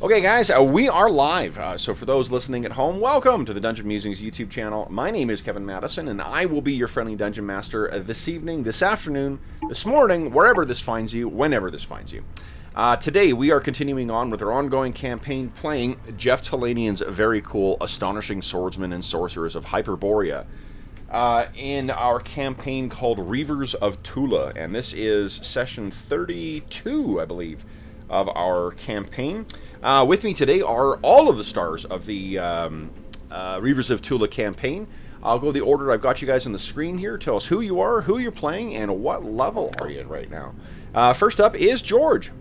Okay, guys, we are live. So for those listening at home, welcome to the Dungeon Musings YouTube channel. My name is Kevin Madison, and I will be your friendly Dungeon Master this evening, this afternoon, this morning, wherever this finds you, whenever this finds you. Today, we are continuing on with our ongoing campaign playing Jeff Talanian's very cool Astonishing Swordsmen and Sorcerers of Hyperborea in our campaign called Reavers of Thule. And this is session 32, I believe, of our campaign. With me today are all of the stars of the Reavers of Thule campaign. I'll go the order I've got you guys on the screen here. Tell us who you are, who you're playing, and what level are you at right now. First up is George.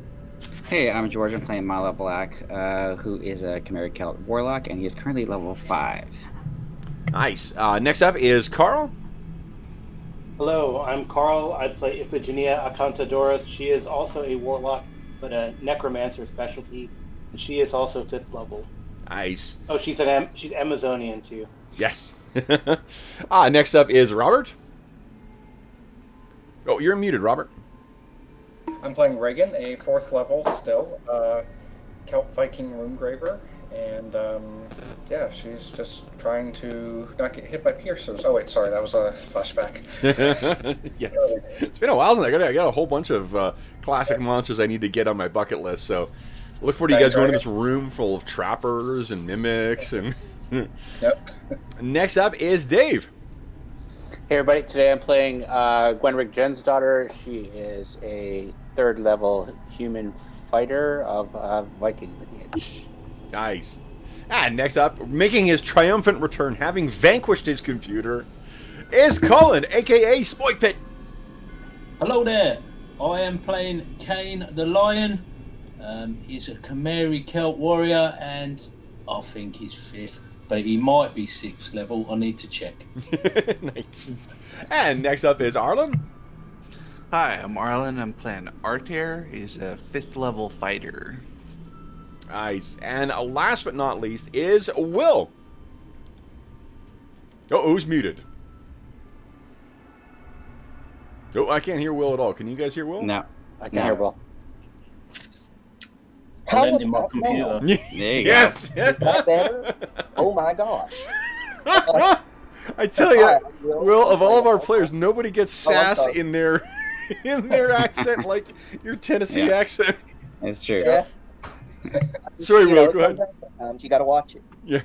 Hey, I'm George. I'm playing Milo Black, who is a Chimeric Celt Warlock, and he is currently level 5. Nice. Next up is Carl. Hello, I'm Carl. I play Iphigenia Acantadoris. She is also a Warlock, but a Necromancer specialty. And she is also 5th level. Nice. Oh, she's Amazonian too. Yes. Next up is Robert. Oh, you're muted, Robert. I'm playing Reagan, a 4th level still, Celt Viking Runegraver, and yeah, she's just trying to not get hit by piercers. Oh wait, sorry, that was a flashback. Yes. It's been a while since I got a whole bunch of classic monsters I need to get on my bucket list, so look forward to you guys going to this room full of trappers and mimics and Yep. Next up is Dave. Hey everybody, today I'm playing Gwenrick Jen's daughter. She is a 3rd level human fighter of Viking lineage. Nice. And next up, making his triumphant return, having vanquished his computer, is Colin, aka Spoikpit. Hello there, I am playing Kane the Lion. He's a Chimeric Celt warrior, and I think he's 5th. But he might be 6th level. I need to check. Nice. And next up is Arlen. Hi, I'm Arlen. I'm playing Artair. He's a 5th level fighter. Nice. And last but not least is Will. Oh, who's muted? Oh, I can't hear Will at all. Can you guys hear Will? No. I can hear Will. I lent him my computer. There you Yes. Is that better? Oh my gosh. I tell you, Will, of all of our players, nobody gets sass in their accent like your Tennessee accent. It's true. Yeah. Sorry, Will, go ahead. Sometimes you got to watch it. Yeah.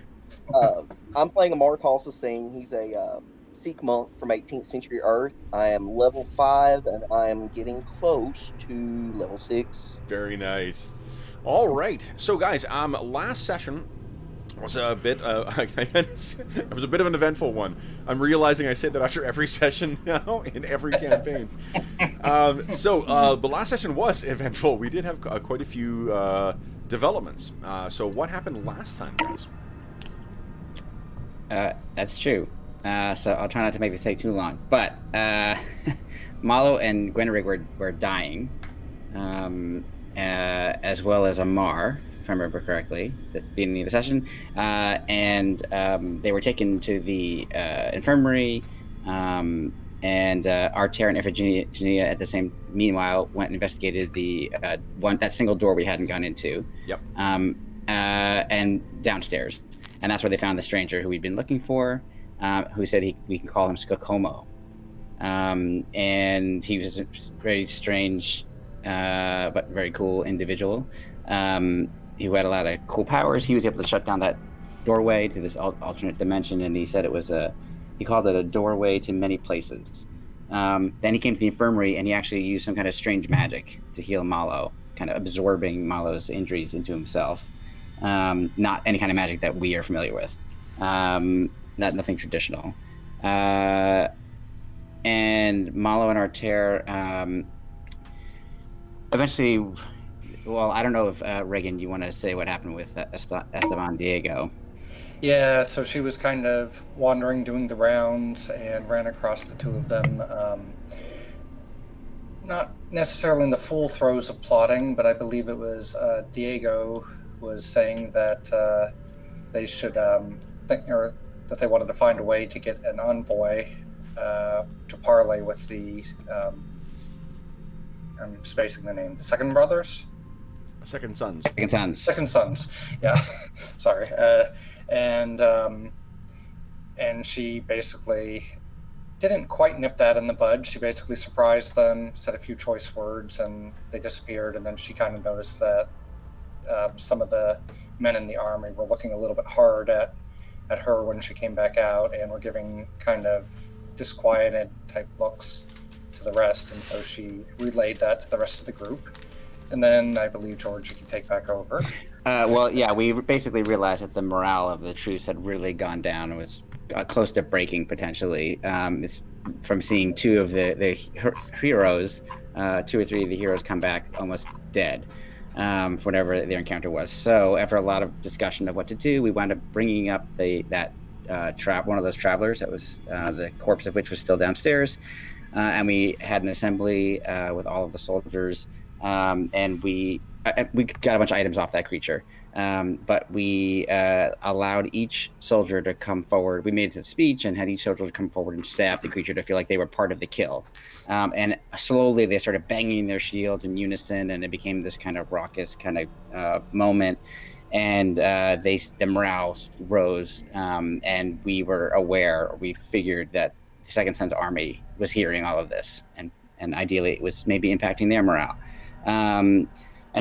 I'm playing a Mark Halsasing. He's a Sikh monk from 18th century Earth. I am level 5, and I am getting close to level 6. Very nice. All right. So, guys, last session was a bit it was a bit of an eventful one. I'm realizing I say that after every session now in every campaign. But last session was eventful. We did have quite a few developments. So what happened last time, guys? That's true. So I'll try not to make this take too long. But Malo and Gwenrig were dying, as well as Amar, if I remember correctly, at the beginning of the session, and they were taken to the infirmary, and Artair and Iphigenia at the same meanwhile went and investigated the that single door we hadn't gone into. Yep. And downstairs, and that's where they found the stranger who we'd been looking for, who said we can call him Skokomo, and he was a very strange but very cool individual. He had a lot of cool powers. He was able to shut down that doorway to this alternate dimension, and he said he called it a doorway to many places. Then he came to the infirmary, and he actually used some kind of strange magic to heal Malo, kind of absorbing Malo's injuries into himself. Not any kind of magic that we are familiar with. Nothing traditional. And Malo and Artair eventually... Well, I don't know if, Reagan, you want to say what happened with Esteban Diego. Yeah, so she was kind of wandering, doing the rounds, and ran across the two of them. Not necessarily in the full throes of plotting, but I believe it was Diego was saying that they should that they wanted to find a way to get an envoy to parley with the I'm spacing the name, the Second Brothers. Second Sons. Second Sons. Second Sons. Yeah, sorry. And she basically didn't quite nip that in the bud. She basically surprised them, said a few choice words, and they disappeared. And then she kind of noticed that some of the men in the army were looking a little bit hard at her when she came back out, and were giving kind of disquieted type looks to the rest. And so she relayed that to the rest of the group. And then I believe, George, you can take back over. Well, yeah, we basically realized that the morale of the troops had really gone down. It was close to breaking, potentially. It's from seeing two of the heroes, 2 or 3 of the heroes come back almost dead for whatever their encounter was. So after a lot of discussion of what to do, we wound up bringing up one of those travelers that was the corpse of which was still downstairs. And we had an assembly with all of the soldiers. And we got a bunch of items off that creature, but we allowed each soldier to come forward. We made a speech and had each soldier to come forward and stab the creature to feel like they were part of the kill. And slowly they started banging their shields in unison, and it became this kind of raucous kind of moment. And the morale rose, and we were aware. We figured that the Second Son's army was hearing all of this, and ideally it was maybe impacting their morale. And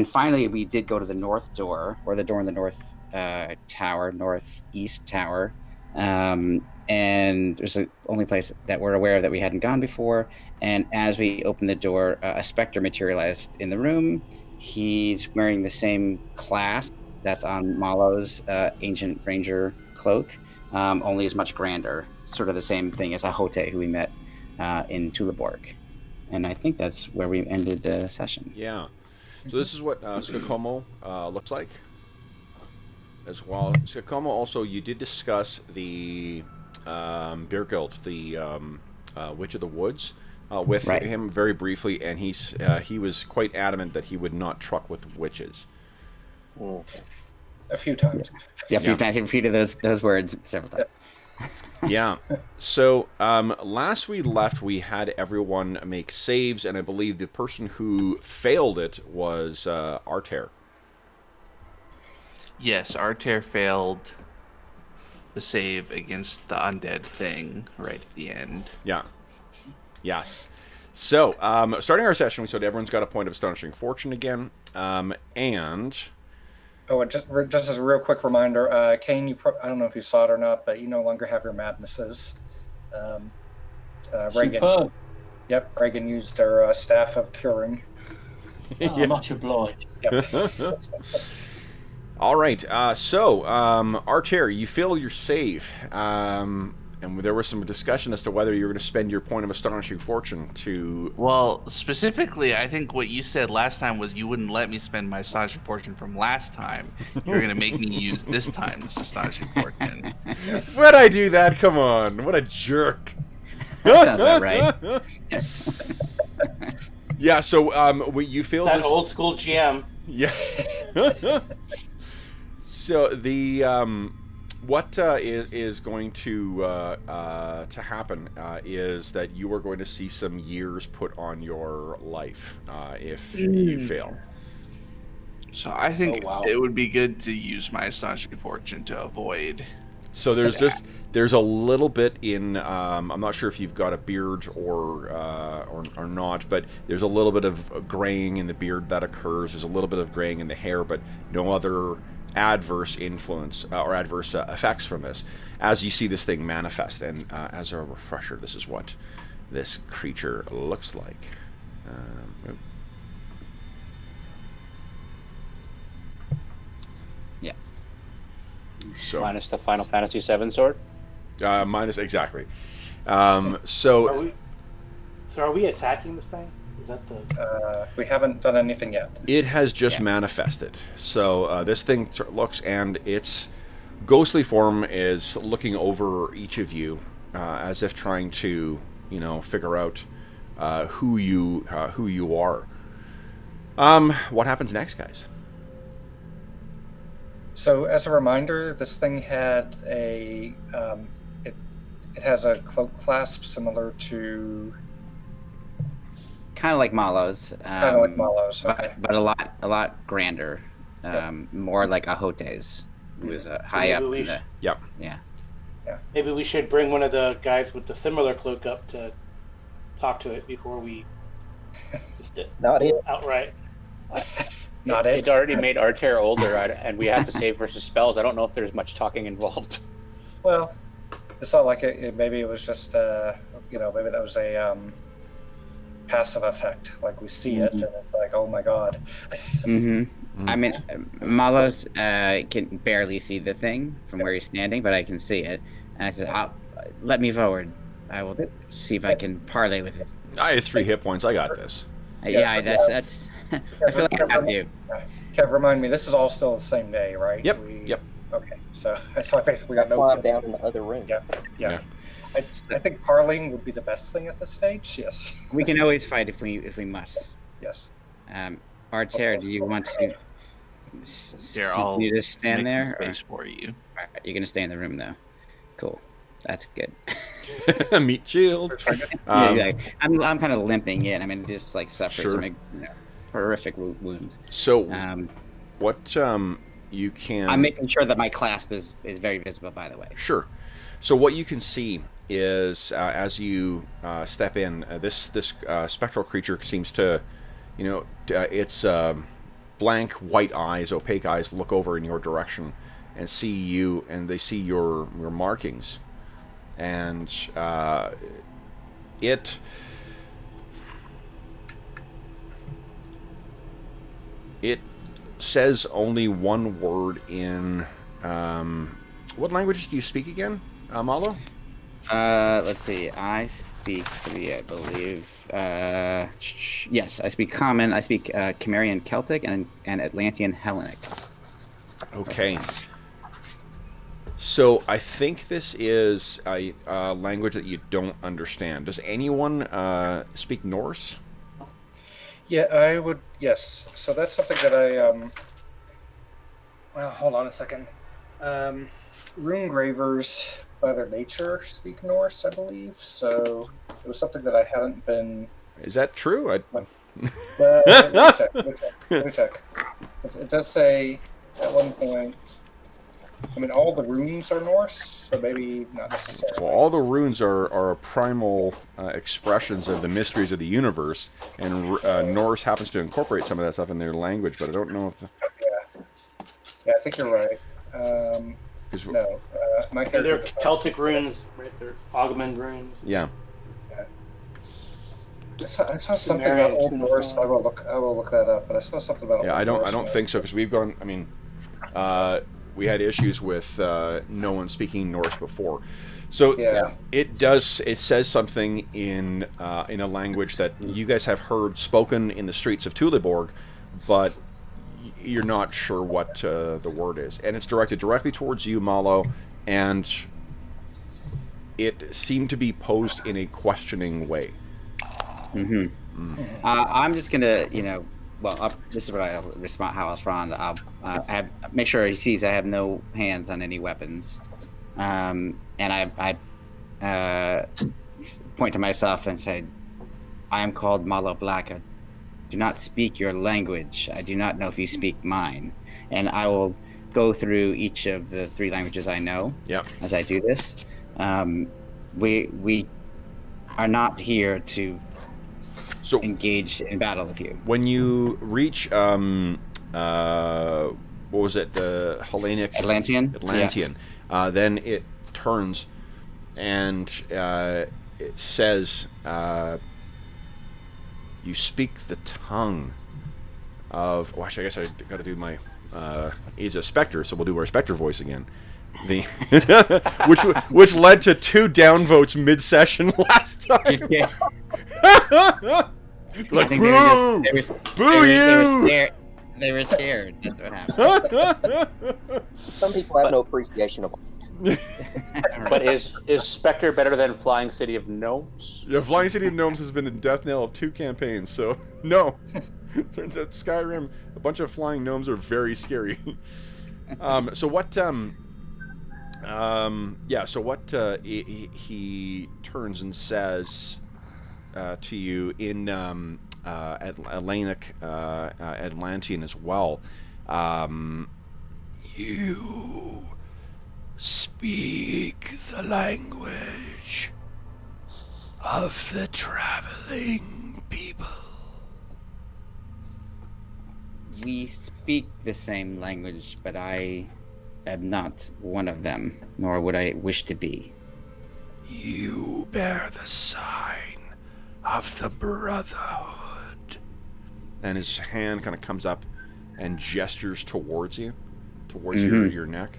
finally, we did go to the north door, or the door in the north northeast tower. And it was the only place that we're aware of that we hadn't gone before. And as we opened the door, a specter materialized in the room. He's wearing the same class that's on Malo's Ancient Ranger cloak, only is much grander. Sort of the same thing as Ahote, who we met in Tuleborg. And I think that's where we ended the session. Yeah. So this is what Tsukumo looks like as well. Tsukumo, also, you did discuss the Birgild, the Witch of the Woods, with him very briefly, and he was quite adamant that he would not truck with witches. A few times. Yeah, a few times. He repeated those words several times. Yeah. So last we left, we had everyone make saves, and I believe the person who failed it was Arter. Yes, Arter failed the save against the undead thing right at the end. Yeah. Yes. So, starting our session, so everyone's got a point of Astonishing Fortune again, and... Oh, and just as a real quick reminder, Kane, I don't know if you saw it or not, but you no longer have your madnesses. Reagan. Superb. Yep, Reagan used her staff of curing. Oh, yeah. Much obliged. Yep. All right, so Arter, you failed your save, and there was some discussion as to whether you were going to spend your point of Astonishing Fortune to... Well, specifically, I think what you said last time was you wouldn't let me spend my Astonishing Fortune from last time. You were going to make me use this time's Astonishing Fortune. Would I do that? Come on, what a jerk. That sounds about right. Yeah, so you failed That this... old school GM. Yeah. So the what is going to happen is that you are going to see some years put on your life if you fail. So I think it would be good to use my Astonishing Fortune to avoid. So there's a little bit in I'm not sure if you've got a beard or not, but there's a little bit of graying in the beard that occurs. There's a little bit of graying in the hair, but no other adverse influence or adverse effects from this as you see this thing manifest. And as a refresher, this is what this creature looks like. Yeah. So minus the Final Fantasy VII sword. Minus exactly. So are we attacking this thing? Is that the... we haven't done anything yet. It has just manifested. So this thing looks, and its ghostly form is looking over each of you as if trying to, figure out who you are. What happens next, guys? So, as a reminder, this thing had a it has a cloak clasp similar to kind of like Malo's. Kind of like Malo's, okay. But a lot grander. More like Ahote's, who was high up in the... Yep. Yeah. Maybe we should bring one of the guys with the similar cloak up to talk to it before we just Not it. outright. Not it. It's already made Arter older, and we have to save versus spells. I don't know if there's much talking involved. Well, it's not like maybe it was just, maybe that was a passive effect. Like we see it, and it's like, oh my god. I mean, Malos can barely see the thing from where he's standing, but I can see it. And I said, let me forward. I will see if I can parlay with it. I have 3 hit points. I got this. Yeah, that's I feel like I have to. Kev, remind me, this is all still the same day, right? Yep. Yep. Okay, so I basically got no... Climb down in the other room. Yeah. I think parlaying would be the best thing at this stage, yes. We can always fight if we must. Yes. Arter, do you want to... Here, I'll you just stand there? Space for you. Right, you're going to stay in the room, though. Cool. That's good. Meat shield. Yeah, exactly. I'm kind of limping in. I mean, just like suffering some horrific wounds. So, what you can... I'm making sure that my clasp is very visible, by the way. Sure. So what you can see is as you step in, this spectral creature seems to, its blank white eyes, opaque eyes, look over in your direction and see you, and they see your markings, and it says only one word in what languages do you speak again, Malo? Let's see. I speak 3, I believe. Yes, I speak Common. I speak Cimmerian Celtic and Atlantean Hellenic. Okay. So I think this is a language that you don't understand. Does anyone speak Norse? Yeah, I would. Yes. So that's something that I. Well, hold on a second. Rune gravers, by their nature, speak Norse, I believe. So it was something that I hadn't been. Is that true? Let me check. It does say at one point. I mean, all the runes are Norse, so maybe not necessarily. Well, all the runes are primal expressions of the mysteries of the universe, and Norse happens to incorporate some of that stuff in their language, but I don't know if... Yeah, I think you're right. No, my character... They're Celtic runes, right? They're Augment runes. Yeah. I saw something about Old Norse. I will look that up, but I saw something about. Yeah, Old I don't Norse think so, because we've gone. I mean, we had issues with no one speaking Norse before, so yeah. It says something in a language that you guys have heard spoken in the streets of Tuleborg, but you're not sure what the word is, and it's directed directly towards you, Malo, and it seemed to be posed in a questioning way. I'm just gonna, this is what I'll respond. How I'll respond. I'll make sure he sees I have no hands on any weapons, and I point to myself and say, "I am called Malo Black. I do not speak your language. I do not know if you speak mine." And I will go through each of the 3 languages I know. Yep. As I do this, we are not here to engage in battle with you. When you reach, what was it, the Hellenic? Atlantean. Yeah. Then it turns, and it says, you speak the tongue of... Well, actually, I guess I got to do my... he's a Spectre, so we'll do our Spectre voice again. Which led to 2 downvotes mid-session last time. Yeah. Like, boo! They were scared. That's what happened. Some people have no appreciation of But is Spectre better than Flying City of Gnomes? Yeah, Flying City of Gnomes has been the death knell of 2 campaigns, so no. Turns out Skyrim, a bunch of flying gnomes are very scary. So what he turns and says to you in Atlantean as well. You speak the language of the traveling people. We speak the same language, but I am not one of them, nor would I wish to be. You bear the sign of the Brotherhood. And his hand kind of comes up and gestures towards you, towards your neck.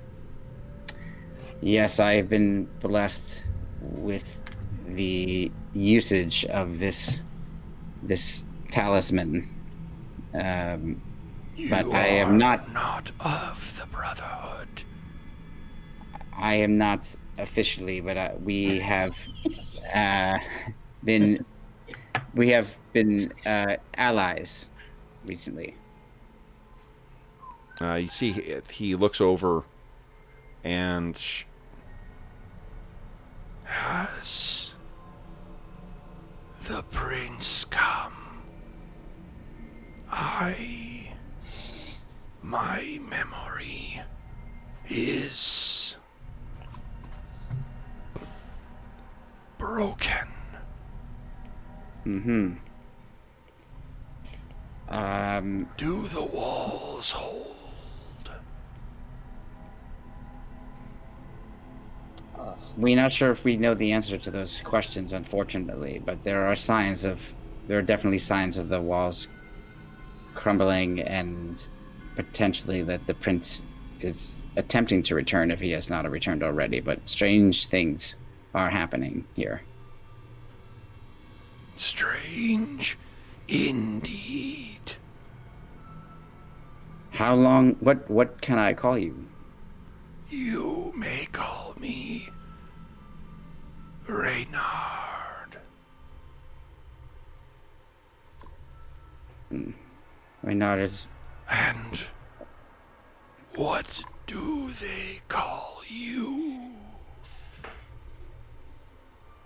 Yes, I have been blessed with the usage of this talisman. But I am not of the Brotherhood. I am not officially, but we have been allies recently. You see, he looks over and has the prince come? My memory is broken. Do the walls hold? We're not sure if we know the answer to those questions, unfortunately, but there are definitely signs of the walls crumbling and potentially that the prince is attempting to return if he has not returned already, but strange things are happening here. Strange indeed. How long, what can I call you? You may call me Reynard. Reynard is... And what do they call you?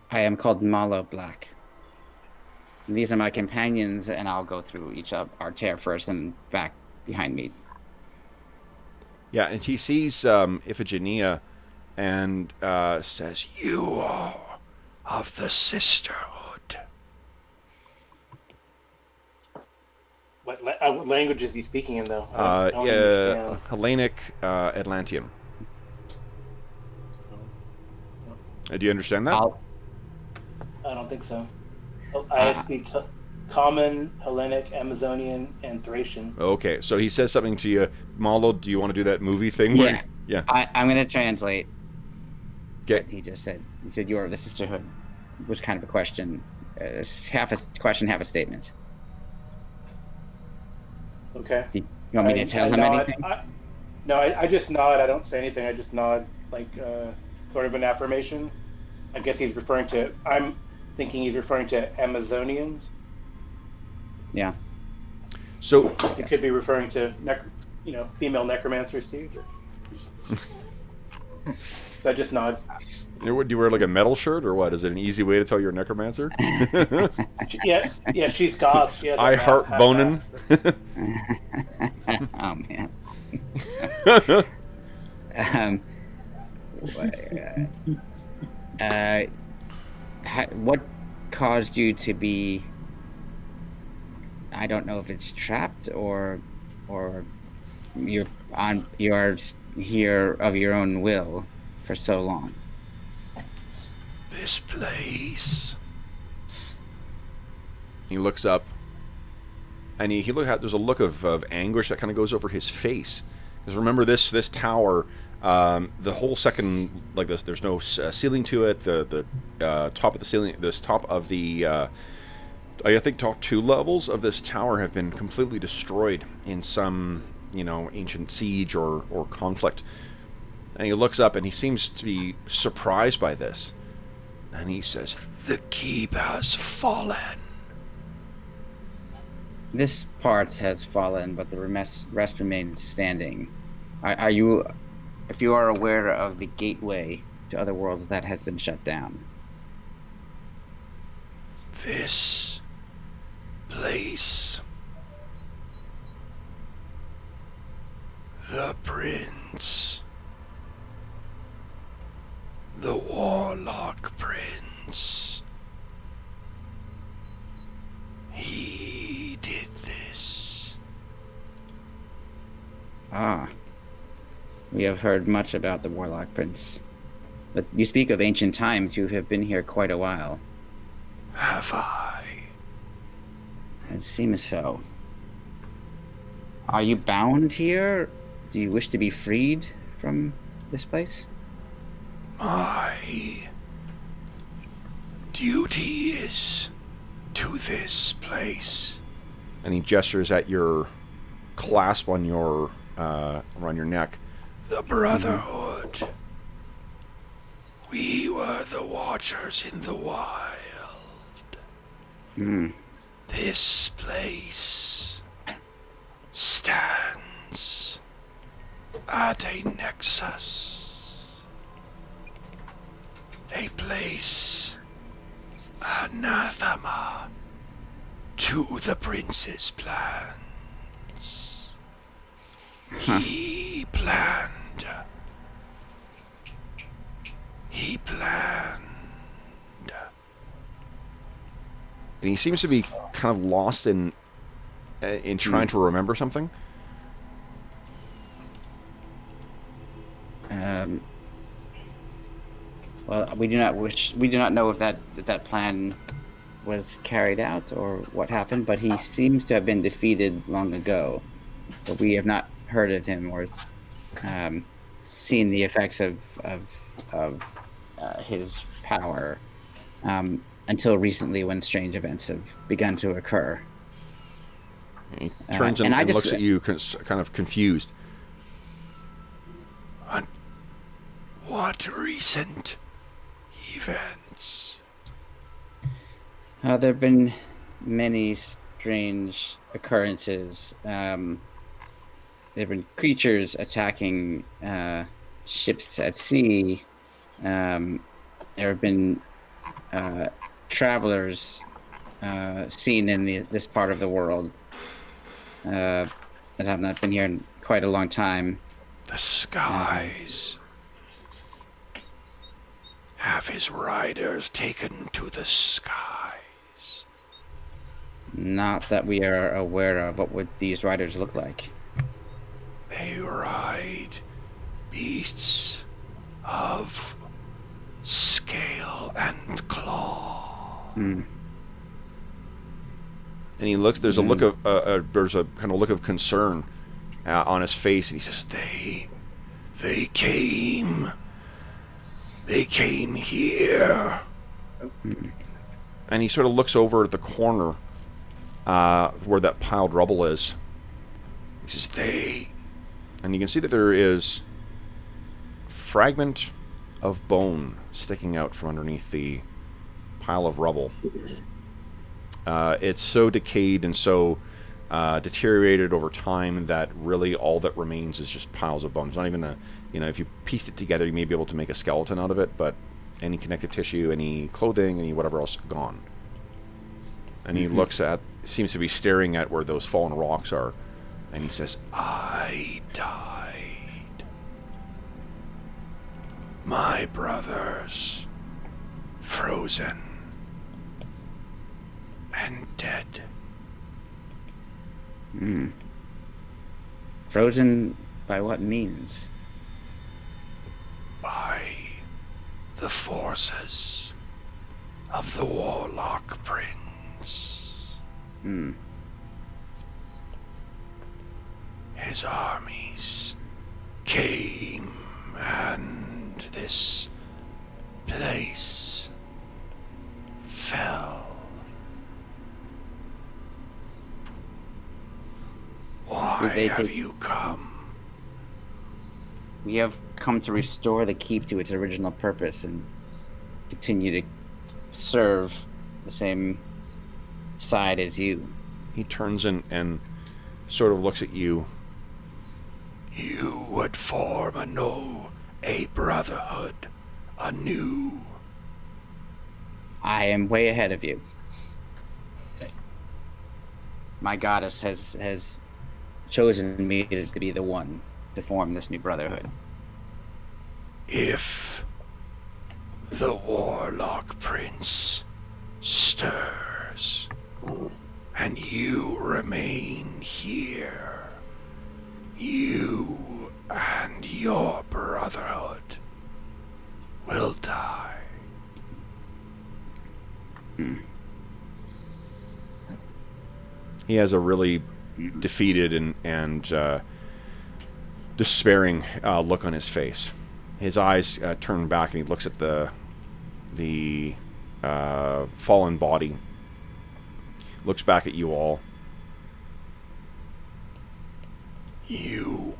I am called Malo Black. These are my companions, and I'll go through each of our tear first and back behind me. Yeah, and he sees Iphigenia and says, "You are of the Sisterhood." What language is he speaking in, though? I don't understand. Hellenic Atlantean. Do you understand that? I don't think so. I speak Common, Hellenic, Amazonian, and Thracian. Okay, so he says something to you. Malo, do you want to do that movie thing? Yeah. Yeah. I'm going to translate what he just said. He said, "You are the Sisterhood," was kind of a question. Half a question, half a statement. Okay. Do you want me to tell him anything? I just nod. I don't say anything. I just nod, like sort of an affirmation. I guess he's referring to... I'm thinking he's referring to Amazonians. Yeah. So he could be referring to female necromancers too. So I just nod. Do you wear like a metal shirt or what? Is it an easy way to tell you're a necromancer? Yeah, she's goth. She has I heart bonin. Oh man. What caused you to be... I don't know if it's trapped or you're here of your own will for so long. This place. He looks up, and there's a look of anguish that kind of goes over his face. Because remember, this tower, the whole second, like this, there's no ceiling to it. The top of the ceiling, top of the, I think top 2 levels of this tower have been completely destroyed in some, ancient siege or conflict. And he looks up, and he seems to be surprised by this. And he says, "The keep has fallen." This part has fallen, but the rest remains standing. Are you, if you are aware of the gateway to other worlds that has been shut down? This place. The prince. The warlock prince. He did this. Ah. We have heard much about the Warlock Prince. But you speak of ancient times. You have been here quite a while. Have I? It seems so. Are you bound here? Do you wish to be freed from this place? My duty is to this place. And he gestures at your clasp on your around your neck. The Brotherhood. We were the Watchers in the Wild. This place stands at a nexus. A place anathema to the prince's plans. He planned. And he seems to be kind of lost in trying to remember something. Well, we do not know if that plan was carried out or what happened, but he seems to have been defeated long ago. But we have not heard of him or seen the effects of his power until recently, when strange events have begun to occur. He turns and looks at you, kind of confused. What recent events? There have been many strange occurrences. There have been creatures attacking ships at sea. There have been travelers seen in this part of the world that have not been here in quite a long time. The skies. Have his riders taken to the skies? Not that we are aware of. What would these riders look like? They ride beasts of scale and claw. And he looks. There's a look of there's a kind of look of concern on his face, and he says, "They came. They came here." And he sort of looks over at the corner where that piled rubble is. He says, "They," and you can see that there is a fragment of bone sticking out from underneath the pile of rubble. It's so decayed and so deteriorated over time that really all that remains is just piles of bones. It's not even a, if you pieced it together, you may be able to make a skeleton out of it, but any connective tissue, any clothing, any whatever else, gone. And he seems to be staring at where those fallen rocks are, and he says, "I died. My brothers, frozen and dead." Frozen by what means? By the forces of the Warlock Prince. His armies came, and this place fell. Why have you come? We have come to restore the keep to its original purpose and continue to serve the same side as you. He turns and sort of looks at you. You would form a brotherhood anew. I am way ahead of you. my goddess has chosen me to be the one to form this new brotherhood. If the Warlock Prince stirs and you remain here, you and your brotherhood will die. He has a really defeated and despairing look on his face. His eyes turn back, and he looks at the fallen body. Looks back at you all. You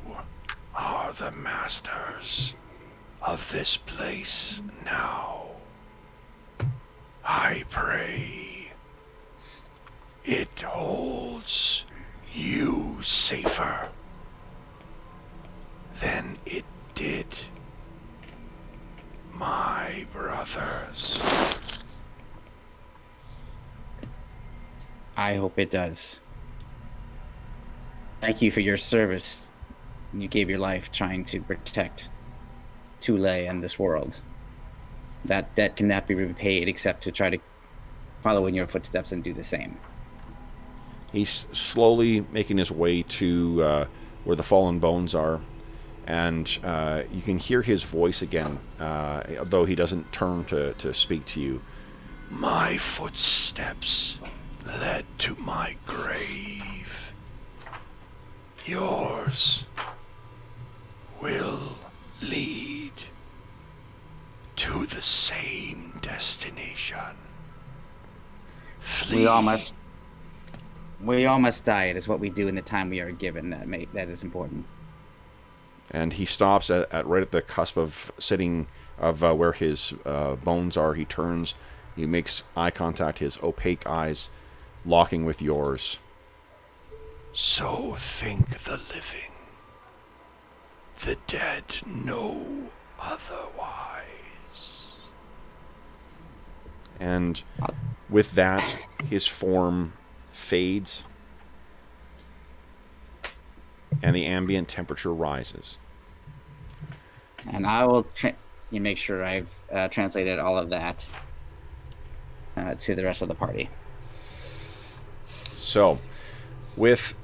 are the masters of this place now. I pray it holds you safer than it did my brothers. I hope it does. Thank you for your service. You gave your life trying to protect Thule and this world. That debt cannot be repaid except to try to follow in your footsteps and do the same. He's slowly making his way to where the fallen bones are, and you can hear his voice again, though he doesn't turn to speak to you. My footsteps led to my grave. Yours will lead to the same destination. Flee. We all must die. It is what we do in the time we are given. That is important. And he stops at right at the cusp of sitting of where his bones are. He turns. He makes eye contact. His opaque eyes locking with yours. So think the living. The dead know otherwise. And with that, his form fades, and the ambient temperature rises. And I will make sure I've translated all of that to the rest of the party. So, with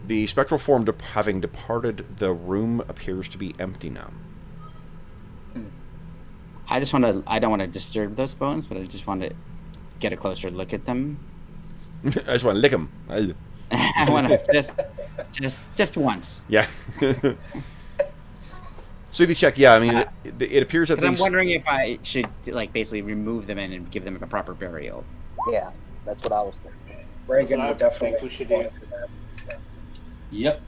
the spectral form having departed, the room appears to be empty now. I don't want to disturb those bones, but I just want to get a closer look at them. I just want to lick them. I want to just once. Yeah. So if you check, yeah, I mean, it appears that I'm wondering if I should basically remove them and give them a proper burial. Yeah, that's what I was thinking. Reagan That's would what I think definitely we should want do. to that. Yep.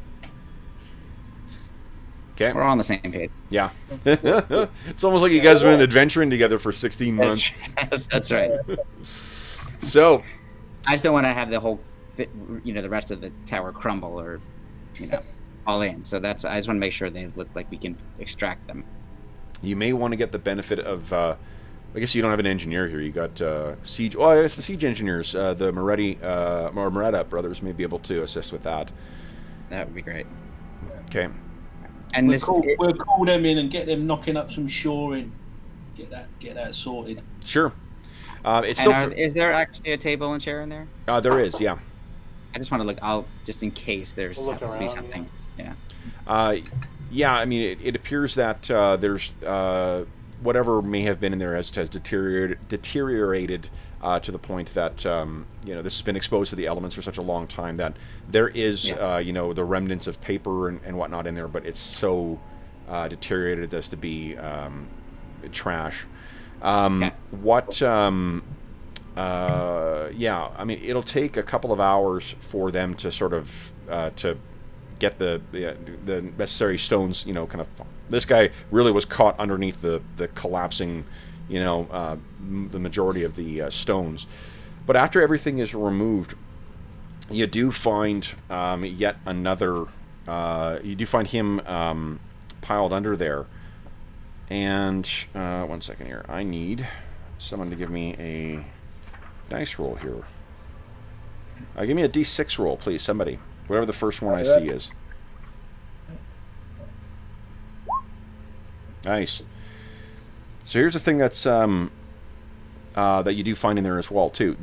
Okay. We're all on the same page. Yeah. It's almost like you guys have been adventuring together for 16 months. That's right. So, I just don't want to have the whole, the rest of the tower crumble or, all in. So I just want to make sure they look like we can extract them. you may want to get the benefit of... I guess you don't have an engineer here. You got siege... Oh, I guess the siege engineers, the Moretta brothers may be able to assist with that. That would be great. Okay. And We'll call them in and get them knocking up some shoring. Get that sorted. Sure. It's is there actually a table and chair in there? There is, yeah. I just want to look out just in case there's We'll look happens to be around, something. Yeah. Yeah, I mean, it appears that there's whatever may have been in there has deteriorated to the point that this has been exposed to the elements for such a long time that there is the remnants of paper and whatnot in there, but it's so deteriorated as to be trash. Okay. I mean, it'll take a couple of hours for them to sort of to get the necessary stones, kind of. This guy really was caught underneath the collapsing, the majority of the stones. But after everything is removed, you do find yet another. You do find him piled under there. And 1 second here. I need someone to give me a dice roll here. Give me a D6 roll, please, somebody. Whatever the first one I see is. Nice. So here's the thing that's that you do find in there as well too.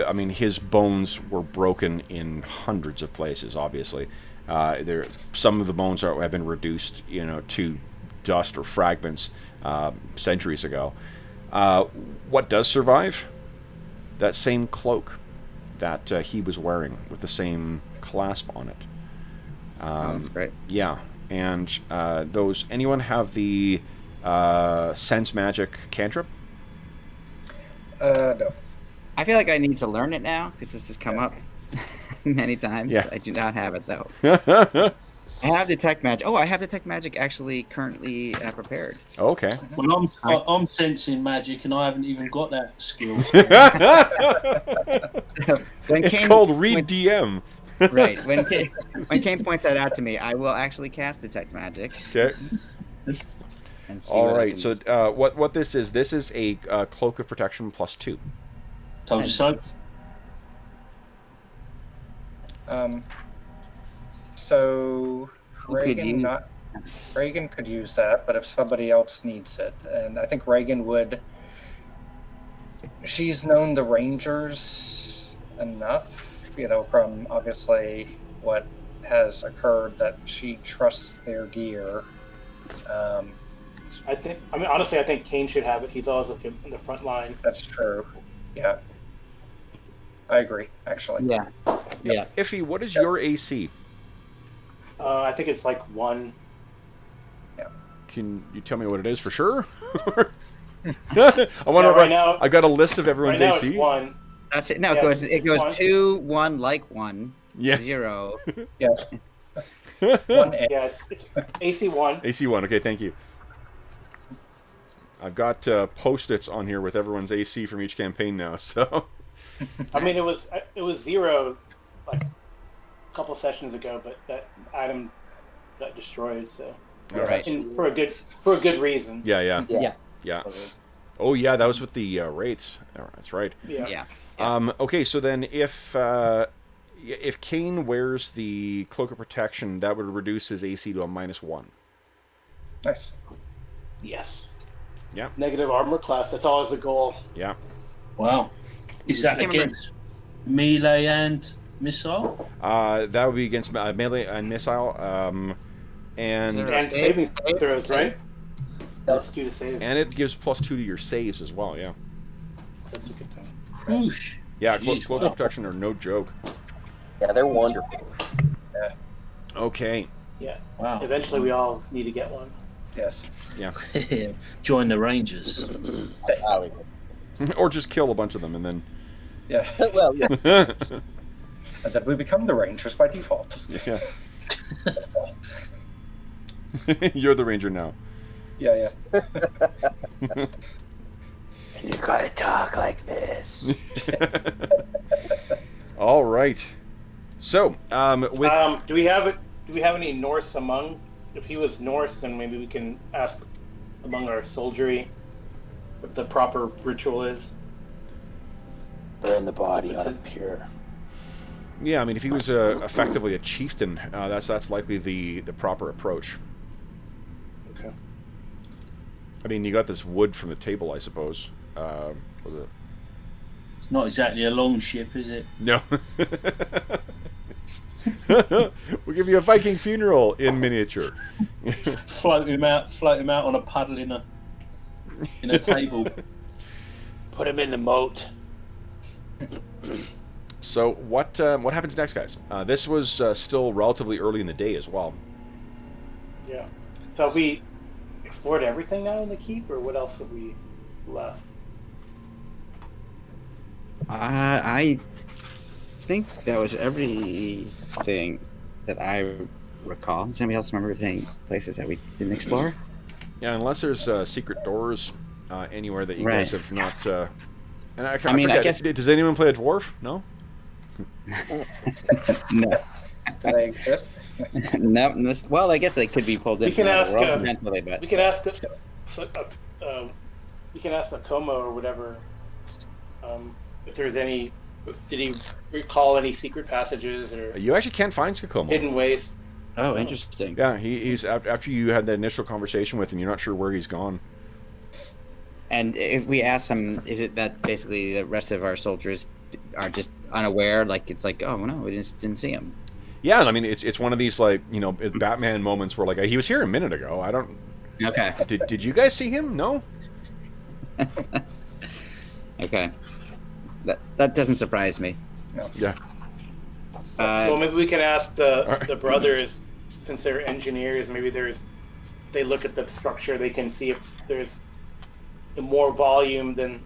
I mean, his bones were broken in hundreds of places. Obviously, some of the bones have been reduced, to dust or fragments centuries ago. What does survive? That same cloak that he was wearing with the same clasp on it. That's great. Yeah, and anyone have the sense magic cantrip? No. I feel like I need to learn it now because this has come up many times. Yeah. I do not have it though. I have detect magic. Oh, I have detect magic actually currently prepared. Okay. Well, I'm sensing magic, and I haven't even got that skill. It's called Read DM. Right. When Kane points that out to me, I will actually cast detect magic. Okay. And see All what I right. can So use. what this is a cloak of protection +2. So So Who could use- Reagan could use that, but if somebody else needs it, and I think Reagan would. She's known the Rangers enough, from obviously what has occurred, that she trusts their gear. Honestly, I think Kane should have it. He's always in the front line. That's true. Yeah. I agree, actually. Yeah. Yeah. Iffy, what is your AC? I think it's like 1. Can you tell me what it is for sure? I wonder right now. I got a list of everyone's Right now AC. it's 1. That's it. No, Yeah, it goes one. 2, 1, like 1, Yeah. 0. Yeah. 1A. Yeah, it's AC 1. AC 1. Okay, thank you. I've got post-its on here with everyone's AC from each campaign now. So. I mean, it was 0 like a couple sessions ago, but that item got destroyed. So. All right. And for a good reason. Yeah. Yeah. Oh yeah, that was with the wraiths. Oh, that's right. Yeah. Okay, so then if Kane wears the cloak of protection, that would reduce his AC to a -1. Nice. Yes. Yeah. Negative armor class. That's always the goal. Yeah. wow, is that against melee and missile? That would be against melee and missile. And Is there And Save? saving throws, Save? right? That's due to save. and it gives +2 to your saves as well. Yeah. That's a good thing. Whoosh. Yeah. Jeez, Cloaks wow. of protection are no joke. Yeah, they're wonderful. Okay. Yeah. Wow. Eventually, we all need to get one. Yes. Yeah. Join the Rangers. Highly. Or just kill a bunch of them and then. Yeah. Well, yeah. And then we become the Rangers by default. Yeah. You're the ranger now. Yeah. And you gotta talk like this. All right. So, with Do we have any Norse among? If he was Norse, then maybe we can ask among our soldiery what the proper ritual is. Burn the body unpure. yeah, I mean, if he was effectively a chieftain, that's likely the proper approach. Okay. I mean, you got this wood from the table, I suppose. Was it? It's not exactly a long ship, is it? No. We'll give you a Viking funeral in miniature. Float him out on a puddle in a table. Put him in the moat. So what happens next, guys? This was still relatively early in the day as well. Yeah. So have we explored everything now in the keep, or what else have we left? I think that was everything that I recall. Does anybody else remember any places that we didn't explore? Yeah, unless there's secret doors anywhere that you guys have not. And I mean, I forget. guess- Does anyone play a dwarf? No. No. Do they exist? No. Well, I guess they could be pulled We into can the ask, world uh, eventually, but We can ask we can ask Akoma or whatever if there's any Did he recall any secret passages or You actually can't find Skakomo. hidden ways? Oh, interesting. Yeah, he's after you had the initial conversation with him, you're not sure where he's gone. And if we ask him, is it that basically the rest of our soldiers are just unaware? Like, it's like, oh, no, we just didn't see him. Yeah, I mean, it's one of these, like, you know, Batman moments where, like, he was here a minute ago. I don't... Okay. Did you guys see him? No? Okay. That doesn't surprise me. No. Yeah. Well, maybe we can ask the brothers, since they're engineers. Maybe they look at the structure. They can see if there's more volume than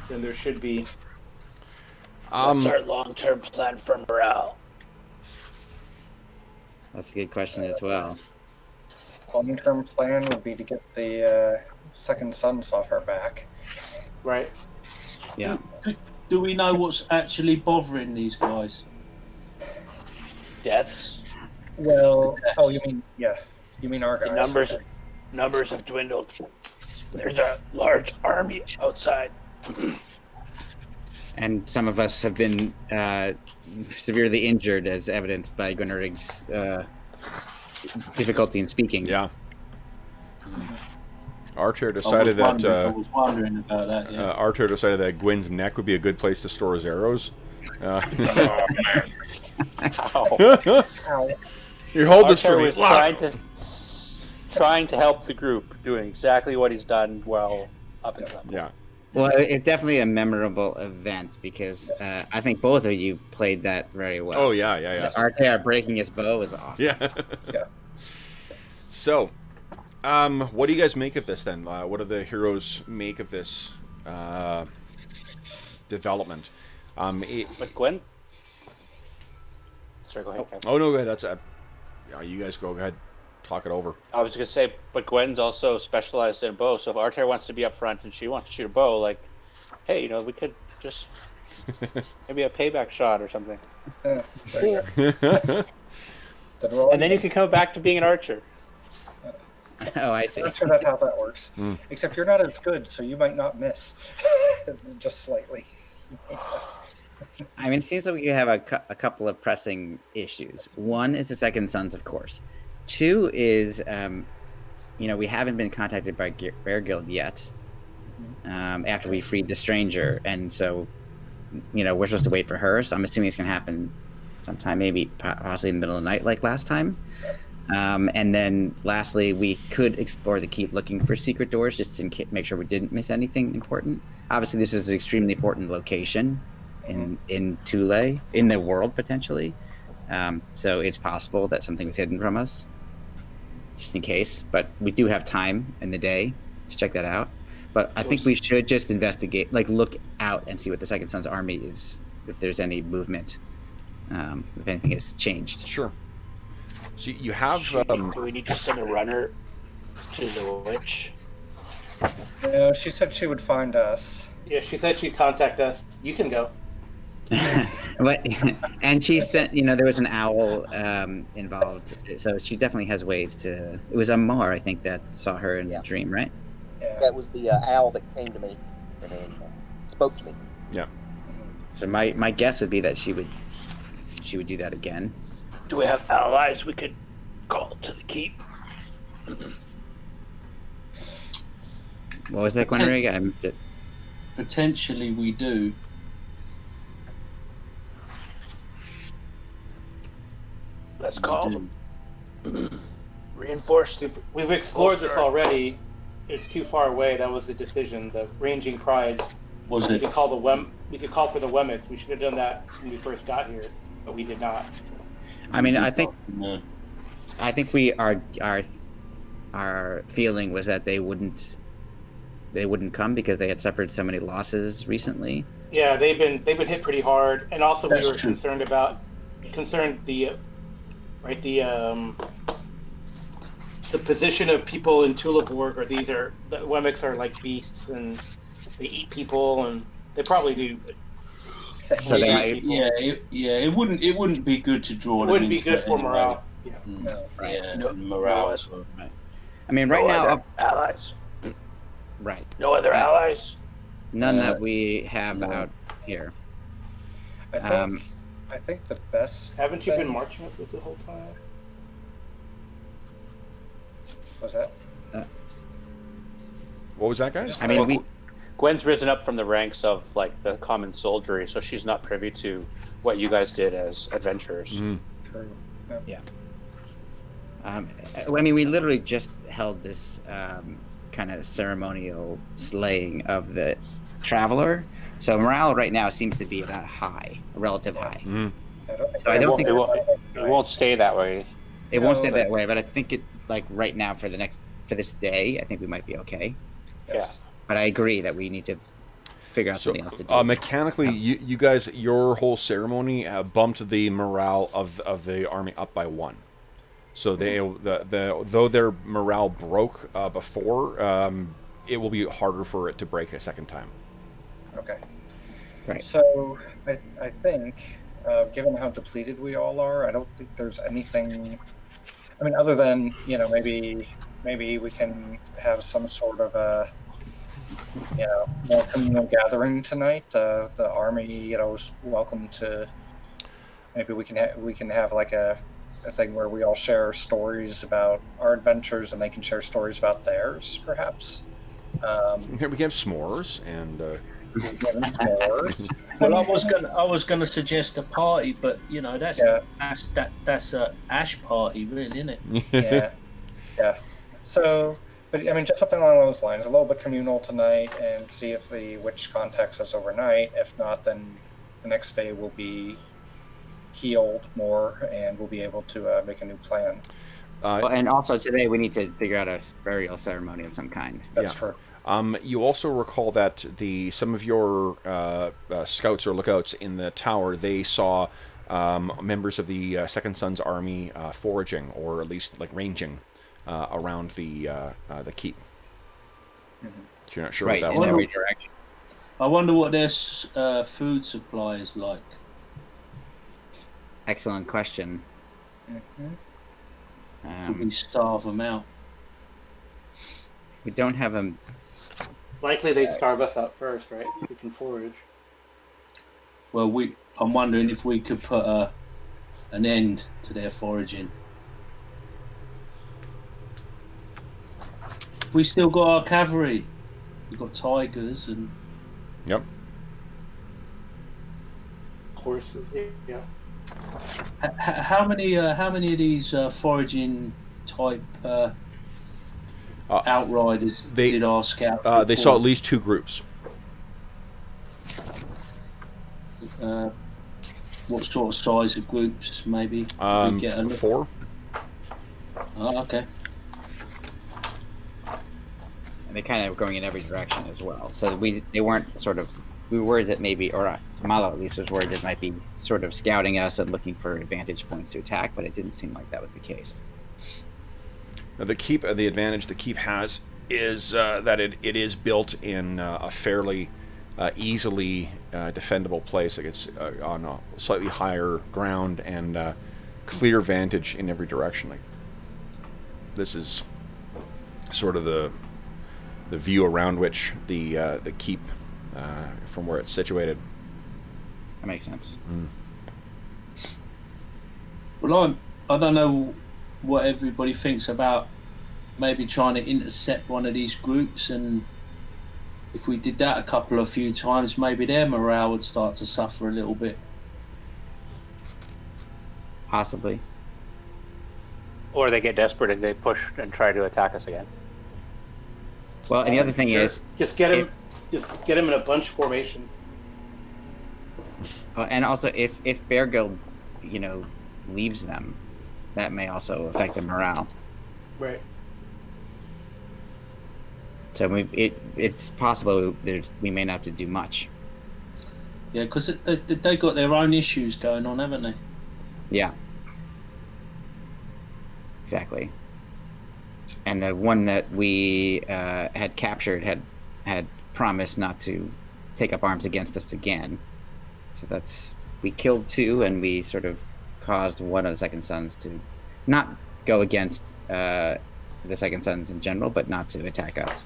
there should be. What's our long-term plan for morale? That's a good question as well. Long-term plan would be to get the second sons off our back. Right. Yeah. Do we know what's actually bothering these guys? Deaths. Well, oh, you mean our guys? The numbers have dwindled. There's a large army outside. And some of us have been severely injured, as evidenced by Gwenrig's difficulty in speaking. Yeah. Archer decided I was wondering about that. Yeah. Archer decided that Gwen's neck would be a good place to store his arrows. Ow. Ow. You hold this Archer for me. was trying to help the group, doing exactly what he's done well up until now. Yeah. Well, it's definitely a memorable event because I think both of you played that very well. Oh yeah. Archer breaking his bow was awesome. Yeah. Yeah. So, what do you guys make of this then? What do the heroes make of this development? But Gwen? Sorry, go ahead, Kevin. Oh no, that's you guys go ahead, talk it over. I was going to say, but Gwen's also specialized in bow, so if Archer wants to be up front and she wants to shoot a bow, like, hey, we could just maybe a payback shot or something. There you go. And then you can come back to being an archer. Oh, I see. Not sure that's how that works. Except you're not as good, so you might not miss. Just slightly. I mean, it seems like we have a couple of pressing issues. One is the second sons, of course. Two is, we haven't been contacted by Bear Guild yet after we freed the stranger. And so, we're supposed to wait for her. So I'm assuming it's going to happen sometime, maybe possibly in the middle of the night like last time. And then lastly, we could explore the keep looking for secret doors just to make sure we didn't miss anything important. Obviously, this is an extremely important location in Thule, in the world potentially. So it's possible that something was hidden from us, just in case. But we do have time in the day to check that out. But I think we should just investigate, look out and see what the Second Son's army is, if there's any movement, if anything has changed. Sure. So you have. Do we need to send a runner to the witch? No, she said she would find us. Yeah, she said she'd contact us. You can go. And she spent, there was an owl involved, so she definitely has ways to. It was Amar, I think, that saw her in the dream, right? Yeah. That was the owl that came to me and spoke to me. Yeah. So my guess would be that she would do that again. Do we have allies we could call to the keep? What was that, Gwenrig? I missed it. Potentially we do. Let's call them. Reinforced. We've explored this already. It's too far away. That was the decision. The ranging pride. Was We it? could call we could call for the Wemmets. We should have done that when we first got here, but we did not. I mean, I think No. we our feeling was that they wouldn't come because they had suffered so many losses recently. Yeah, they've been hit pretty hard, and also That's we were true. concerned the position of people in Tuleborg, or the Wemmets are like beasts and they eat people, and they probably do. So they they- eat people. It wouldn't be good to draw It them wouldn't be into good it for anyway. morale. Yeah. No. Right. Yeah, No- morale as well. I mean, right now, other allies. right? No other allies. None that we have out here. I think the best. Haven't you been marching with us the whole time? Was that? What was that, guys? I mean, Gwen's risen up from the ranks of like the common soldiery, so she's not privy to what you guys did as adventurers. Mm. True. Yeah. I mean, we literally just held this kind of ceremonial slaying of the traveler. So morale right now seems to be at a relative high. Mm. So I don't think it won't stay that way. It won't stay that way, but I think it like right now for this day, I think we might be okay. Yes. But I agree that we need to figure out something else to do. Mechanically, you guys, your whole ceremony bumped the morale of the army up by 1. So though their morale broke before, it will be harder for it to break a second time. Okay. Right. So I think, given how depleted we all are, I don't think there's anything. I mean, other than maybe we can have some sort of a more communal gathering tonight. The army, is welcome to. Maybe we can have like a thing where we all share stories about our adventures, and they can share stories about theirs, perhaps. Here we have s'mores and. Well, I was gonna suggest a party, but that's a ash party, really, isn't it? Yeah. So, but I mean, just something along those lines, a little bit communal tonight, and see if the witch contacts us overnight. If not, then the next day we'll be healed more, and we'll be able to make a new plan. And also today we need to figure out a burial ceremony of some kind. That's true. You also recall that some of your scouts or lookouts in the tower, they saw members of the Second Son's army foraging, or at least like ranging around the keep. Mm-hmm. So you're not sure right, what that in was. every direction. I wonder what their food supply is like. Excellent question. Mm-hmm. Could we starve them out? We don't have them. Likely they'd starve us out first, right? We can forage. Well, I'm wondering if we could put an end to their foraging. We still got our cavalry. We've got tigers and Yep. Horses, yeah. how many of these foraging type outriders did our scout? They saw at least 2 groups. What sort of size of groups, maybe? Did we get a look? 4. Oh, okay. And they kind of were going in every direction as well. So they weren't sort of. We were worried that maybe, or Malo at least was worried that might be sort of scouting us and looking for advantage points to attack, but it didn't seem like that was the case. Now, the advantage the keep has is that it is built in a fairly easily defendable place. Like it's on a slightly higher ground and clear vantage in every direction. Like this is sort of the view around which the keep from where it's situated. That makes sense. Well, I don't know what everybody thinks about maybe trying to intercept one of these groups, and if we did that a few times, maybe their morale would start to suffer a little bit. Possibly. Or they get desperate and they push and try to attack us again. Well, and the other thing is, just get him in a bunch formation. and also if Bear Guild, leaves them, that may also affect their morale. Right. So it's possible we may not have to do much. Yeah, because they got their own issues going on, haven't they? Yeah. Exactly. And the one that we had captured had promised not to take up arms against us again. So we killed 2, and we sort of caused one of the Second Sons to not go against the Second Sons in general, but not to attack us.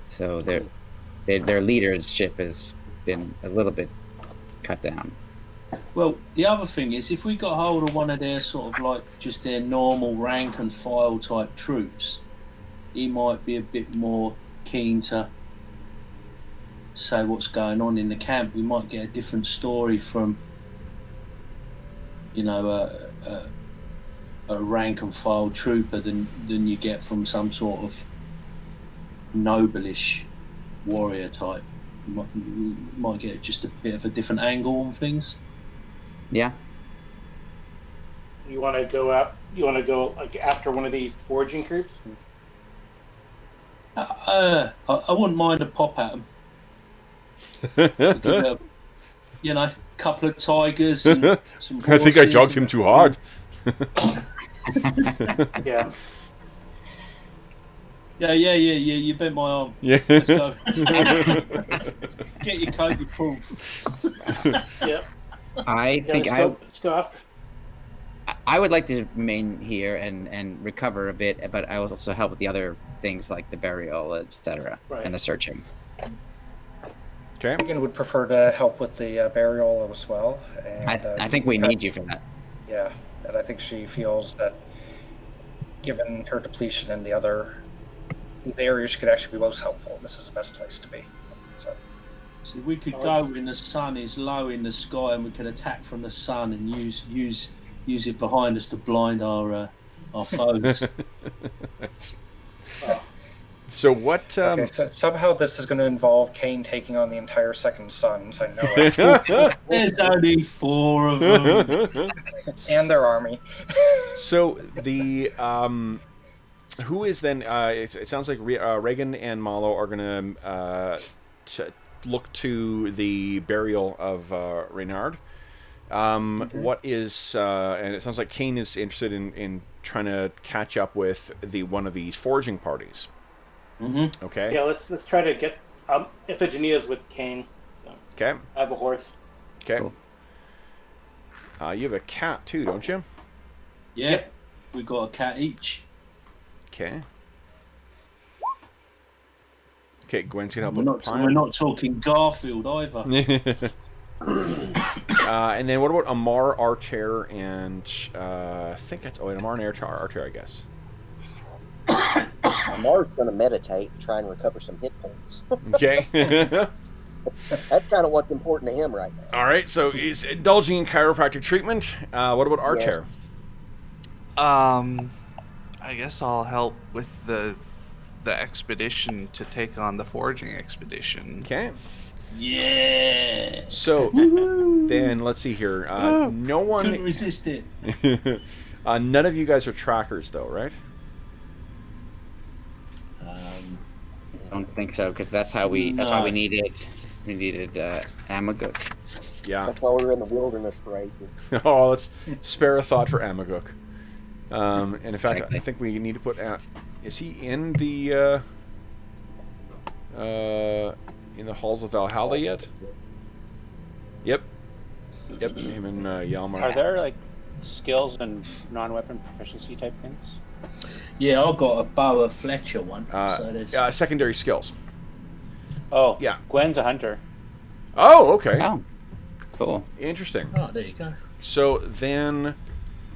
So their leadership has been a little bit cut down. Well, the other thing is, if we got hold of one of their sort of like just their normal rank and file type troops, he might be a bit more keen to say what's going on in the camp. We might get a different story from, you know, a rank and file trooper than you get from some sort of noblish warrior type. You might get just a bit of a different angle on things. Yeah. You want to go out? You want to go like after one of these foraging groups? I wouldn't mind a pop at them. Because, you know, a couple of tigers and some horses. I think I jogged him too hard. Yeah. Yeah. You bent my arm. Yeah. Let's go. Get your coat, you fool. Yep. I think let's go after. I would like to remain here and recover a bit, but I will also help with the other things like the burial, etc., Right. and the searching. Okay. Megan would prefer to help with the burial as well. And, I think we need you for that. Yeah, and I think she feels that given her depletion in the other areas, she could actually be most helpful. This is the best place to be. So. See, we could go when the sun is low in the sky, and we could attack from the sun and use it behind us to blind our foes. So what? Okay, so somehow this is going to involve Kane taking on the entire second Suns. I know it. There's only 4 of them. And their army. So the who is then? It sounds like Reagan and Malo are going to look to the burial of Reynard. What is? And it sounds like Kane is interested in trying to catch up with one of these foraging parties. Mm-hmm. Okay. Yeah, let's try to get Iphigenia's with Kane. So Okay. I have a horse. Okay. Cool. You have a cat too, don't you? Yeah, we got a cat each. Okay. Okay, Gwen's gonna help We're with the we're not talking Garfield either. And then what about Amar, Arter, and I think that's Amar and Arter, I guess. Amar's going to meditate, try and recover some hit points. Okay. That's kind of what's important to him right now. All right. So he's indulging in chiropractic treatment. What about Arter? Yes. I guess I'll help with the expedition to take on the foraging expedition. Okay. Yeah. So then let's see here. No one. Couldn't resist it. None of you guys are trackers, though, right? I don't think so, because that's how we. That's why we needed. We needed Amaguk. Yeah. That's why we were in the wilderness for ages. Oh, let's spare a thought for Amaguk. And in fact, I think we need to put. Is he in the halls of Valhalla yet? Yep. Yep. Him and Yalmar. Are there like skills and non-weapon proficiency type things? Yeah, I got a Boa Fletcher one. So there's... secondary skills. Oh, yeah. Gwen's a hunter. Oh, okay. Oh, cool. Interesting. Oh, there you go. So then,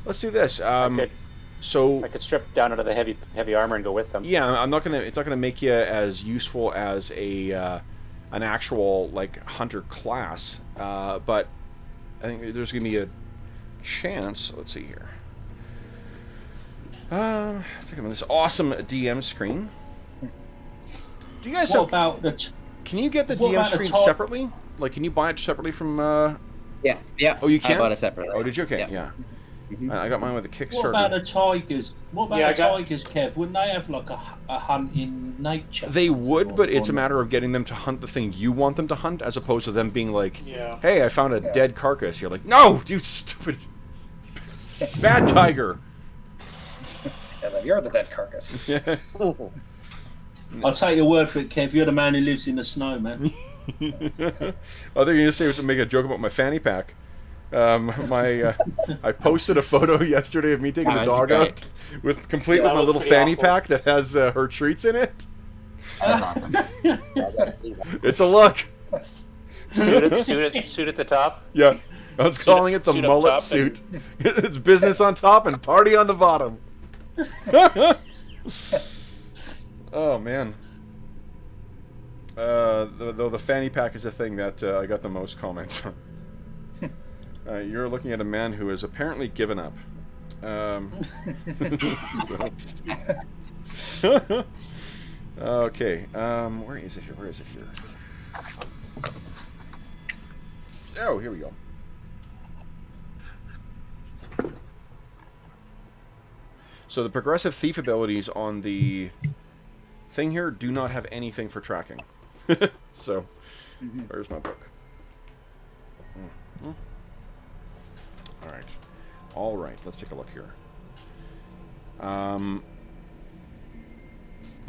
let's do this. I could strip down out of the heavy armor and go with them. Yeah, I'm not gonna. It's not gonna make you as useful as an actual like hunter class. But I think there's gonna be a chance. Let's see here. Take this awesome DM screen. Do you guys? What about the? Can you get the DM screen separately? Like, can you buy it separately from? Yeah. Oh, you can. I bought it separately. Oh, did you? Okay. Yeah. Mm-hmm. I got mine with a Kickstarter. What about the tigers? What about the tigers, Kev? Wouldn't they have like a hunt in nature? They would, but it's a matter of getting them to hunt the thing you want them to hunt, as opposed to them being like, "Hey, I found a dead carcass." You're like, "No, you stupid, bad tiger." Yeah, you're the dead carcass. I'll take your word for it, Kev. You're the man who lives in the snow, man. I thought you were going to say was to make a joke about my fanny pack. I posted a photo yesterday of me taking the dog out with my little fanny pack that has her treats in it. That's awesome. It's a look. Suit at the top. Yeah. I was calling it the suit up mullet top suit. It's business on top and party on the bottom. Oh man. Though the fanny pack is a thing that I got the most comments on. You're looking at a man who has apparently given up. Okay. Where is it here? Where is it here? Oh, here we go. So the progressive thief abilities on the thing here do not have anything for tracking. So, where's my book? Alright. Alright, let's take a look here.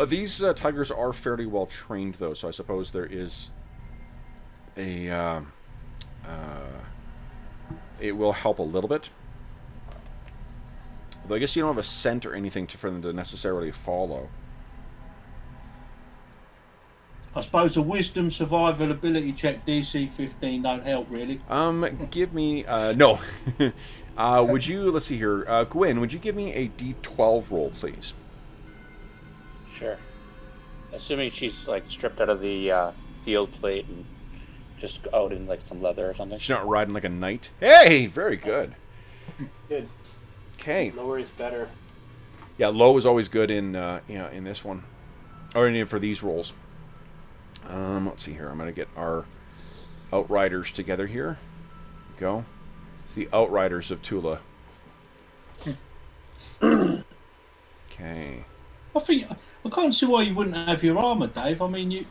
These tigers are fairly well trained, though, so I suppose there is a... it will help a little bit. Though I guess you don't have a scent or anything for them to necessarily follow. I suppose a wisdom, survival, ability check DC 15 don't help really. Give me no. Would you? Let's see here. Gwen, would you give me a D12 roll, please? Sure. Assuming she's like stripped out of the field plate and just out in like some leather or something. She's not riding like a knight. Hey, very good. Good. Okay. Lower is better. Yeah, low is always good in in this one, or in for these rolls. Let's see here. I'm gonna get our outriders together here. Go. It's the outriders of Thule. Okay. I can't see why you wouldn't have your armor, Dave. I mean,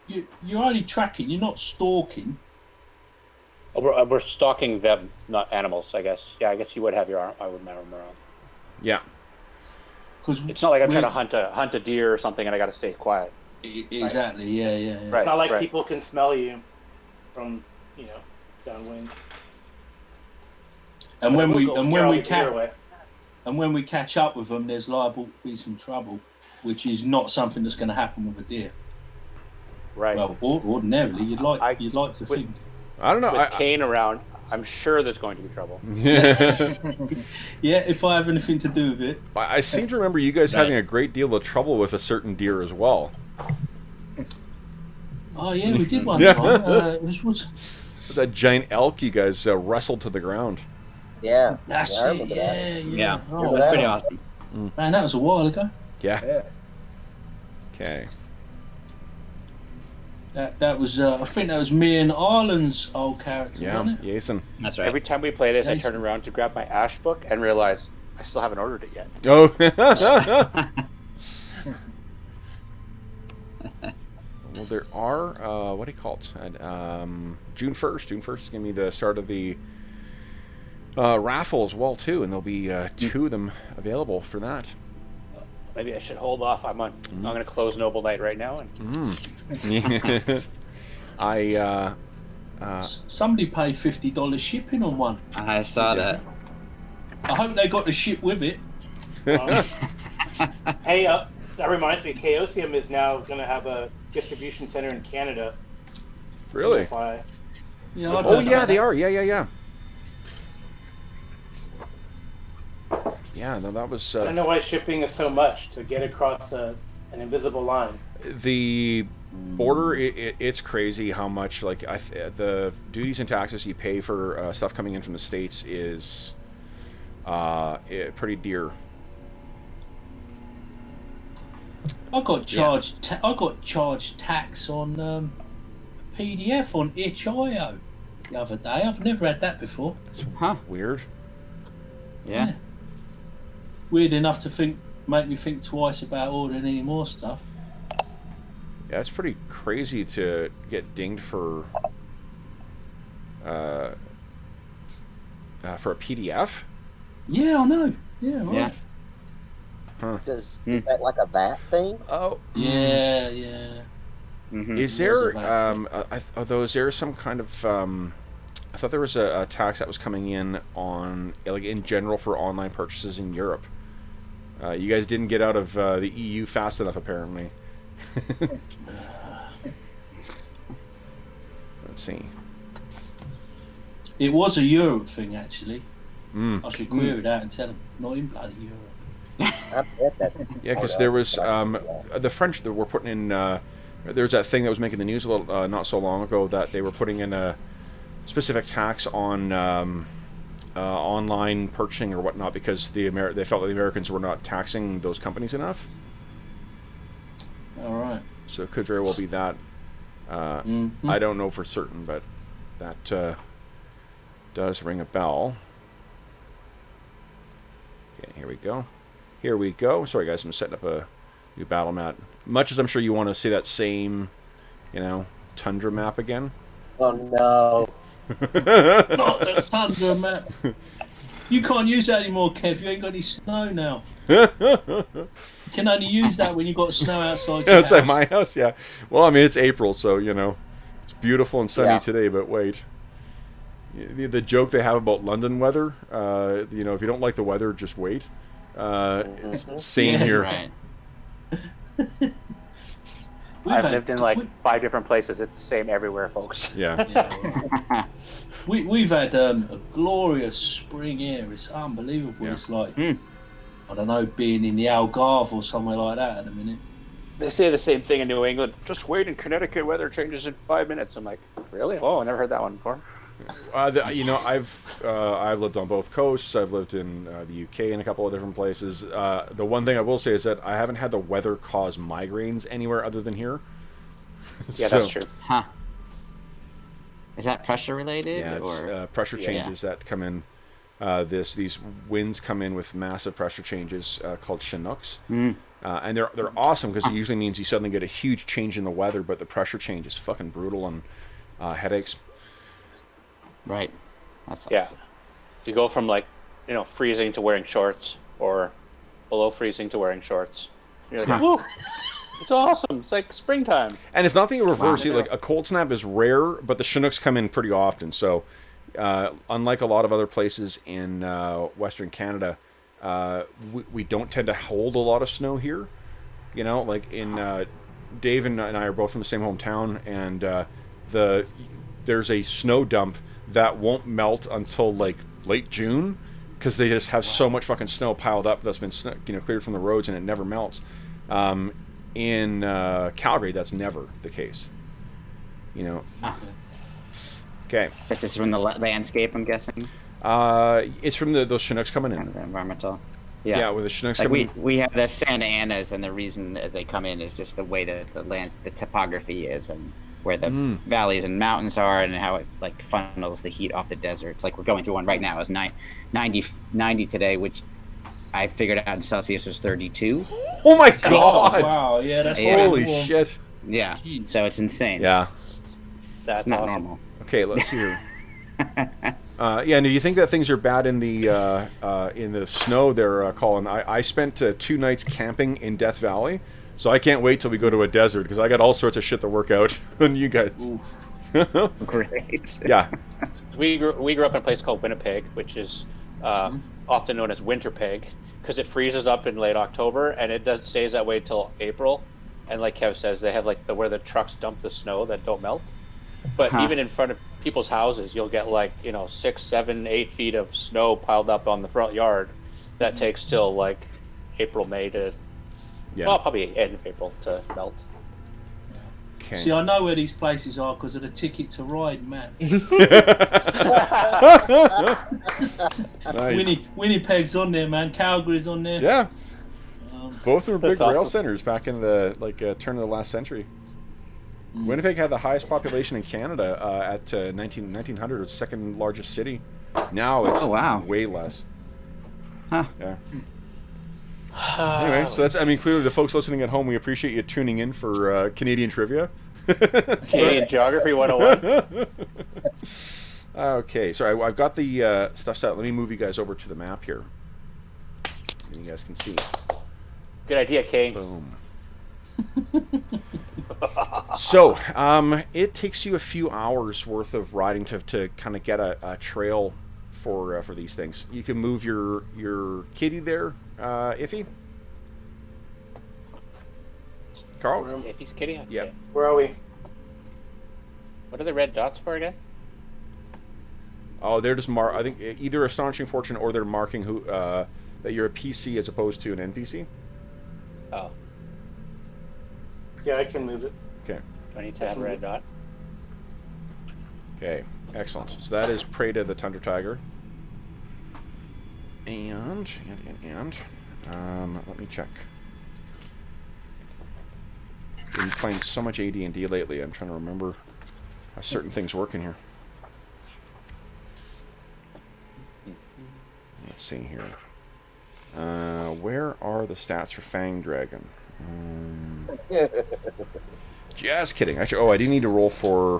you're only tracking. You're not stalking. Oh, we're stalking them, not animals. I guess. Yeah, I guess you would have your arm. I wouldn't have armor on. Yeah. Because it's not like I'm trying to hunt a deer or something, and I got to stay quiet. Exactly. Yeah. Right, it's not like people can smell you from downwind. And when we catch up with them, there's liable to be some trouble, which is not something that's going to happen with a deer. Right. Well, ordinarily, you'd like to think. I don't know. With Kane around, I'm sure there's going to be trouble. Yeah, if I have anything to do with it. I seem to remember you guys having a great deal of trouble with a certain deer as well. Oh yeah, we did one time. It was that giant elk you guys wrestled to the ground. Yeah. That's I it. remember that. Yeah, Oh, that's pretty awesome. man, that was a while ago. Yeah. Okay. That was I think that was me and Arlen's old character, Yeah, wasn't it? Jason. That's right. Every time we play this, I Nice. turn around to grab my ash book and realize I still haven't ordered it yet. Oh. Well, there are, what do you call it? June 1st. June 1st is going to be the start of the raffle as well, too, and there'll be 2 of them available for that. Maybe I should hold off. I'm going to close Noble Knight right now. And Somebody paid $50 shipping on one. I saw that. I hope they got the ship with it. Hey, that reminds me, Chaosium is now going to have a distribution center in Canada. Really? Yeah, Oh, yeah, they are. Yeah. Yeah, no, that was... I don't know why shipping is so much to get across an invisible line. The border, it's crazy how much, like, the duties and taxes you pay for stuff coming in from the States is pretty dear. I got charged. I got charged tax on a PDF on itch.io the other day. I've never had that before. Huh? Weird. Yeah. Weird enough to make me think twice about ordering any more stuff. Yeah, it's pretty crazy to get dinged for a PDF. Yeah, I know. Yeah, right. Yeah. Huh. Is that like a VAT thing? Oh. Yeah. Mm-hmm. Is there although is there some kind of I thought there was a tax that was coming in on, like, in general for online purchases in Europe. You guys didn't get out of the EU fast enough, apparently. Let's see. It was a Europe thing, actually. Mm. I should query that and tell them, not in bloody Europe. I bet that's Yeah, because there was the French that were putting in. There was that thing that was making the news a little not so long ago that they were putting in a specific tax on online purchasing or whatnot because they felt that the Americans were not taxing those companies enough. All right. So it could very well be that. I don't know for certain, but that does ring a bell. Okay, here we go. Here we go. Sorry, guys, I'm setting up a new battle mat. Much as I'm sure you want to see that same, tundra map again. Oh no! Not the tundra map. You can't use that anymore, Kev. You ain't got any snow now. You can only use that when you've got snow outside your house. Outside my house, yeah. Well, I mean, it's April, so, it's beautiful and sunny today, but wait. The joke they have about London weather, if you don't like the weather, just wait. Same here. Right. I've lived in like 5 different places. It's the same everywhere, folks. Yeah. We've had a glorious spring here. It's unbelievable. Yeah. It's like, I don't know, being in the Algarve or somewhere like that at the minute. They say the same thing in New England. Just wait, in Connecticut, weather changes in 5 minutes. I'm like, really? Oh, I never heard that one before. I've lived on both coasts. I've lived in the UK in a couple of different places. The one thing I will say is that I haven't had the weather cause migraines anywhere other than here. Yeah, that's true. Huh. Is that pressure related? Yeah, it's or? pressure changes that come in. These winds come in with massive pressure changes called Chinooks. And they're awesome because it usually means you suddenly get a huge change in the weather, but the pressure change is fucking brutal and headaches. Right. That's Yeah. awesome. You go from freezing to wearing shorts, or below freezing to wearing shorts. You're like, whoa, it's awesome. It's like springtime. And it's not the reverse. Like a cold snap is rare, but the Chinooks come in pretty often. So, unlike a lot of other places in Western Canada, we don't tend to hold a lot of snow here. Like in Dave and I are both from the same hometown, and there's a snow dump that won't melt until like late June because they just have so much fucking snow piled up that's been cleared from the roads and it never melts. In Calgary, that's never the case. Okay. This is from the landscape, I'm guessing. It's from those Chinooks coming in. Kind of the environmental. Yeah, with the Chinooks like coming in. We have the Santa Anas, and the reason they come in is just the way that the topography is, and where the valleys and mountains are, and how it like funnels the heat off the desert. It's like we're going through one right now. It was 90 today, which I figured out in Celsius was 32. Oh my god! Oh, wow, yeah, that's holy cool. shit! Yeah, so it's insane. Yeah, that's it's not awesome. normal. Okay, let's see here. Do you think that things are bad in the snow there, Colin? I spent 2 nights camping in Death Valley, so I can't wait till we go to a desert because I got all sorts of shit to work out on you guys. Great. Yeah. We grew up in a place called Winnipeg, which is often known as Winterpeg, because it freezes up in late October and it stays that way till April. And like Kev says, they have where the trucks dump the snow that don't melt. But even in front of people's houses, you'll get 6, 7, 8 feet of snow piled up on the front yard. That takes till April, May to, well, probably end of April to melt. Okay. See, I know where these places are because of the Ticket to Ride map. Nice. Winnipeg's on there, man. Calgary's on there. Yeah. Both were big awesome. rail centers back in the turn of the last century. Winnipeg had the highest population in Canada at 1900. It was the second largest city. Now it's way less. Huh. Yeah. Anyway, so that's, clearly the folks listening at home, we appreciate you tuning in for Canadian trivia. Canadian Geography 101. Okay, sorry, I've got the stuff set. Let me move you guys over to the map here. And you guys can see. Good idea, Kane. Boom. So, it takes you a few hours worth of riding to kind of get a trail for these things. You can move your kitty there, Iffy. Carl? Iffy's kitty? Okay. Yeah. Where are we? What are the red dots for again? Oh, they're just I think either Astonishing Fortune or they're marking who that you're a PC as opposed to an NPC. Oh, Yeah, I can move it. Okay. do I need to have a red dot? Okay. Excellent. So that is Preda the Tundra Tiger. And let me check. Been playing so much AD&D lately. I'm trying to remember how certain things work in here. Let's see here. Where are the stats for Fang Dragon? Just kidding. Actually, I do need to roll for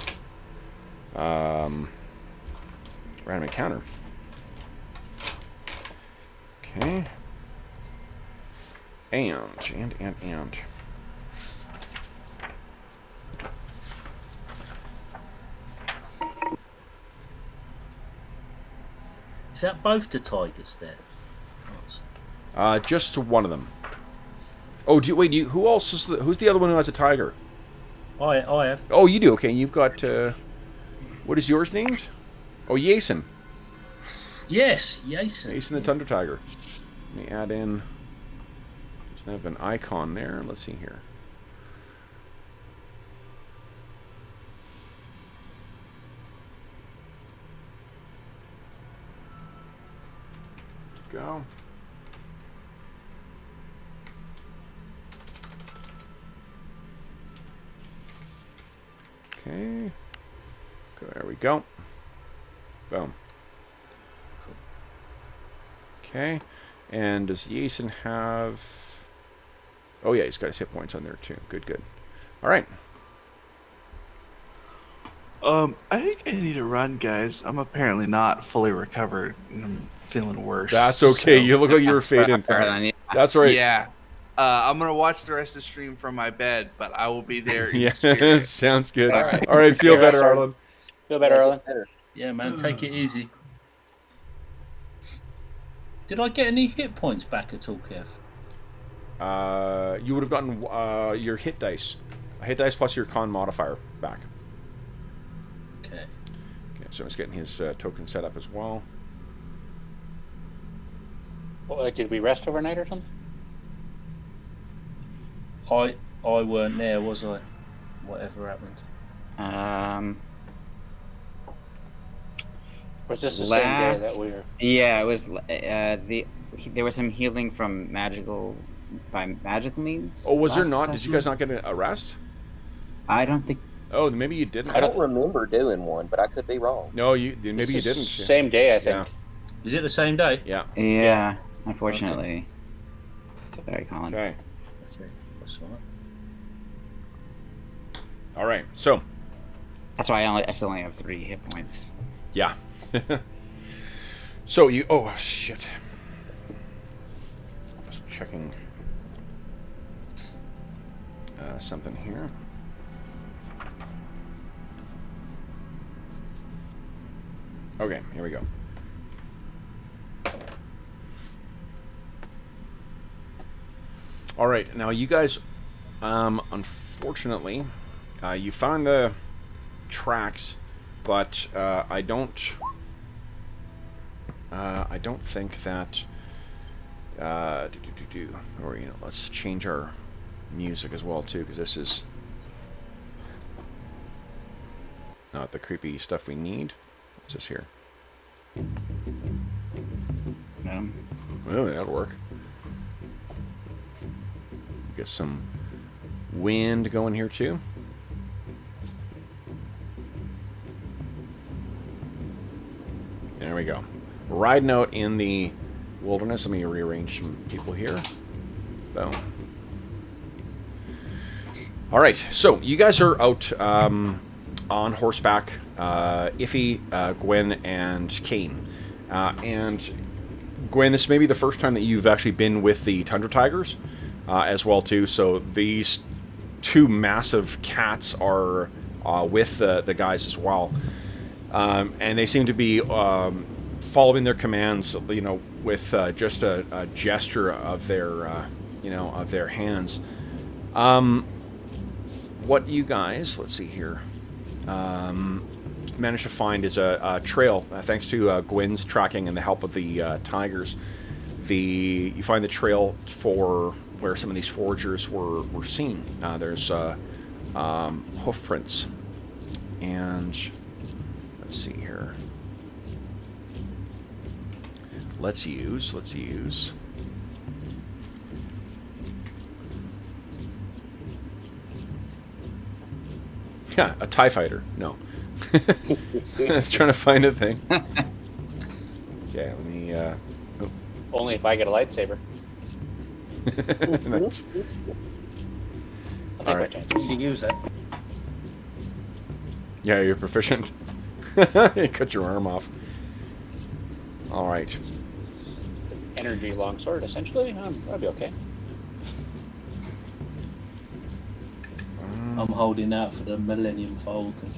random encounter. Okay. And. Is that both the tigers there? Just to one of them. Oh, who else is who's the other one who has a tiger? I have. Oh, you do. Okay, you've got. What is yours named? Oh, Yason. Yes, Yason. Yason the Tundra Tiger. Let me add in. Doesn't have an icon there. Let's see here. Go. Okay. There we go. Boom. Okay. And does Yason have... Oh, yeah, he's got his hit points on there, too. Good. All right. I think I need to run, guys. I'm apparently not fully recovered, and I'm feeling worse. That's okay. So. You look like you were fading. That's right. Yeah. I'm going to watch the rest of the stream from my bed, but I will be there in Yeah, spirit. sounds good. All right. All right, feel better, Arlen. Feel better, Arlen? Yeah, man, take it easy. Did I get any hit points back at all, Kev? You would have gotten your hit dice. A hit dice plus your con modifier back. Okay. Okay, so he's getting his token set up as well. Well, did we rest overnight or something? I weren't there, was I? Whatever happened. Was this the same day that we were? Yeah, it was. There was some healing from magical means. Oh, was there last not? session? Did you guys not get a rest? I don't think. Oh, maybe you didn't. I don't remember doing one, but I could be wrong. No, maybe you didn't. Same day, I think. Yeah. Is it the same day? Yeah. Yeah, unfortunately. It's very common. Okay. Okay, that's all right. All right. So. That's why I still only have 3 hit points. Yeah. So you. Oh shit. Just checking something here. Okay, here we go. All right, now you guys, unfortunately, you found the tracks, but I don't think that. Or let's change our music as well too, because this is not the creepy stuff we need. What's this here? Oh, that'll work. Get some wind going here too. There we go. Riding out in the wilderness. Let me rearrange some people here. Boom. All right, so you guys are out on horseback. Iffy, Gwen, and Kane. And Gwen, this may be the first time that you've actually been with the Tundra Tigers as well too. So these 2 massive cats are with the guys as well, and they seem to be following their commands, with just a gesture of their of their hands. What you guys? Let's see here. managed to find is a trail, thanks to Gwen's tracking and the help of the tigers. You find the trail for where some of these foragers were seen. There's hoof prints, and let's see here. Let's use. Yeah, a TIE fighter. No. I was trying to find a thing. Okay, let me... Only if I get a lightsaber. Nice. I'll take All my right. chances. You use it. Yeah, you're proficient. You cut your arm off. All right. Energy longsword, essentially. That'd be okay. I'm holding out for the Millennium Falcon.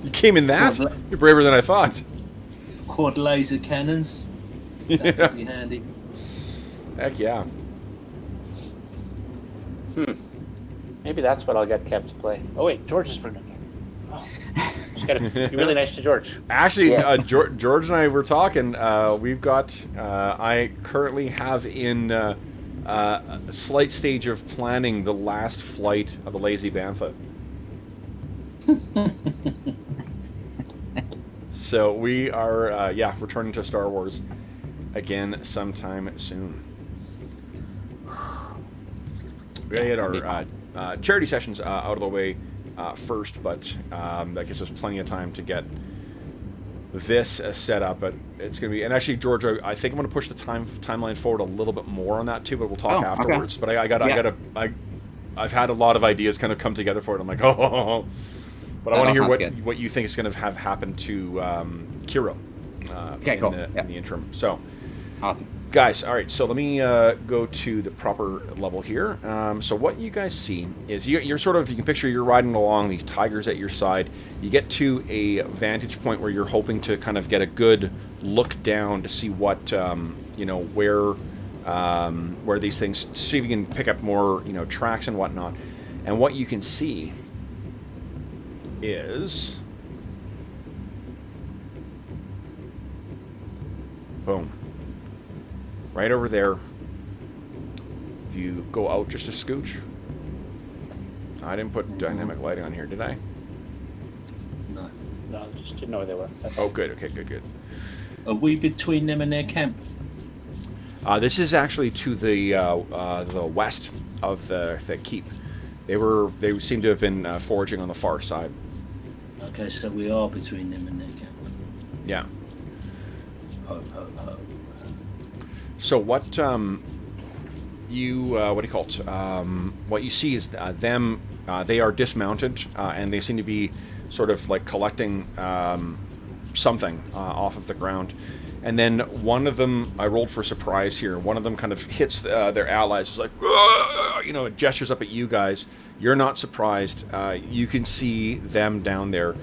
You came in that? Well, You're braver than I thought. Quad laser cannons. That Yeah. could be handy. Heck yeah. Maybe that's what I'll get Kev to play. Oh wait, George is bringing it. Oh, just gotta be really nice to George. Actually, Yes. George and I were talking. We've got. I currently have in a slight stage of planning the last flight of the Lazy Bantha. So we are, returning to Star Wars again sometime soon. We gotta get our charity sessions out of the way first, but that gives us plenty of time to get this set up. But it's gonna be, and actually, George, I think I'm gonna push the timeline forward a little bit more on that too. But we'll talk afterwards. Okay. But I've had a lot of ideas kind of come together for it. I'm like, oh. But I want to hear what you think is going to have happened to Kiro in the interim. So, Awesome. guys, all right. So let me go to the proper level here. So what you guys see is you're sort of, you can picture you're riding along, these tigers at your side. You get to a vantage point where you're hoping to kind of get a good look down to see what where these things, see if you can pick up more tracks and whatnot. And what you can see is, boom, right over there. If you go out just a scooch, I didn't put dynamic lighting on here, did I? No. No, I just didn't know where they were. Oh, good. Okay, good. Are we between them and their camp? This is actually to the west of the keep. They seem to have been foraging on the far side. Okay, so we are between them and their camp. Yeah. Ho, ho, ho. So what what you see is them. They are dismounted, and they seem to be sort of like collecting something off of the ground. And then one of them, I rolled for surprise here. One of them kind of hits their allies, just like, it gestures up at you guys. You're not surprised. You can see them down there.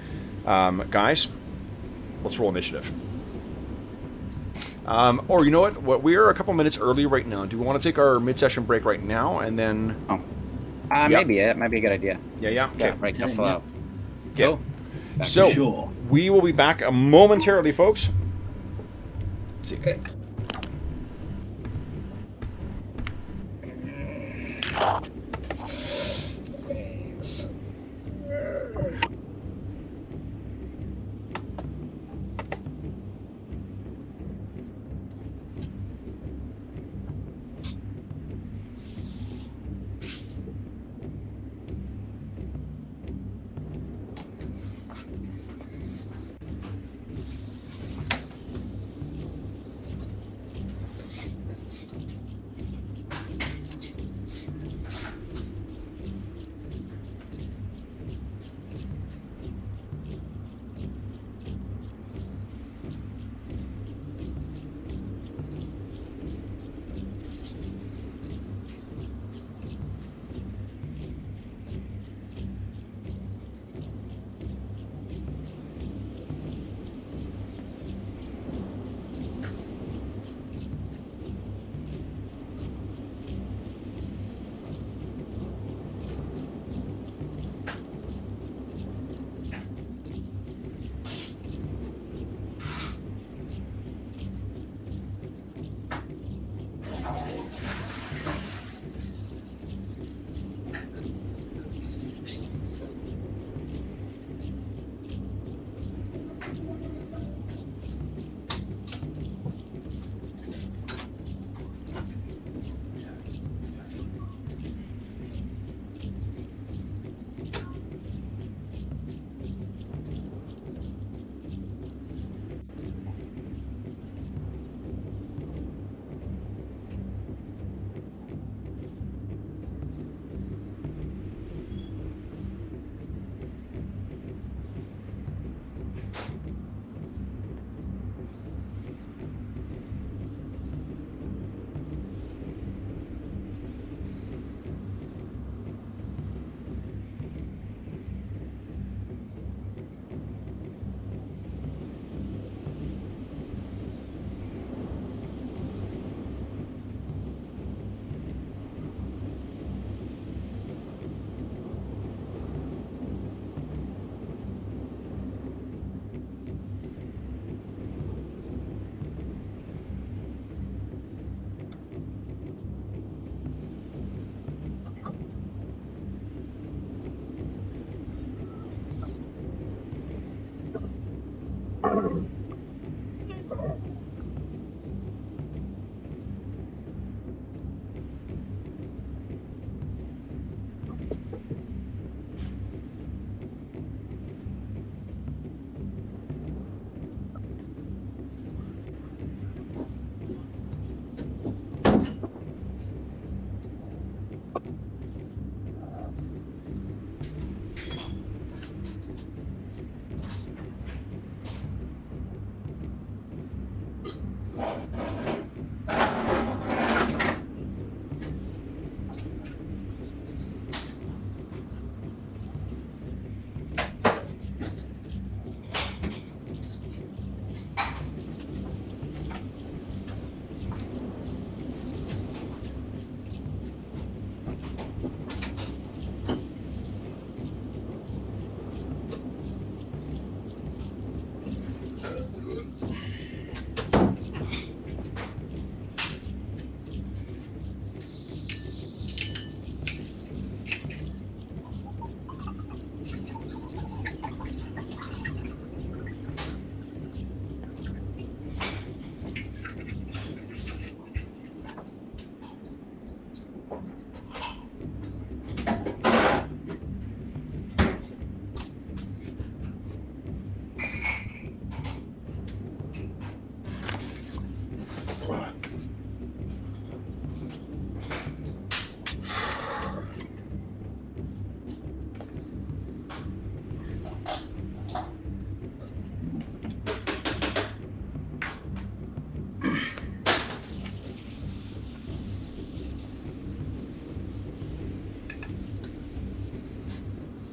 Guys, let's roll initiative. Or you know what? We are a couple minutes early right now. Do we want to take our mid-session break right now and then? Maybe that might be a good idea. Yeah. Okay. Right now, flow. Okay. So Sure. we will be back momentarily, folks. Let's see. Okay.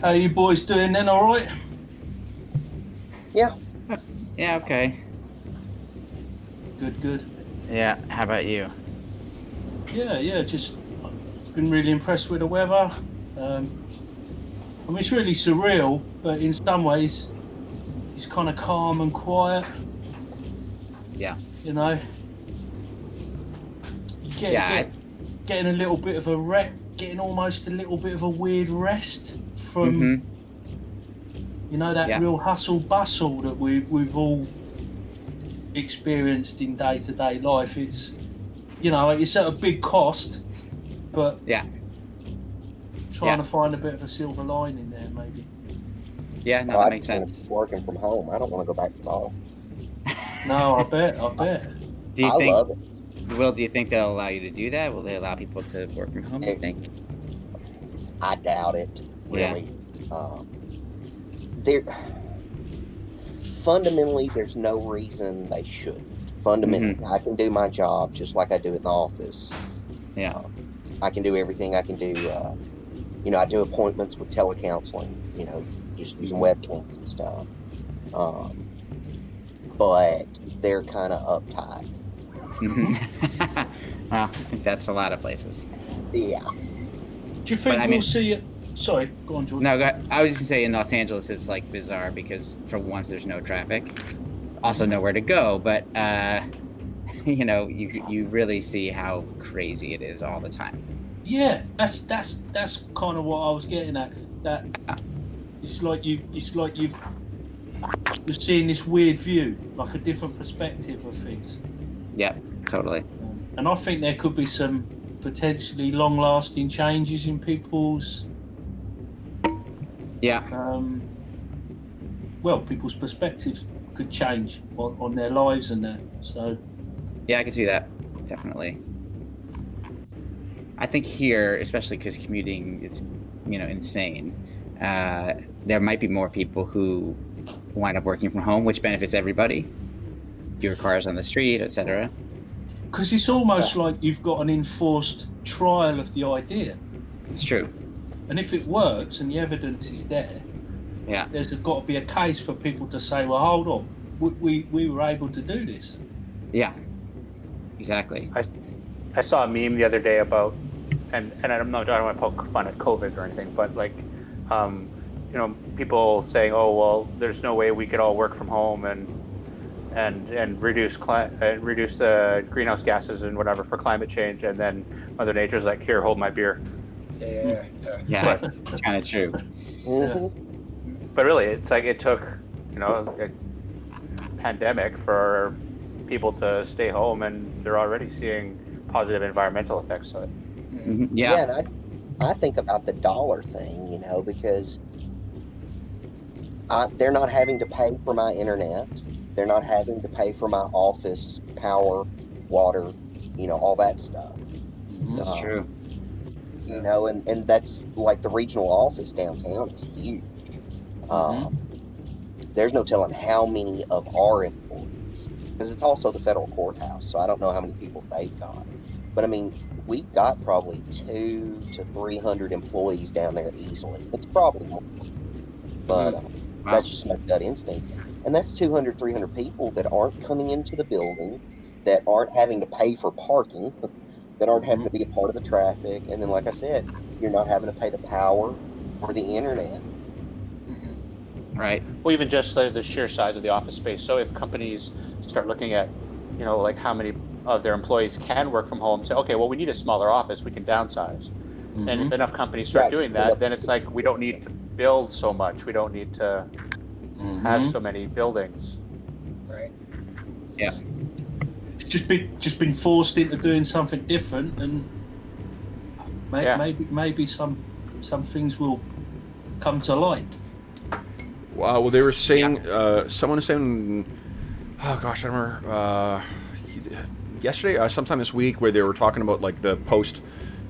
How you boys doing then? All right? Yeah. Yeah, okay. Good. Yeah, how about you? Yeah. Just been really impressed with the weather. I mean, it's really surreal, but in some ways, it's kind of calm and quiet. Yeah. You know, you getting a little bit of getting almost a little bit of a weird rest from, you know, that real hustle bustle that we've all experienced in day-to-day life. It's, you know, it's at a big cost, but trying to find a bit of a silver lining there, maybe. Yeah, no, that makes sense. Working from home, I don't want to go back to the office. No, I bet. Do you I think? love it. Will, do you think they'll allow you to do that? Will they allow people to work from home? Do you think? I doubt it. Really. Fundamentally, there's no reason they shouldn't. Fundamentally, I can do my job just like I do in the office. Yeah. I can do everything I can do. You know, I do appointments with telecounseling, you know, just using webcams and stuff. But they're kind of uptight. Well, I think that's a lot of places. Yeah. Do you think we'll see it? Sorry, go on, George. No, I was just gonna say in Los Angeles it's like bizarre because for once there's no traffic, also nowhere to go. But you know, you really see how crazy it is all the time. Yeah, that's kind of what I was getting at. That it's like you're seeing this weird view, like a different perspective of things. Yeah, totally. And I think there could be some potentially long-lasting changes in people's people's perspectives could change on their lives and that. So yeah, I can see that, definitely. I think here, especially because commuting is, you know, insane, there might be more people who wind up working from home, which benefits everybody. Fewer cars on the street, etc. Because it's almost like you've got an enforced trial of the idea. It's true. And if it works and the evidence is there, there's got to be a case for people to say, well, hold on, we were able to do this. Yeah, exactly. I saw a meme the other day about, and I don't want to poke fun at COVID or anything, but like, you know, people saying, oh, well, there's no way we could all work from home and reduce the greenhouse gases and whatever for climate change, and then Mother Nature's like, here, hold my beer. Yeah, it's kind of true. But really, it's like it took, you know, a pandemic for people to stay home, and they're already seeing positive environmental effects of it. And I think about the dollar thing, you know, because they're not having to pay for my internet. They're not having to pay for my office, power, water, you know, all that stuff. That's true. you know, and that's like the regional office downtown is huge. There's no telling how many of our employees, because it's also the federal courthouse, so I don't know how many people they've got. But I mean, we've got probably 200 to 300 employees down there easily. It's probably more, but that's just my gut instinct. And that's 200, 300 people that aren't coming into the building, that aren't having to pay for parking, that aren't having to be a part of the traffic. And then, like I said, you're not having to pay the power or the internet. Right. Well, even just the sheer size of the office space. So if companies start looking at, you know, like how many of their employees can work from home, say, okay, well, we need a smaller office, we can downsize. And if enough companies start doing that, then it's like we don't need to build so much. We don't need to have so many buildings. Right. Yeah. It's just been forced into doing something different, and maybe some things will come to light. Well, they were saying, someone was saying, oh gosh, I remember yesterday, sometime this week, where they were talking about like the post,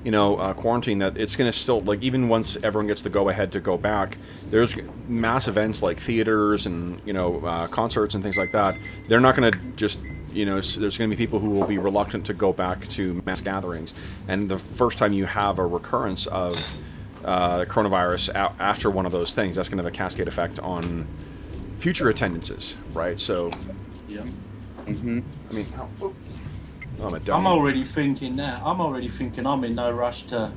quarantine, that it's going to still, like, even once everyone gets the go-ahead to go back, there's mass events like theaters and, concerts and things like that. They're not going to just, there's going to be people who will be reluctant to go back to mass gatherings. And the first time you have a recurrence of coronavirus after one of those things, that's going to have a cascade effect on future attendances, right? So, yeah. I mean, I'm already thinking now. I'm in no rush to,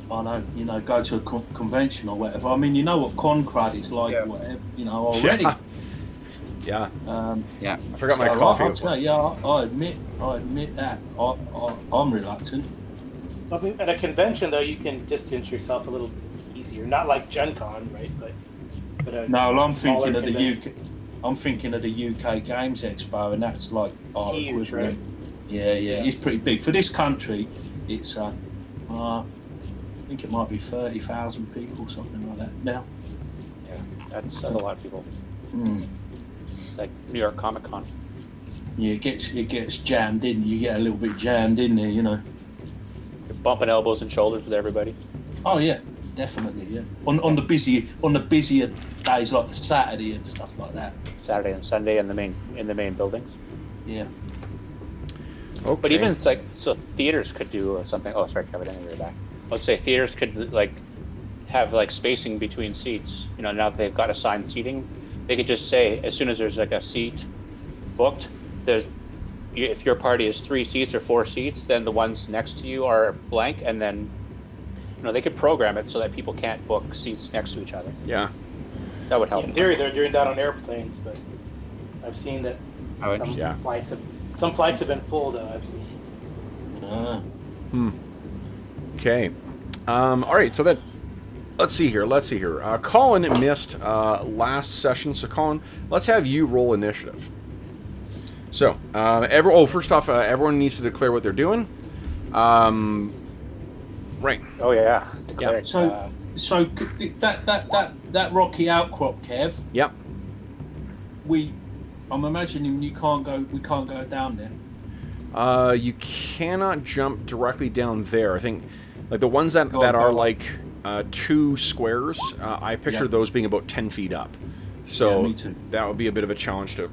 go to a convention or whatever. I mean, you know what Concrad is like, whatever, already. Yeah. Yeah. I forgot my coffee. I admit that. I'm reluctant. I mean, at a convention, though, you can distance yourself a little easier. Not like Gen Con, right? But no, I'm thinking of the UK. I'm thinking of the UK Games Expo, and that's like our huge, equivalent. right? Yeah, it's pretty big for this country. It's I think it might be 30,000 people, something like that now. Yeah, that's a lot of people. Like New York Comic Con. Yeah, it gets jammed in. You get a little bit jammed in there, You're bumping elbows and shoulders with everybody. Oh yeah, definitely. Yeah, on the busier days like the Saturday and stuff like that. Saturday and Sunday in the main buildings. Yeah. Okay. But even so theaters could do something. Oh, sorry, Kevin, I didn't hear back. Let's say theaters could have spacing between seats. Now that they've got assigned seating, they could just say as soon as there's a seat booked, if your party is 3 seats or 4 seats, then the ones next to you are blank, and then they could program it so that people can't book seats next to each other. Yeah, that would help. In theory, they're doing that on airplanes, but I've seen that some flights have been full, though. I've seen. Okay. All right. So then, let's see here. Colin missed last session, so Colin, let's have you roll initiative. So, first off, everyone needs to declare what they're doing. Right. Oh yeah. Declare. Yeah. So that rocky outcrop, Kev. Yep. I'm imagining we can't go down there. You cannot jump directly down there. I think, the ones that are 2 squares, I picture those being about 10 feet up. So me too. That would be a bit of a challenge to,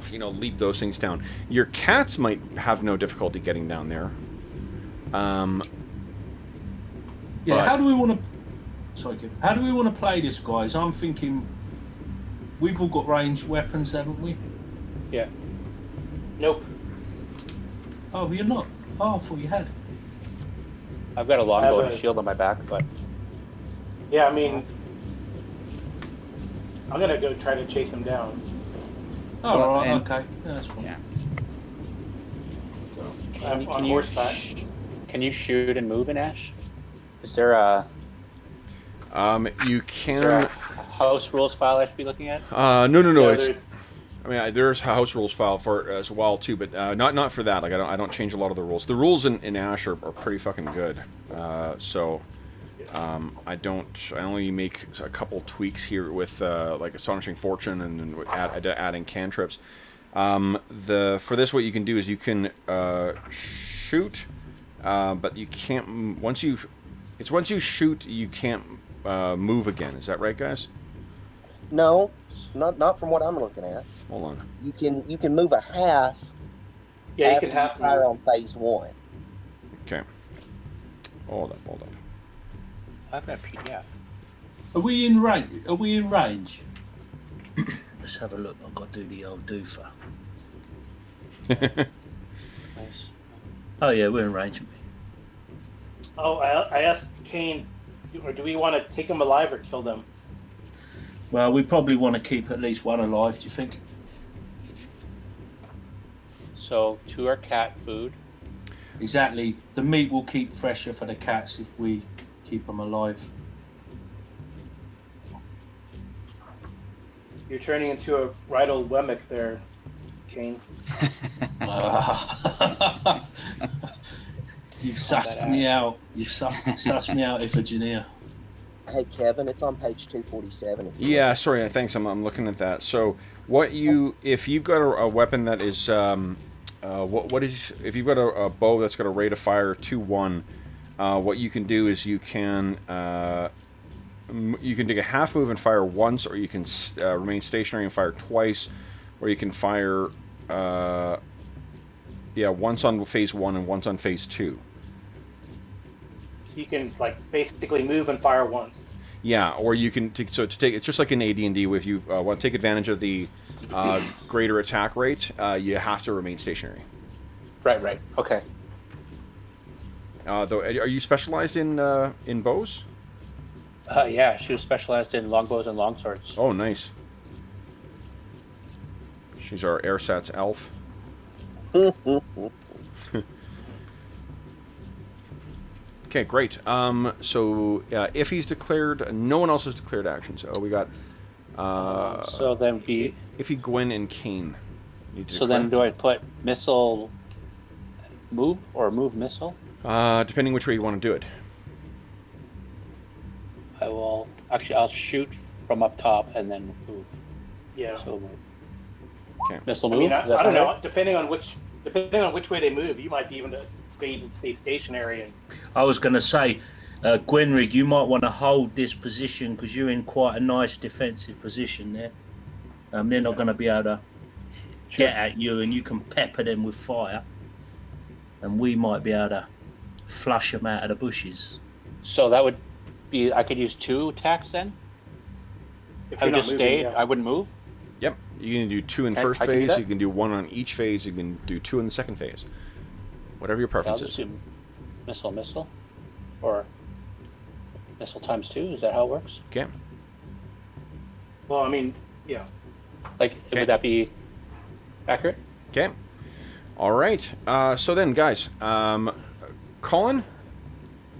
leap those things down. Your cats might have no difficulty getting down there. How do we want to? Sorry, Kev. How do we want to play this, guys? I'm thinking we've all got ranged weapons, haven't we? Yeah. Nope. Oh, you're not. Oh, I thought you had. I've got a longbow and a shield on my back, but. Yeah, I mean, I'm gonna go try to chase him down. Oh, right, okay. Yeah, that's fine. Yeah. So I'm on horseback. Can you shoot and move in Ash? Is there a? You can. Is there a house rules file I should be looking at? No. There's a house rules file for it as well too, but not for that. I don't change a lot of the rules. The rules in Ash are pretty fucking good. I only make a couple tweaks here with Astonishing Fortune and adding cantrips. For this, what you can do is you can shoot, but you can't once you It's once you shoot, you can't move again. Is that right, guys? No, not from what I'm looking at. Hold on. You can move a half. Yeah, you after can half fire move. on phase 1. Okay. Hold up. I've got PDF. Are we in range? Let's have a look. I've got to do the old doofer. Nice. Oh yeah, we're in range. Oh, I asked Kane, or do we want to take them alive or kill them? Well, we probably want to keep at least one alive. Do you think? So 2 are cat food. Exactly. The meat will keep fresher for the cats if we keep them alive. You're turning into a right old Wemmick there, Kane. You've sussed me out. You've sussed me out, Iphigenia. Hey, Kevin, it's on page 247. Yeah, sorry. Thanks. I'm looking at that. So, if you've got a weapon that is if you've got a bow that's got a rate of fire 2-1, what you can do is you can take a half move and fire once, or you can remain stationary and fire twice, or you can fire once on phase 1 and once on phase 2. So you can basically move and fire once. Yeah, or you can take it's just like in AD&D. If you want to take advantage of the greater attack rate, you have to remain stationary. Right. Okay. Though, are you specialized in bows? Yeah, she was specialized in longbows and longswords. Oh, nice. She's our AirSats elf. Okay, great. So if he's declared, no one else has declared action. So we got. So then be. Iffy, Gwen, and Kane. So then, do I put missile move or move missile? Depending which way you want to do it. I will actually. I'll shoot from up top and then move. Yeah. So move. Okay. Missile I move. mean, I don't know. Depending on which way they move, you might be even stay stationary. And I was going to say, Gwenrig, you might want to hold this position because you're in quite a nice defensive position there. They're not going to be able to get at you, and you can pepper them with fire. And we might be able to flush them out of the bushes. So that would be. I could use 2 attacks then. if I you're would not just moving, stay. yeah. I wouldn't move. Yep. You can do 2 in I first can do phase. that? You can do 1 on each phase. You can do 2 in the second phase. Whatever your I'll preference just is. do missile, or missile times 2. Is that how it works? Okay. Well, I mean, yeah. Like, Okay. would that be accurate? Okay. All right. So then, guys, Colin,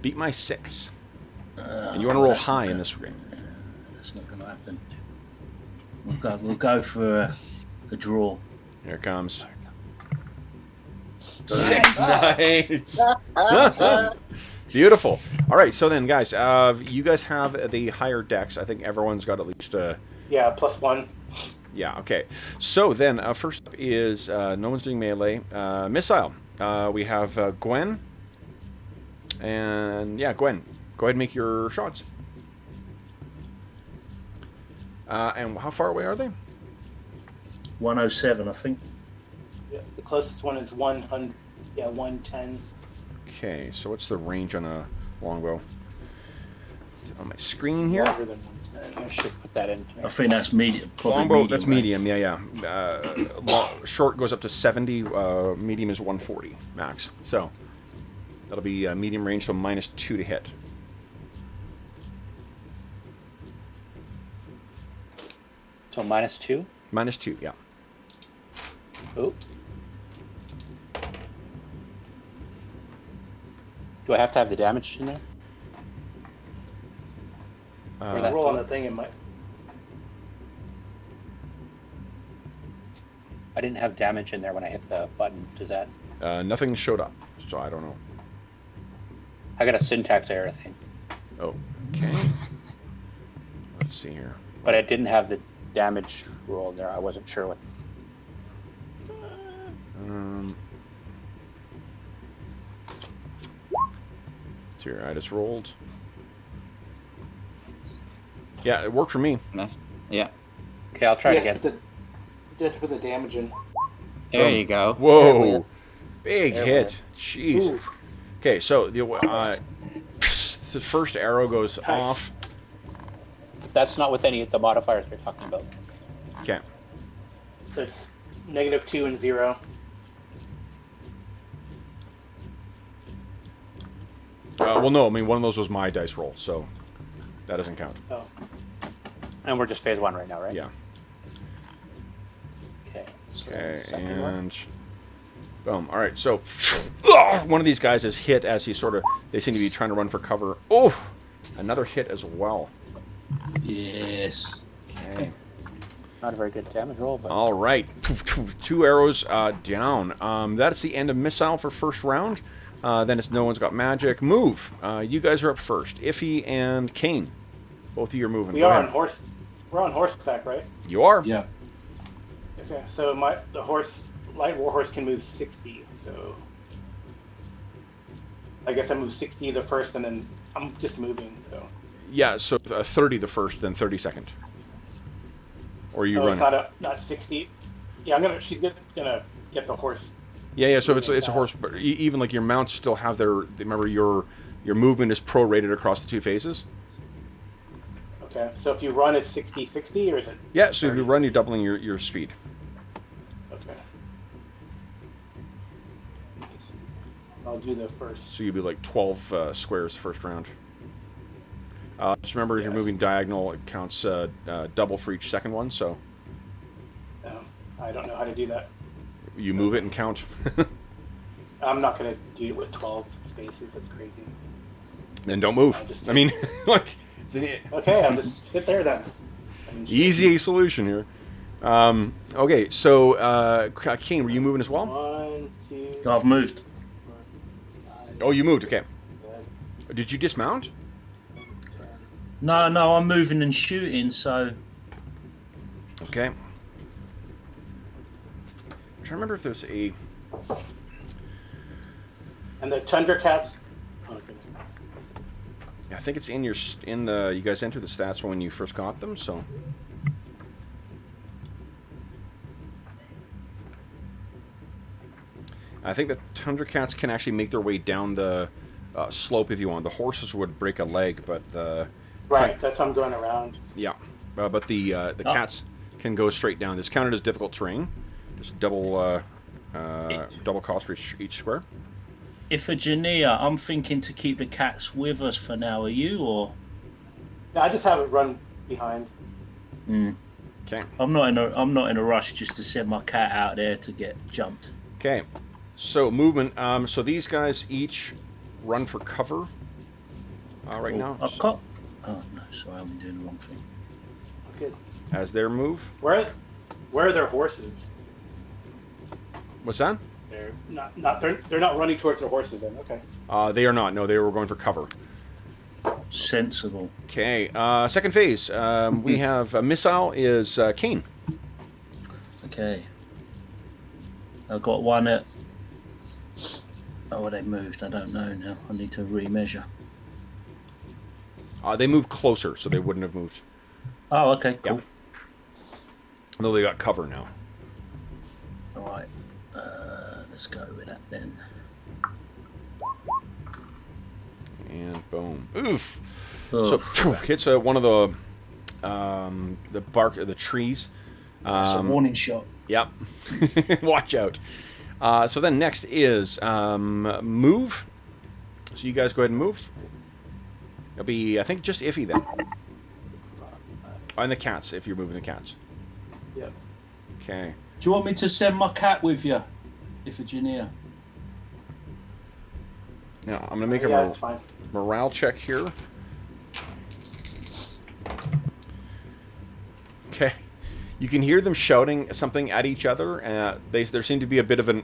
beat my 6. And you want to roll high in this game. That's not going to happen. We'll go for a draw. Here it comes. 6. Nice. Beautiful. All right. So then, guys, you guys have the higher decks. I think everyone's got at least Yeah, +1. Yeah, okay. So then, first up is, no one's doing melee. Missile. We have Gwen. And, yeah, Gwen. Go ahead and make your shots. And how far away are they? 107, I think. Yeah, the closest one is 100. Yeah, 110. Okay, so what's the range on a longbow? It's on my screen here. Longer than 110. I should put that in. I think that's medium. Probably Longbow, medium, that's right? medium, yeah. Short goes up to 70, medium is 140 max. So, that'll be medium range, so -2 to hit. So -2. -2, yeah. Oh. Do I have to have the damage in there? Or the roll on the thing, it might. I didn't have damage in there when I hit the button. Does that? Nothing showed up, so I don't know. I got a syntax error, I think. Oh, okay. Let's see here. But I didn't have the damage roll there. I wasn't sure what. Here, I just rolled. Yeah, it worked for me. Yeah. Okay, I'll try it again. You have to put the damage in. There you go. Whoa. Big There hit. Jeez. Ooh. Okay, so the first arrow goes off. That's not with any of the modifiers we're talking about. Okay. So it's -2 and 0. Well, no, I mean, one of those was my dice roll, so that doesn't count. Oh. And we're just phase 1 right now, right? Yeah. Okay. So Okay, second one. and boom. All right, so one of these guys is hit as he they seem to be trying to run for cover. Oh, another hit as well. Yes. Okay. Not a very good damage roll, but All right, 2 arrows down. That's the end of missile for first round. Then it's no one's got magic. Move. You guys are up first. Iffy and Kane. Both of you are moving. We Go are ahead. on horse. We're on horseback, right? You are. Yeah. Okay. So the light warhorse can move 60. So I guess I move 60 the first, and then I'm just moving. So. Yeah. So 30 the first, then 30 second. Or you Oh, run. it's not 60. Yeah, she's gonna get the horse. Yeah. So it's a horse, but even like your mounts still have remember your movement is prorated across the 2 phases. Okay. So if you run, it's 60, or is it? Yeah. So if 30? you run, you're doubling your speed. Okay. I'll do the first. So you'd be like 12 squares first round. Just remember, if you're Yes. moving diagonal, it counts double for each second one. So I don't know how to do that. you move it and count. I'm not gonna do it with 12 spaces. That's crazy. Then don't move. I mean, like, it's an Okay, I'll just sit there then. easy solution here. Okay, so Kane, were you moving as well? 1, 2. I've moved. Oh, you moved. Okay. Did you dismount? No, I'm moving and shooting, so... Okay. I'm trying to remember if there's a... And the Tundra Cats. Oh, goodness. I think it's in the you guys entered the stats when you first got them, so... I think the Tundra Cats can actually make their way down the slope if you want. The horses would break a leg, but Right, that's how I'm going around. yeah, but the cats can go straight down. It's counted as difficult terrain. Just double cost for each square. Iphigenia, I'm thinking to keep the cats with us for now. Are you, or...? No, I just have it run behind. Okay. I'm not in a rush just to send my cat out there to get jumped. Okay. So movement. So these guys each run for cover right now. I've got... Oh, no, sorry, I'm doing the wrong thing. Good. As their move. Where are their horses? What's that? They're not running towards their horses then. Okay. They are not. No, they were going for cover. Sensible. Okay. Second phase. We have missile is Kane. Okay. I've got one at... Oh, they moved. I don't know now. I need to remeasure. They moved closer, so they wouldn't have moved. Oh, okay, cool. Yeah. Though they got cover now. All right. Let's go with that then. And boom. Oof. Oh, So hits one of the bark of the trees. that's a warning shot. Yep. Watch out. So then next is move. So you guys go ahead and move. It'll be, I think, just Iffy then. And the cats, if you're moving the cats. Yep. Okay. Do you want me to send my cat with you, Iphigenia? Now, I'm going to make Yeah, a that's fine. morale check here. Okay. You can hear them shouting something at each other. There seem to be a bit of a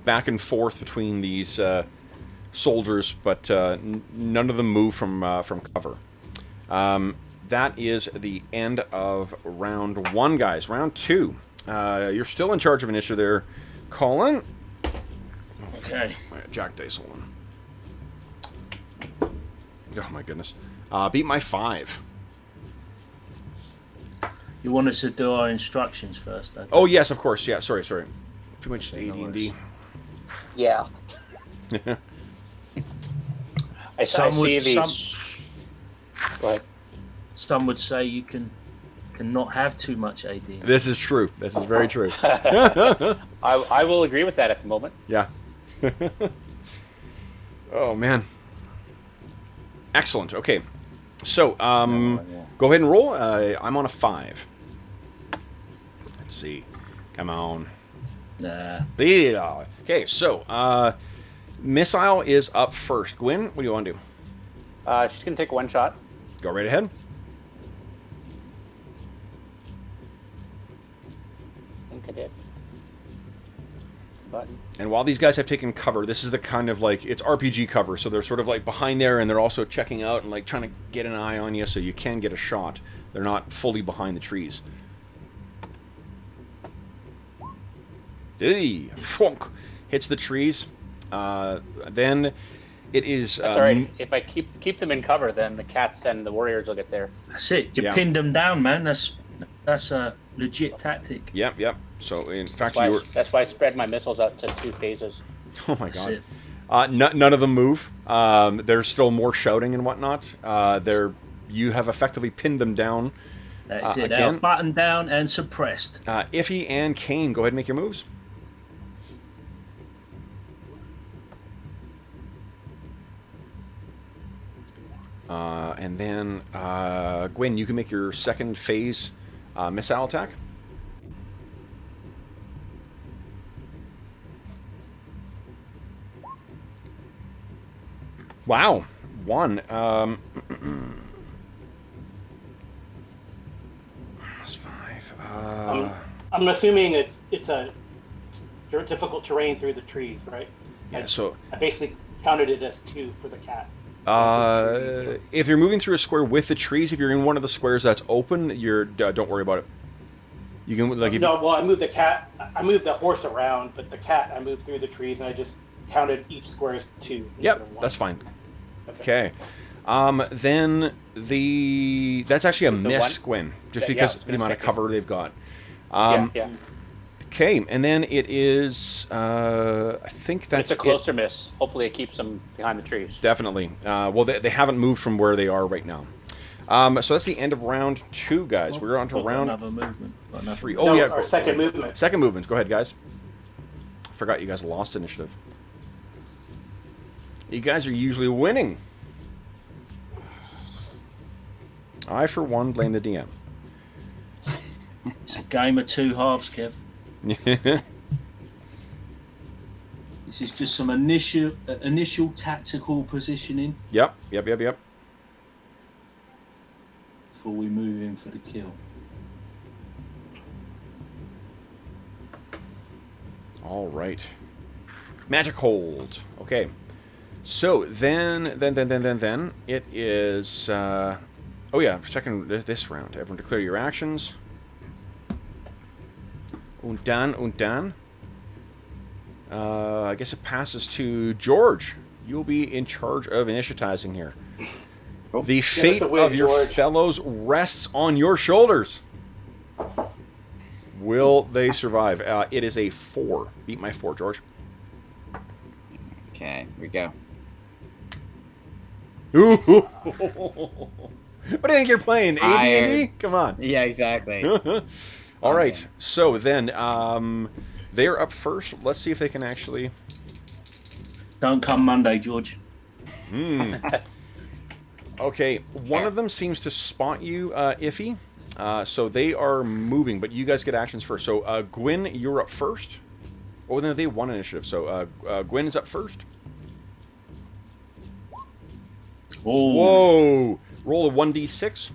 back and forth between these soldiers, but none of them move from cover. That is the end of round 1, guys. Round 2. You're still in charge of initiative there, Colin. Okay. Jack dice, hold on. Oh my goodness. Beat my 5. You want us to do our instructions first, okay? Oh yes, of course. Yeah, sorry. Too much AD&D. Yeah. I see these. Go ahead. Some would say you can not have too much AD. This is true. This is very true. I will agree with that at the moment. Yeah. Oh man. Excellent. Okay. So, go ahead and roll. I'm on a 5. Let's see. Come on. Nah. Yeah. Okay, so, Missile is up first. Gwyn, what do you want to do? She's going to take one shot. Go right ahead. I think I did. Button. And while these guys have taken cover, this is the kind of like, it's RPG cover, so they're sort of like behind there, and they're also checking out and like trying to get an eye on you so you can get a shot. They're not fully behind the trees. Hey, thwunk, hits the trees. Then it is... That's all right. If I keep them in cover, then the cats and the warriors will get there. That's it. You pinned them down, man. That's a legit tactic. Yep. So, in fact, that's why I spread my missiles out to 2 phases. Oh my god. None of them move. There's still more shouting and whatnot. You have effectively pinned them down. That's it. Again. Buttoned down and suppressed. Iffy and Kane, go ahead and make your moves. And then, Gwyn, you can make your second phase missile attack. Wow. 1. That's 5. I'm assuming it's difficult terrain through the trees, right? Yeah, so... I basically counted it as 2 for the cat. If you're moving through a square with the trees, if you're in one of the squares that's open, don't worry about it. You can I moved the cat. I moved the horse around, but the cat I moved through the trees, and I just counted each square as 2. Yep, that's fine. Okay. Then that's actually a miss, Gwyn, just because of the amount of cover they've got. Yeah. Okay, and then it is, I think that's It's a closer miss. Hopefully it keeps them behind the trees. Definitely. Well, they haven't moved from where they are right now. So that's the end of round 2, guys. We're on to round another movement. 3. Oh, yeah. Our second movement. Second movements. Go ahead, guys. Forgot you guys lost initiative. You guys are usually winning. I, for one, blame the DM. It's a game of 2 halves, Kev. This is just some initial tactical positioning. Yep. Before we move in for the kill. All right. Magic hold. Okay. So then it is. Oh yeah, second this round. Everyone declare your actions. Undan. I guess it passes to George. You'll be in charge of initiatizing here. The fate of your fellows rests on your shoulders. Will they survive? It is a 4. Beat my 4, George. Okay, here we go. Ooh. What do you think you're playing? AD&D? Come on. Yeah, exactly. All right. So then, they're up first. Let's see if they can actually... Don't come Monday, George. Okay. One of them seems to spot you, Iffy. So they are moving, but you guys get actions first. So, Gwyn, you're up first. Oh, then they won initiative. So, Gwyn is up first. Whoa! Roll a 1d6.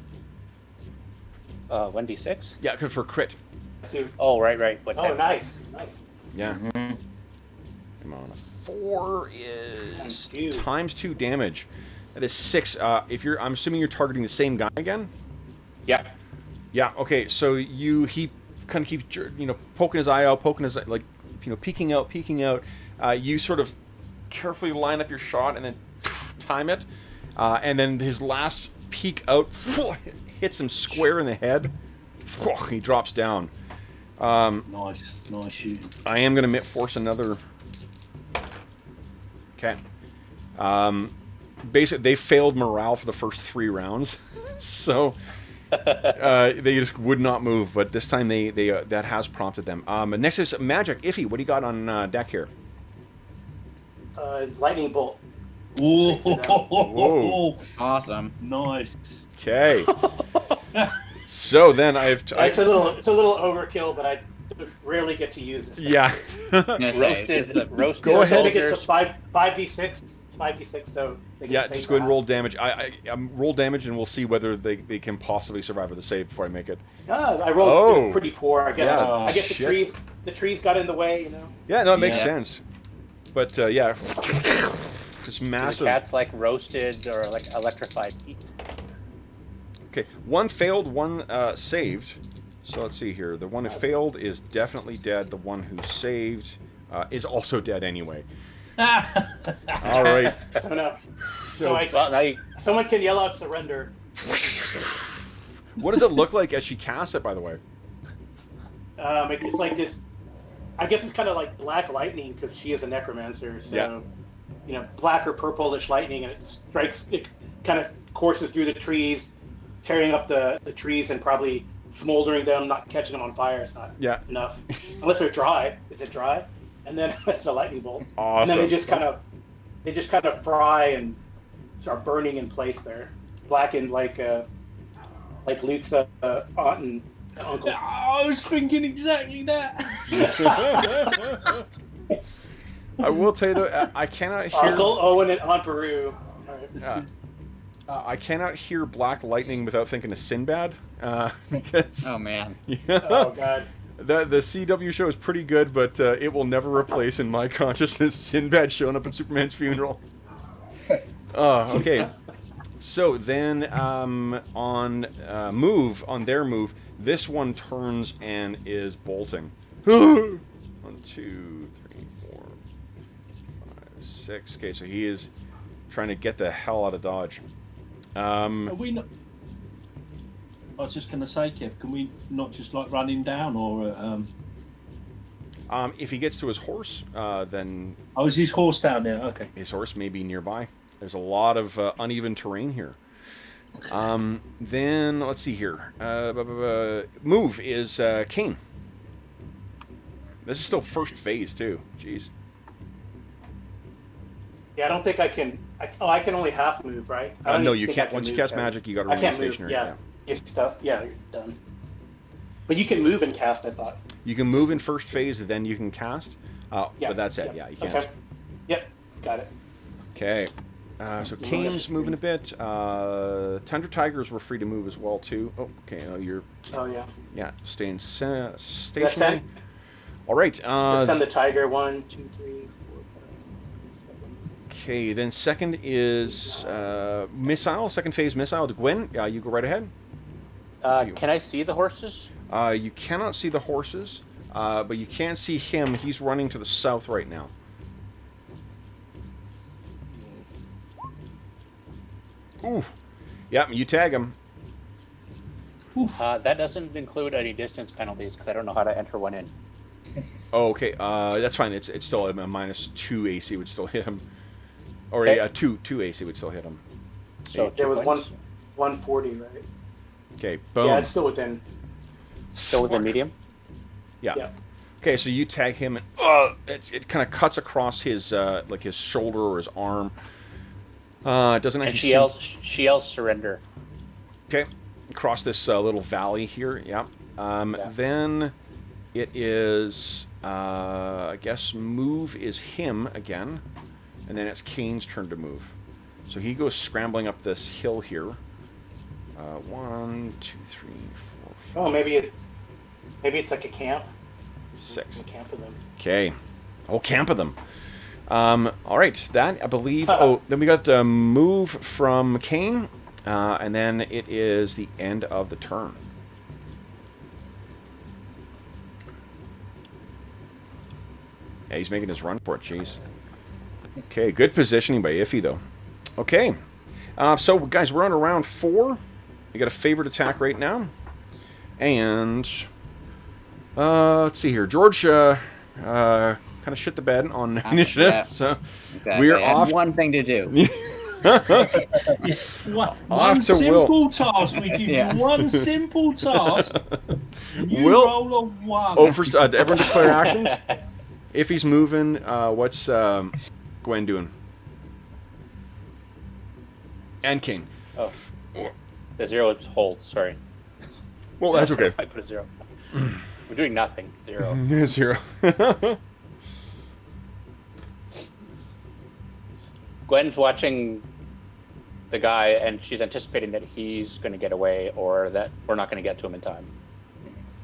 1d6? Yeah, for crit. Oh, right. Oh, nice. Yeah. Come on. A 4 is times 2 damage. That is 6. I'm assuming you're targeting the same guy again. Yeah. Yeah. Okay. So he kind of keeps poking his eye out, peeking out. You sort of carefully line up your shot and then time it, And then his last peek out hits him square in the head. He drops down. Nice shooting. I am going to force another. Okay. Basically, they failed morale for the first 3 rounds, so they just would not move. But this time, they that has prompted them. Next is Magic. Iffy, what do you got on deck here? Lightning bolt. Whoa. Awesome. Nice. Okay. So then It's a little overkill, but I rarely get to use it. Yeah. Roasted. Go ahead. I think it's a 5v6. It's 5v6, so they can Yeah, save just go ahead and that. roll damage. I roll damage, and we'll see whether they can possibly survive with a save before I make it. I rolled it was pretty poor. I guess. Yeah. I guess Shit. the trees got in the way. You know. Yeah, no, it makes Yeah. sense. But yeah, just The massive. cats like roasted or like electrified heat. Okay, one failed, one saved. So let's see here. The one who failed is definitely dead. The one who saved is also dead anyway. All right. I don't know. So Someone can yell out surrender. what does it look like as she casts it, by the way? It's like this. I guess it's kind of like black lightning because she is a necromancer. So, Yeah. you know, black or purplish lightning, and it strikes. It kind of courses through the trees, tearing up the trees and probably smoldering them, not catching them on fire. It's not enough unless they're dry. Is it dry? And then it's a lightning bolt. Awesome. And then they just kind of fry and start burning in place there, blackened like Luke's aunt and uncle. I was thinking exactly that. I will tell you though, I cannot hear. Uncle Owen and Aunt Beru. I cannot hear black lightning without thinking of Sinbad. Because, Oh man. Oh god. The CW show is pretty good, but it will never replace in my consciousness Sinbad showing up at Superman's funeral. Okay. So then on their move, this one turns and is bolting. 1, 2, 3, 4, 5, 6. Okay, so he is trying to get the hell out of Dodge. Are we not? I was just going to say, Kev, can we not just like run him down, or? If he gets to his horse, then Oh, is his horse down there? Okay. his horse may be nearby. There's a lot of uneven terrain here. Then let's see here. Move is Kane. This is still first phase too. Jeez. Yeah, I don't think I can. I can only half move, right? I don't No, even you think can't. I can Once you move, cast Kevin. magic, you got to I remain can't move. stationary. Yeah. Your stuff. Yeah, you're done. But you can move and cast. I thought. You can move in first phase, then you can cast. Yeah. But that's it. Yeah, you can't. Okay. Yep. Got it. Okay. So Kane's moving a bit. Tundra Tigers were free to move as well too. Oh, okay. You're Oh yeah. staying Send, stationary. All right. just send the tiger 1, 2, 3, 4, 5, 6, 7. Okay, then second is missile. Second phase missile to Gwen. You go right ahead. Can I see the horses? You cannot see the horses, but you can see him. He's running to the south right now. Oof. Yeah, you tag him. That doesn't include any distance penalties because I don't know how to enter one in. Oh, okay. That's fine. It's still a -2 AC would still hit him, or Okay. a 2 AC would still hit him. So There was 2 points. 140, right? Okay, boom. Yeah, it's still within. Still within medium. Yeah. Yeah. Okay, so you tag him, and it kind of cuts across his like his shoulder or his arm. It doesn't And actually. she yells surrender. Okay, across this little valley here. Yeah. Then it is, I guess, move is him again, and then it's Kane's turn to move. So he goes scrambling up this hill here. 1, 2, 3, 4, 5, Oh, maybe it's like a camp. 6. A camp of them. Okay. Oh, camp of them. All right, that I believe. Oh, then we got the move from Kane, and then it is the end of the turn. Yeah, he's making his run for it. Jeez. Okay, good positioning by Iffy though. Okay, So, guys, we're on round 4. You got a favorite attack right now. And let's see here. George kind of shit the bed on initiative. Yeah, so exactly. we're I had off. one thing to do. One simple task. We give Yeah. you one simple task. And you Will- roll on one. Oh, first, everyone declare actions. If he's moving, what's Gwen doing? And King. Oh, the 0 is hold. Sorry. Well, that's okay. I put a 0. We're doing nothing. 0. 0. Gwen's watching the guy, and she's anticipating that he's going to get away, or that we're not going to get to him in time.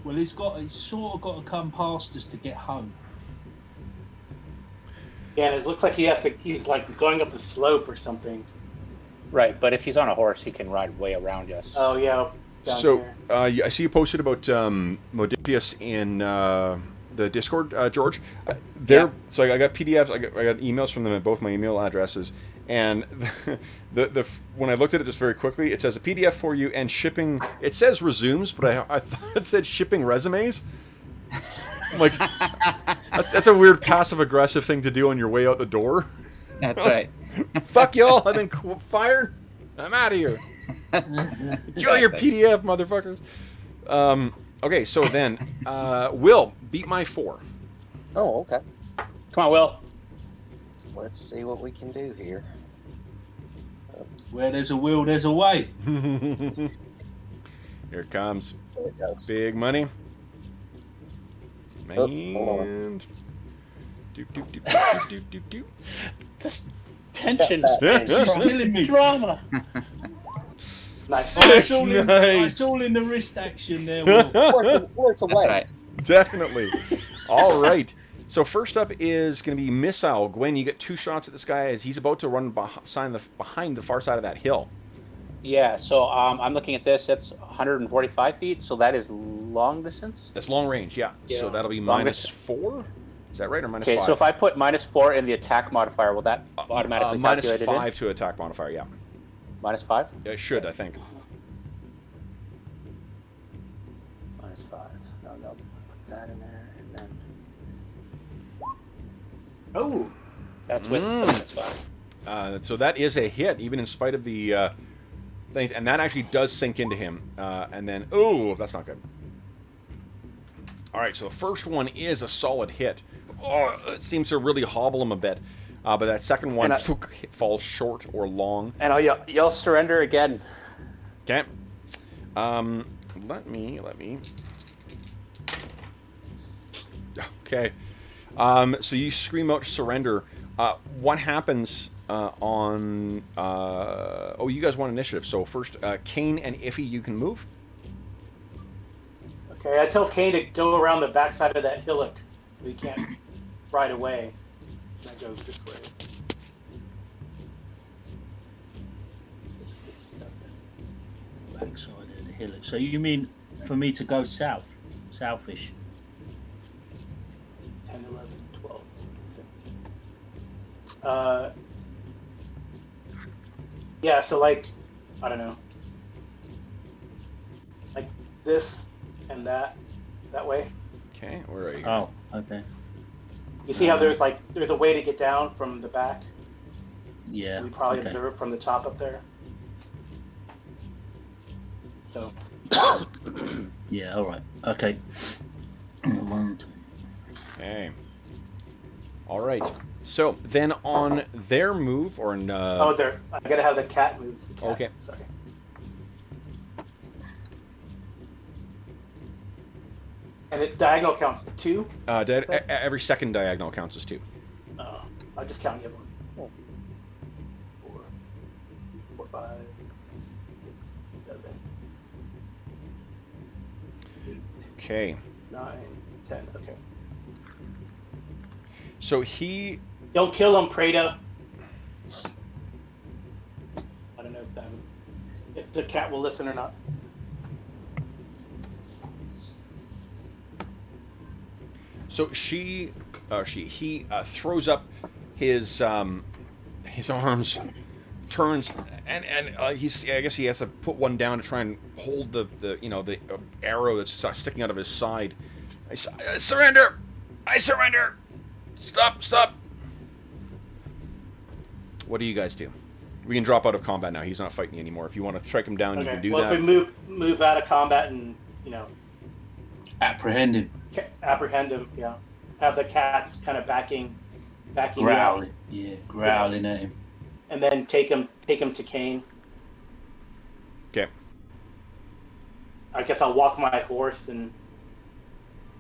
Well, he's sort of got to come past us to get home. Yeah, and it looks like he's like going up the slope or something. Right, but if he's on a horse, he can ride way around us. Oh yeah. Down So, here. I see you posted about Modifius in the Discord, George. So I got PDFs, I got emails from them at both my email addresses, and the when I looked at it just very quickly, it says a PDF for you and shipping. It says resumes, but I thought it said shipping resumes. I'm like, that's a weird passive aggressive thing to do on your way out the door. That's right. Fuck y'all! I've been fired. I'm out of here. Enjoy your PDF, motherfuckers. Okay, so then, Will, beat my 4. Oh, okay. Come on, Will. Let's see what we can do here. Where there's a will, there's a way. Here comes There it goes. big money. Oh, hold And doop, doop, doop, doop, doop, doop, doop. This tension She's killing me. drama. Nice. Oh, it's all in, Nice. it's all in the wrist action there, Will. Worth the That's wait. right. Definitely. All right. So first up is going to be Missile. Gwen, you get 2 shots at this guy as he's about to run behind the far side of that hill. Yeah, so I'm looking at this. It's 145 feet, so that is long distance. That's long range, yeah. So Yeah. that'll be Long -4? Is that right, or -5? Okay, so if I put -4 in the attack modifier, will that automatically calculate it in? -5 to attack modifier, yeah. -5? It should, I think. -5. No, put that in there, and then Oh. that's with the -5. So that is a hit, even in spite of the things. And that actually does sink into him. And then, oh, that's not good. All right, so the first one is a solid hit. Oh, it seems to really hobble him a bit. But that second one falls short or long. And I'll yell surrender again. Okay. Let me. Okay. So you scream out surrender. What happens on... oh, you guys want initiative. So first, Kane and Iffy, you can move. Okay, I tell Kane to go around the backside of that hillock so he can't ride away. And I go this way. Backside of the hillock. So you mean for me to go south? Southish? 10, 11, 12. Yeah, so like, I don't know. Like this and that way. Okay, where are you? Oh, okay. You see how there's a way to get down from the back? Yeah. We probably okay. observe from the top up there. So Yeah, alright. Okay. 1, 2. Okay. All right. So then on their move, or in... oh, there. I gotta have the cat moves. The cat. Okay. Sorry. And it diagonal counts 2. every second diagonal counts as 2. Oh, I'll just count the other one. 4, 5, 6, 7, 8, Okay. 9, 10. Okay. So he... Don't kill him, Prada. I don't know if the cat will listen or not. So he throws up his arms turns and he's I guess he has to put one down to try and hold the arrow that's sticking out of his side. I surrender! I surrender! Stop! What do you guys do? We can drop out of combat now. He's not fighting anymore. If you want to strike him down, you can do that. If we move out of combat and apprehend him. Apprehend him. Yeah. Have the cats kind of backing. Growling. Yeah, growling at him. And then take him to Kane. Okay. I guess I'll walk my horse. And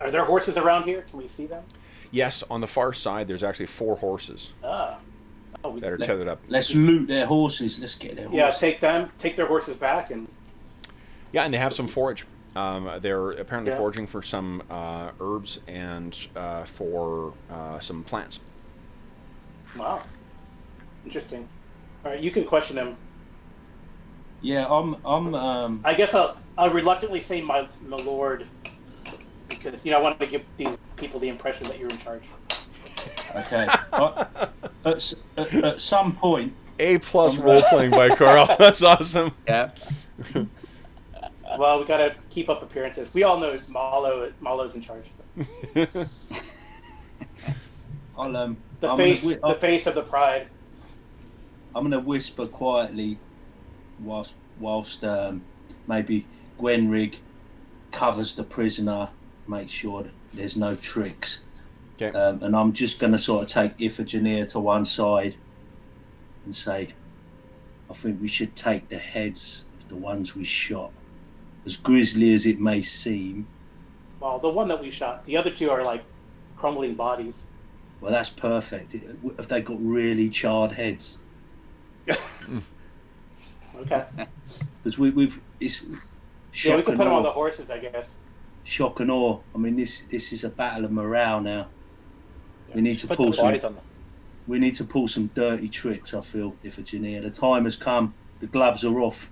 are there horses around here? Can we see them? Yes, on the far side, there's actually 4 horses that are tethered up. Let's loot their horses. Let's get their horses. Yeah, take their horses back and. Yeah, and they have some forage. They're apparently foraging for some herbs and for some plants. Wow, interesting. All right, you can question them. Yeah, I'm. I guess I'll reluctantly say my lord, because I want to give these people the impression that you're in charge. Okay. At some point. A+ role playing by Carl. That's awesome. Yeah. Well, we got to keep up appearances. We all know Malo's in charge. The face of the pride. I'm gonna whisper quietly, whilst maybe Gwenrig covers the prisoner, make sure that there's no tricks. Okay. And I'm just gonna sort of take Iphigenia to one side and say, I think we should take the heads of the ones we shot. As grisly as it may seem. Well, the one that we shot, the other 2 are like crumbling bodies. Well, that's perfect. Have they got really charred heads? Okay. Because it's shock we can and put them awe. on the horses, I guess. Shock and awe. I mean, this is a battle of morale now. Yeah, we need to put pull the some. bodies on them. We need to pull some dirty tricks. I feel, Iphigenia. The time has come. The gloves are off.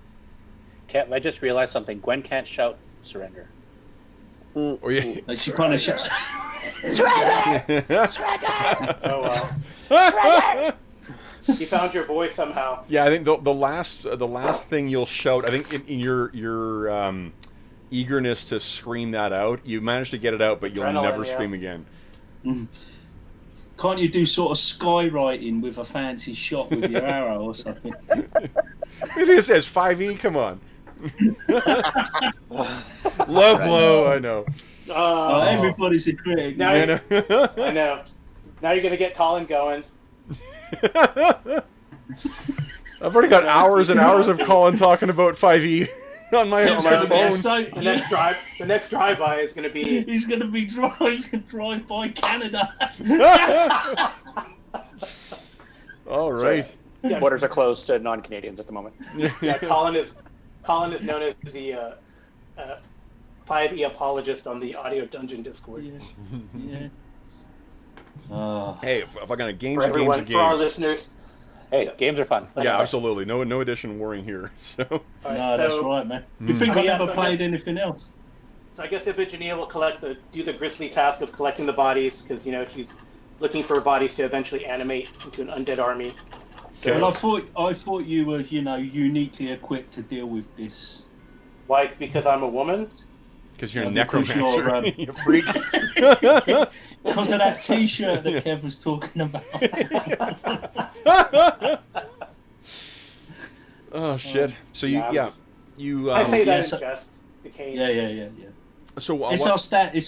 I just realized something. Gwen can't shout surrender. Oh yeah. Like she kind of shouts. Oh well. You found your voice somehow. Yeah, I think the last thing you'll shout, I think in your eagerness to scream that out, you managed to get it out, but you'll never scream again. Can't you do sort of skywriting with a fancy shot with your arrow or something? It says 5e. Come on. Low blow. I know. Oh, everybody's a critic. Now I know. I know. Now you're gonna get Colin going. I've already got hours and hours of Colin talking about 5e on my phone. The next drive-by is gonna be. He's gonna be drive by Canada. All right. Yeah. Borders are closed to non-Canadians at the moment. Yeah, Colin is known as the 5e apologist on the Audio Dungeon Discord. Yeah. Hey, if I got a game, For everyone, for our listeners. Hey, games are fun. Yeah, absolutely. No addition warring here. So. No, that's right, man. You think I never played anything else? So I guess Iphigenia will do the grisly task of collecting the bodies, because she's looking for bodies to eventually animate into an undead army. So, well, I thought you were, uniquely equipped to deal with this. Why? Because I'm a woman? Because you're a necromancer. You freak. Because of that T-shirt that Kev was talking about. Oh shit! So you. I say that in jest. Yeah. So it's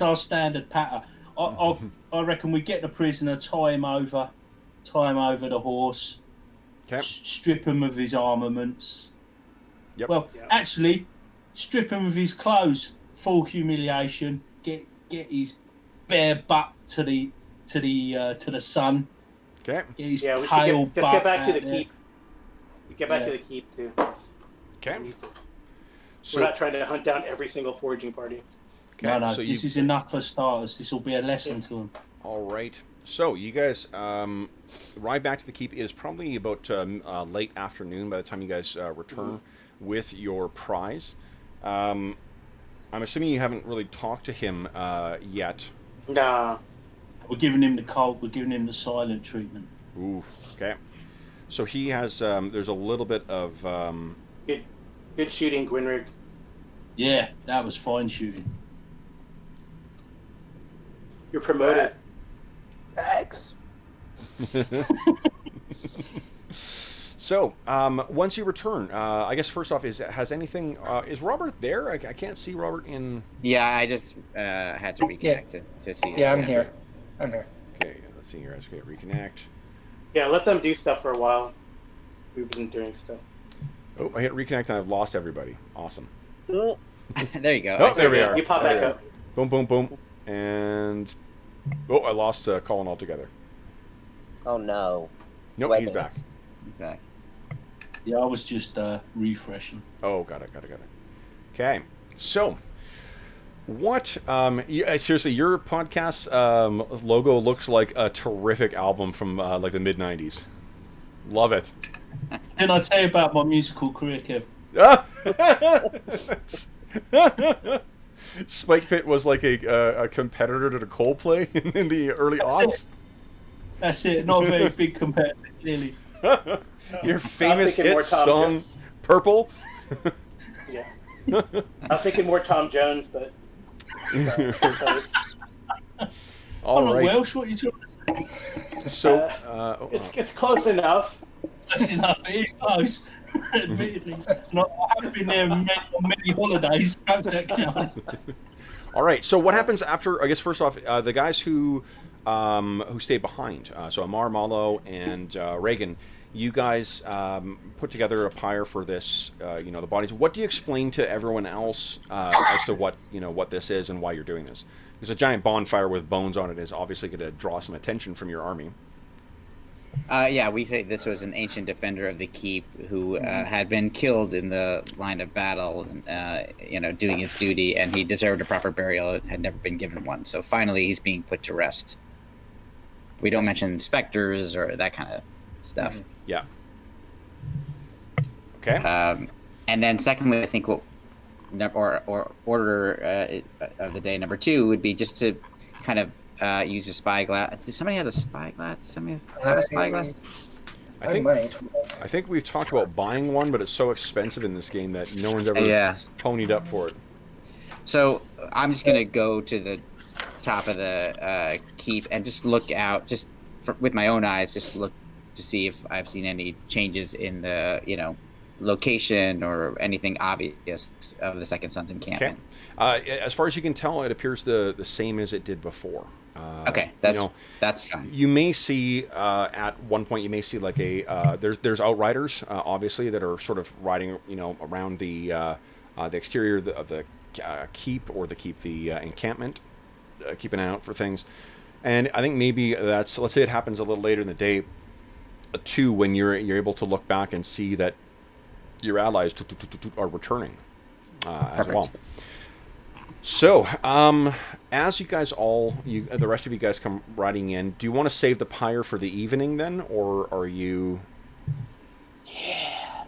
our standard pattern. I reckon we get the prisoner, tie him over the horse, strip him of his armaments. Yep. Well, actually, strip him of his clothes. Full humiliation. Get his bare butt to the sun. Okay. Get his we pale should butt. get back to the keep. Get back to the keep too. Okay. We're not trying to hunt down every single foraging party. Okay. No, this is enough for starters. This will be a lesson to them. All right. So you guys ride back to the keep. It is probably about late afternoon by the time you guys return with your prize. I'm assuming you haven't really talked to him yet. Nah. We're giving him the cold. We're giving him the silent treatment. Ooh. Okay. So he has. There's a little bit of. Good shooting, Gwynrig. Yeah, that was fine shooting. You're promoted. Thanks. So, once you return, I guess first off, is Robert there? I can't see Robert in. Yeah, I just had to reconnect to see. Yeah, I'm here. Okay, let's see here. Let's get reconnect. Yeah, let them do stuff for a while. We've been doing stuff. Oh, I hit reconnect and I've lost everybody. Awesome. There you go. Oh, there we are. You pop back up. Boom, boom, boom, and I lost Colin altogether. Oh no. Nope, Wait he's a back. Okay. Yeah, I was just refreshing. Oh, got it. Okay, so what? Seriously, your podcast logo looks like a terrific album from like the mid '90s. Love it. Didn't I tell you about my musical career, Kev? Spike Pit was like a competitor to the Coldplay in the early aughts. That's it. Not a very big competitor, clearly. Your famous thinking more hit Tom song, Jones. Purple. Yeah. I'm thinking more Tom Jones, but. All right. Welsh, what are you trying to say? So it's close enough. Close enough. It is close, admittedly. And I have been there on many holidays. Perhaps that counts. all right. So what happens after? I guess first off, the guys who stayed behind. So Amar, Malo, and Reagan. You guys put together a pyre for this. The bodies. What do you explain to everyone else as to what this is and why you're doing this? Because a giant bonfire with bones on it is obviously going to draw some attention from your army. Yeah, we say this was an ancient defender of the keep who had been killed in the line of battle, doing his duty, and he deserved a proper burial and had never been given one. So finally, he's being put to rest. We don't mention specters or that kind of stuff. Mm-hmm. Yeah. Okay. And then secondly, I think what order of the day number 2 would be just to kind of use a spyglass. Did somebody have a spyglass? Does somebody have a spyglass? I think we've talked about buying one, but it's so expensive in this game that no one's ever ponied up for it. So I'm just gonna go to the top of the keep and just look out, with my own eyes, just look to see if I've seen any changes in the location or anything obvious of the Second Son's encampment. Okay. As far as you can tell, it appears the same as it did before. Okay, that's fine. You may see at one point like there's outriders obviously that are sort of riding around the exterior of the keep the encampment, keeping an eye out for things. And I think maybe let's say it happens a little later in the day, too, when you're able to look back and see that your allies are returning as well. So, as you guys the rest of you guys come riding in, do you want to save the pyre for the evening then, or are you? Yeah,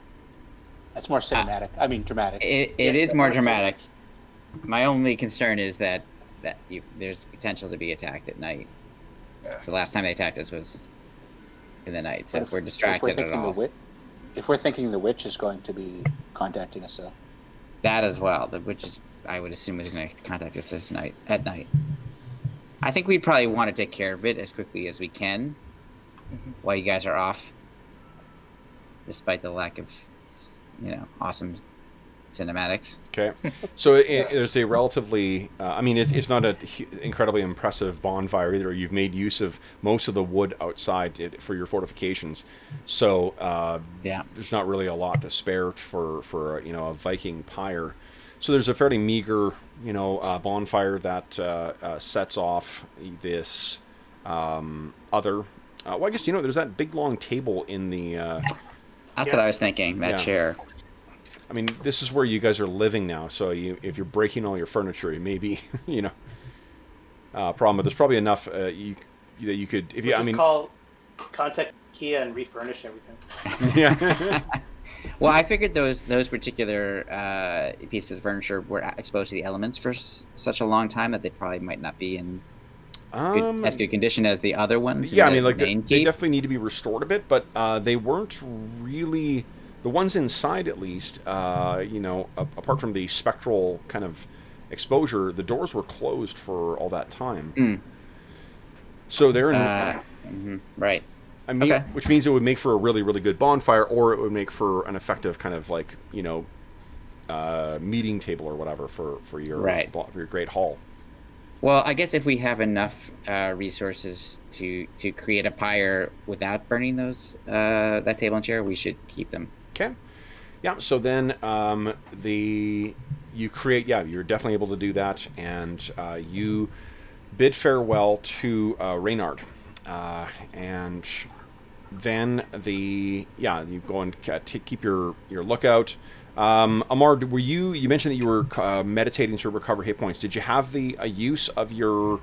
that's more cinematic. Dramatic. It is more dramatic. My only concern is that there's potential to be attacked at night. Yeah. So the last time they attacked us was in the night. So if we're distracted at all. If we're thinking the witch is going to be contacting us, that as well. The witch I would assume is going to contact us at night. I think we'd probably want to take care of it as quickly as we can while you guys are off, despite the lack of awesome cinematics. Okay, so there's a relatively it's not an incredibly impressive bonfire either. You've made use of most of the wood outside for your fortifications, so there's not really a lot to spare for a Viking pyre. So there's a fairly meager bonfire that sets off this other well, I guess there's that big long table in the that's what I was thinking, that chair. I mean, this is where you guys are living now, so if you're breaking all your furniture, it may be, problem. But there's probably enough that you could, if you, call contact Kia and refurnish everything. Yeah. Well, I figured those particular pieces of furniture were exposed to the elements for such a long time that they probably might not be in as good condition as the other ones? Yeah, I in mean, the like main they keep? definitely need to be restored a bit, but they weren't really the ones inside, at least. Apart from the spectral kind of exposure, the doors were closed for all that time. Mm. So they're in. Right. I mean, Okay. which means it would make for a really, really good bonfire, or it would make for an effective kind of like meeting table or whatever for your for your great hall. Well, I guess if we have enough resources to create a pyre without burning those that table and chair, we should keep them. Okay. Yeah. So then you create. Yeah, you're definitely able to do that, and you bid farewell to Reynard, and then you go and keep your lookout. Amar, you mentioned that you were meditating to recover hit points. Did you have the use of your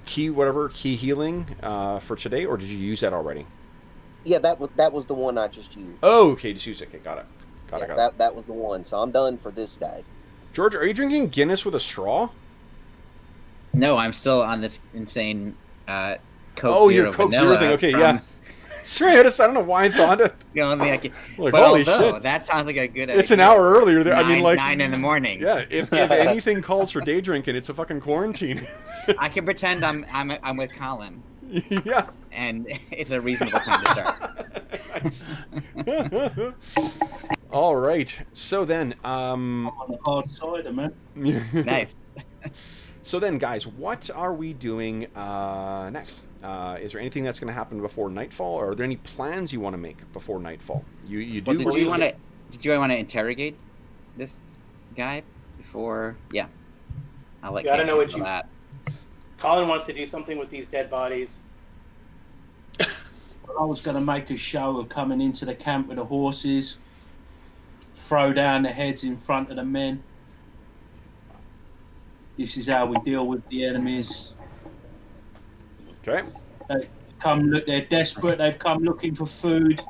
key healing for today, or did you use that already? Yeah, that was the one I just used. Oh, okay, just use it. Okay, got it. Got it. That was the one. So I'm done for this day. George, are you drinking Guinness with a straw? No, I'm still on this insane Coke Zero Zero Coke vanilla Zero thing. Okay, yeah. Sorry, I don't know why I thought it. The only thing I can. Like, but holy although, shit. that sounds like a good idea. It's an hour earlier. There. I mean, like 9 in the morning. Yeah, if anything calls for day drinking, it's a fucking quarantine. I can pretend I'm with Colin. Yeah. And it's a reasonable time to start. All right. So then, I'm on the hard cider, man. Nice. So then, guys, what are we doing next? Is there anything that's going to happen before nightfall, or are there any plans you want to make before nightfall? You do. Well, did you want to interrogate this guy before? Yeah. I'll let I don't know what you. that. Colin wants to do something with these dead bodies. I was going to make a show of coming into the camp with the horses, throw down the heads in front of the men. This is how we deal with the enemies. Okay. They're desperate. They've come looking for food,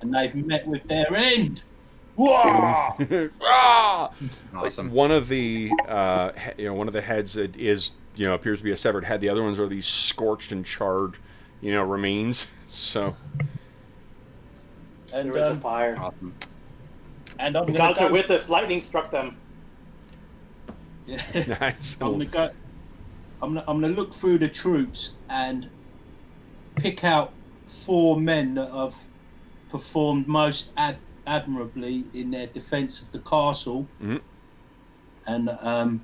and they've met with their end. Whoa! Awesome. Like one of the heads is appears to be a severed head. The other ones are these scorched and charred remains. So. And there was a fire. Awesome. And I'm the going gods are with us. Lightning struck them. Nice. I'm gonna look through the troops and pick out 4 men that have performed most admirably in their defense of the castle, and I'm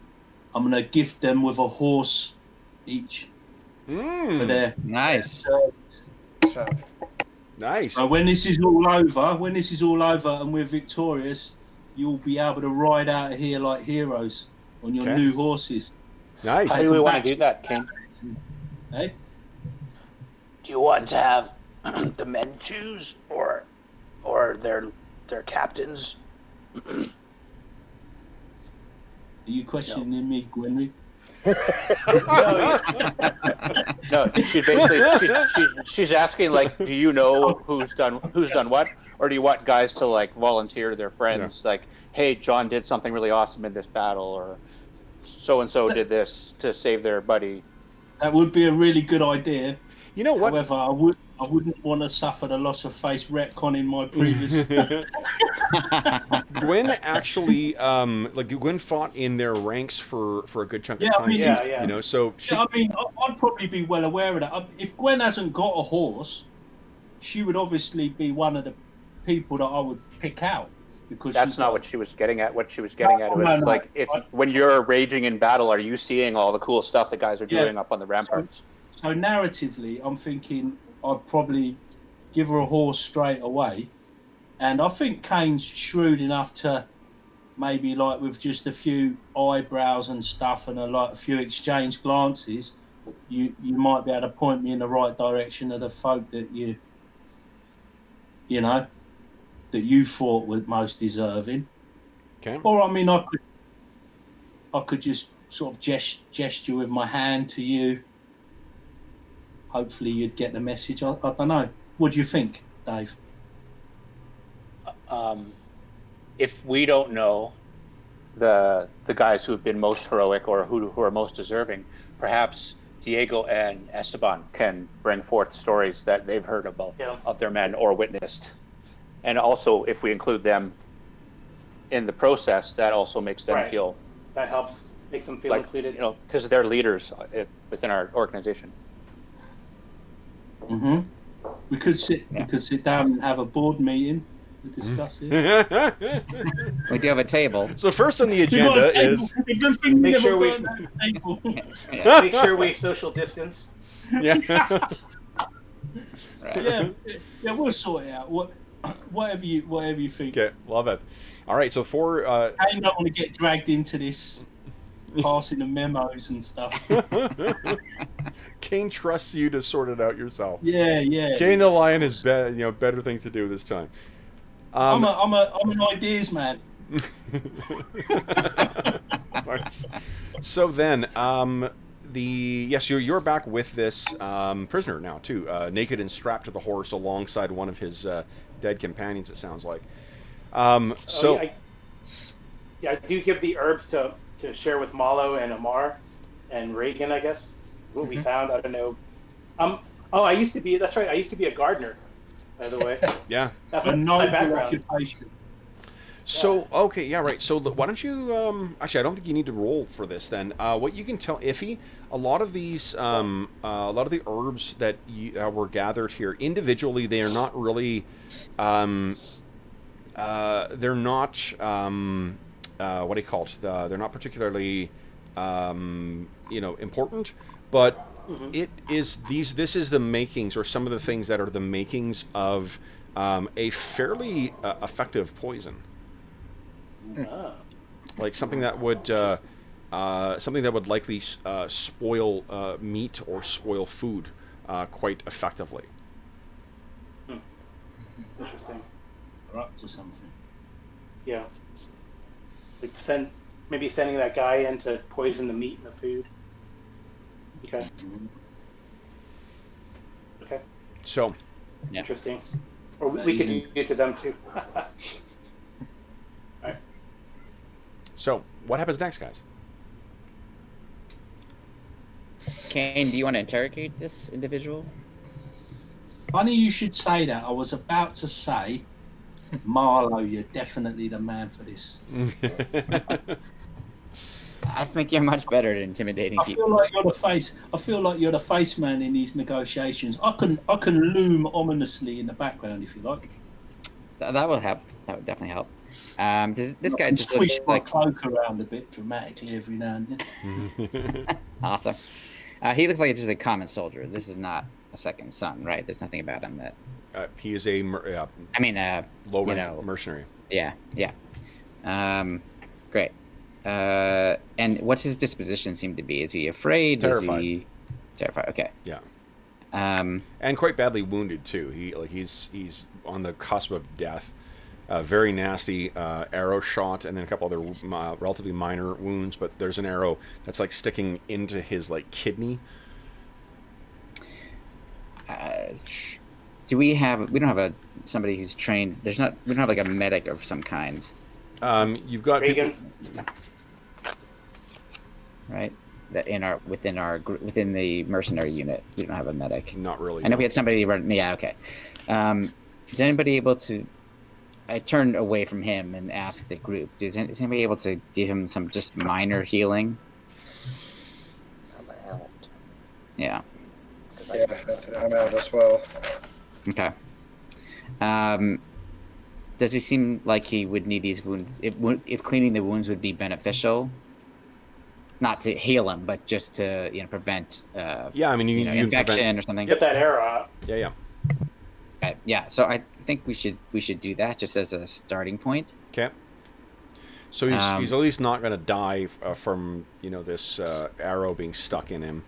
gonna gift them with a horse each for their nice. Nice. So when this is all over and we're victorious, you'll be able to ride out of here like heroes on your new horses. Nice. How do we want to do that, King? Hey? Do you want to have the men choose or their captains? Are you questioning me, Gwenry? No, she's asking, like, do you know who's done what, or do you want guys to like volunteer their friends, like, hey, John did something really awesome in this battle, or so and so did this to save their buddy? That would be a really good idea. You know what? However, I wouldn't want to suffer the loss of face retcon in my previous. Gwen actually, Gwen fought in their ranks for a good chunk of time. I mean, I'd probably be well aware of that. If Gwen hasn't got a horse, she would obviously be one of the people that I would pick out. Because that's not what she was getting at. What she was getting at was when you're raging in battle, are you seeing all the cool stuff the guys are doing up on the ramparts? So narratively, I'm thinking I'd probably give her a horse straight away, and I think Kane's shrewd enough to maybe, like, with just a few eyebrows and stuff and a few exchange glances, you might be able to point me in the right direction of the folk that that you thought were most deserving. Okay. Or I mean, I could just sort of gesture with my hand to you. Hopefully you'd get the message. I don't know. What do you think, Dave? If we don't know, the guys who have been most heroic or who are most deserving, perhaps Diego and Esteban can bring forth stories that they've heard about of their men or witnessed. And also, if we include them in the process, that also makes them feel... That helps, makes them feel included. You know, because they're leaders within our organization. Mm-hmm. We could sit down and have a board meeting to discuss it. We do have a table. So first on the agenda is... Make sure we social distance. Yeah. Yeah, we'll sort it out. Whatever you think. Okay, love it. All right, so for... I don't want to get dragged into this passing the memos and stuff. Kane trusts you to sort it out yourself. Yeah. Kane the Lion has better things to do this time. I'm an ideas man. Nice. So then, you're back with this prisoner now too, naked and strapped to the horse alongside one of his dead companions. It sounds like. I do give the herbs to share with Malo and Amar and Reagan, I guess. Is what we found. I don't know. I used to be. That's right. I used to be a gardener, by the way. Yeah. That's my background. So okay, yeah, right. So why don't you? Actually, I don't think you need to roll for this. Then, what you can tell Iffy, a lot of these, a lot of the herbs that were gathered here individually, they are not really, they're not, what do you call it? They're not particularly, important, but it is this is the makings, or some of the things that are the makings of a fairly effective poison. Like something that would likely spoil meat or spoil food quite effectively. Interesting. We're up to something. Yeah. Like sending that guy in to poison the meat and the food. Okay. Okay. So. Yeah. Interesting. Or we could do it to them too. Alright. So, what happens next, guys? Kane, do you want to interrogate this individual? Funny you should say that. I was about to say, Marlo, you're definitely the man for this. I think you're much better at intimidating people. I feel like you're the face man in these negotiations. I can loom ominously in the background if you like. That would help. That would definitely help. This guy just swish looks my like cloak around a bit dramatically every now and then. Awesome. He looks like just a common soldier. This is not a second son, right? There's nothing about him that. He is a low-rank mercenary. Yeah. Great. And what's his disposition seem to be? Is he afraid? Terrified. Is he terrified? Okay. Yeah. And quite badly wounded too. He's on the cusp of death. Very nasty arrow shot, and then a couple other relatively minor wounds. But there's an arrow that's like sticking into his kidney. We don't have somebody who's trained. We don't have a medic of some kind. You've got Reagan. people, right? That within the mercenary unit, we don't have a medic. Not really. I know we had somebody. Yeah, okay. Is anybody able to? I turned away from him and asked the group. Is anybody able to give him some just minor healing? I'm out. Yeah. Yeah, I'm out as well. Okay. Does he seem like he would need these wounds? If cleaning the wounds would be beneficial, not to heal him, but just to prevent. Yeah, I mean you infection prevent... or something. Get that arrow out. Yeah. Okay. Yeah. So I think we should do that just as a starting point. Okay. So he's at least not going to die from this arrow being stuck in him.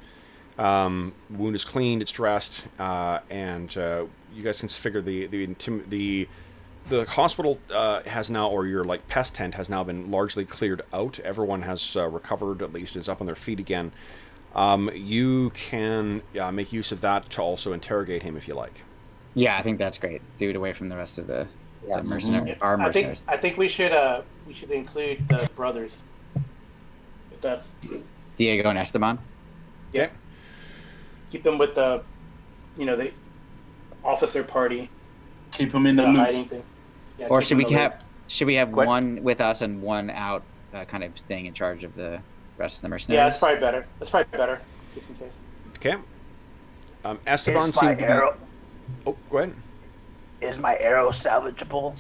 Wound is cleaned, it's dressed, and you guys can figure the hospital has now, or your pest tent has now been largely cleared out. Everyone has recovered, at least is up on their feet again. You can make use of that to also interrogate him if you like. Yeah, I think that's great. Do it away from the rest of the mercenary. Our mercenaries. I think we should we should include the brothers. If that's Diego and Esteban. yeah. Keep them with the, the officer party. Keep them in the loop. Hiding thing. Yeah, Or keep should them we in the have loop. Quick. one with us and one out, kind of staying in charge of the rest of the mercenaries? Yeah, that's probably better. That's probably better, just in case. Okay. Esteban Is my seemed to be... arrow Oh, go ahead. is my arrow salvageable?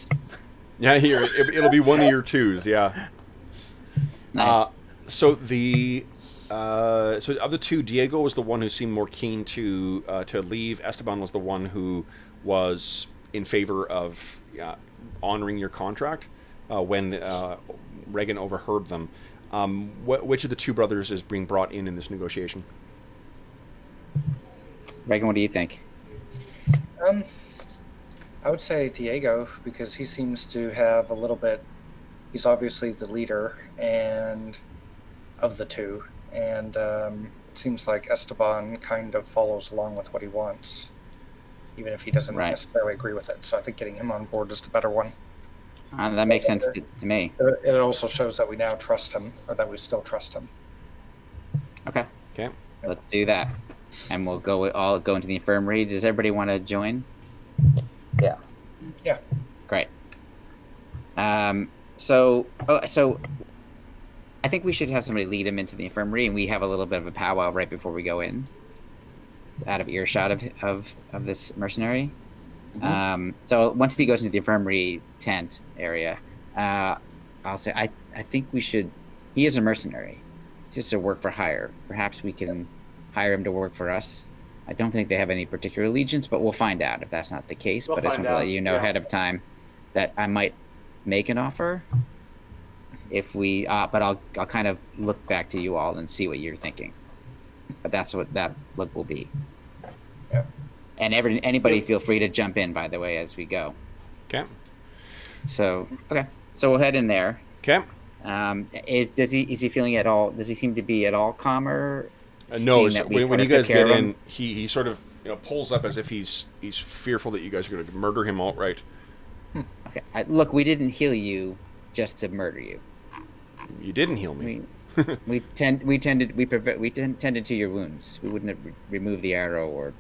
Yeah, here it'll be one of your twos. Yeah. Nice. So of the two, Diego was the one who seemed more keen to leave. Esteban was the one who was in favor of honoring your contract when Reagan overheard them. Which of the two brothers is being brought in this negotiation? Reagan, what do you think? I would say Diego, because he seems to have a little bit. He's obviously the leader and of the two, and it seems like Esteban kind of follows along with what he wants, even if he doesn't Right. necessarily agree with it. So I think getting him on board is the better one. That makes sense to me. It also shows that we now trust him, or that we still trust him. Okay. Okay. Let's do that. And we'll all go into the infirmary. Does everybody want to join? Yeah. Yeah. Great. So I think we should have somebody lead him into the infirmary, and we have a little bit of a powwow right before we go in. It's out of earshot of this mercenary. So once he goes into the infirmary tent area, I'll say I think we should. He is a mercenary. He's just a work for hire. Perhaps we can hire him to work for us. I don't think they have any particular allegiance, but we'll find out if that's not the case. We'll But I just find want to out, let you know yeah. ahead of time that I might make an offer if we. But I'll kind of look back to you all and see what you're thinking. But that's what that look will be. Yeah. And anybody feel free to jump in, by the way, as we go. Okay. So we'll head in there. Okay. Is he feeling at all? Does he seem to be at all calmer? No. seeing So that we when kinda you guys took care get of him? in, he sort of pulls up as if he's fearful that you guys are going to murder him outright. Okay. Look, we didn't heal you just to murder you. You didn't heal me. We tended to your wounds. We wouldn't have removed the arrow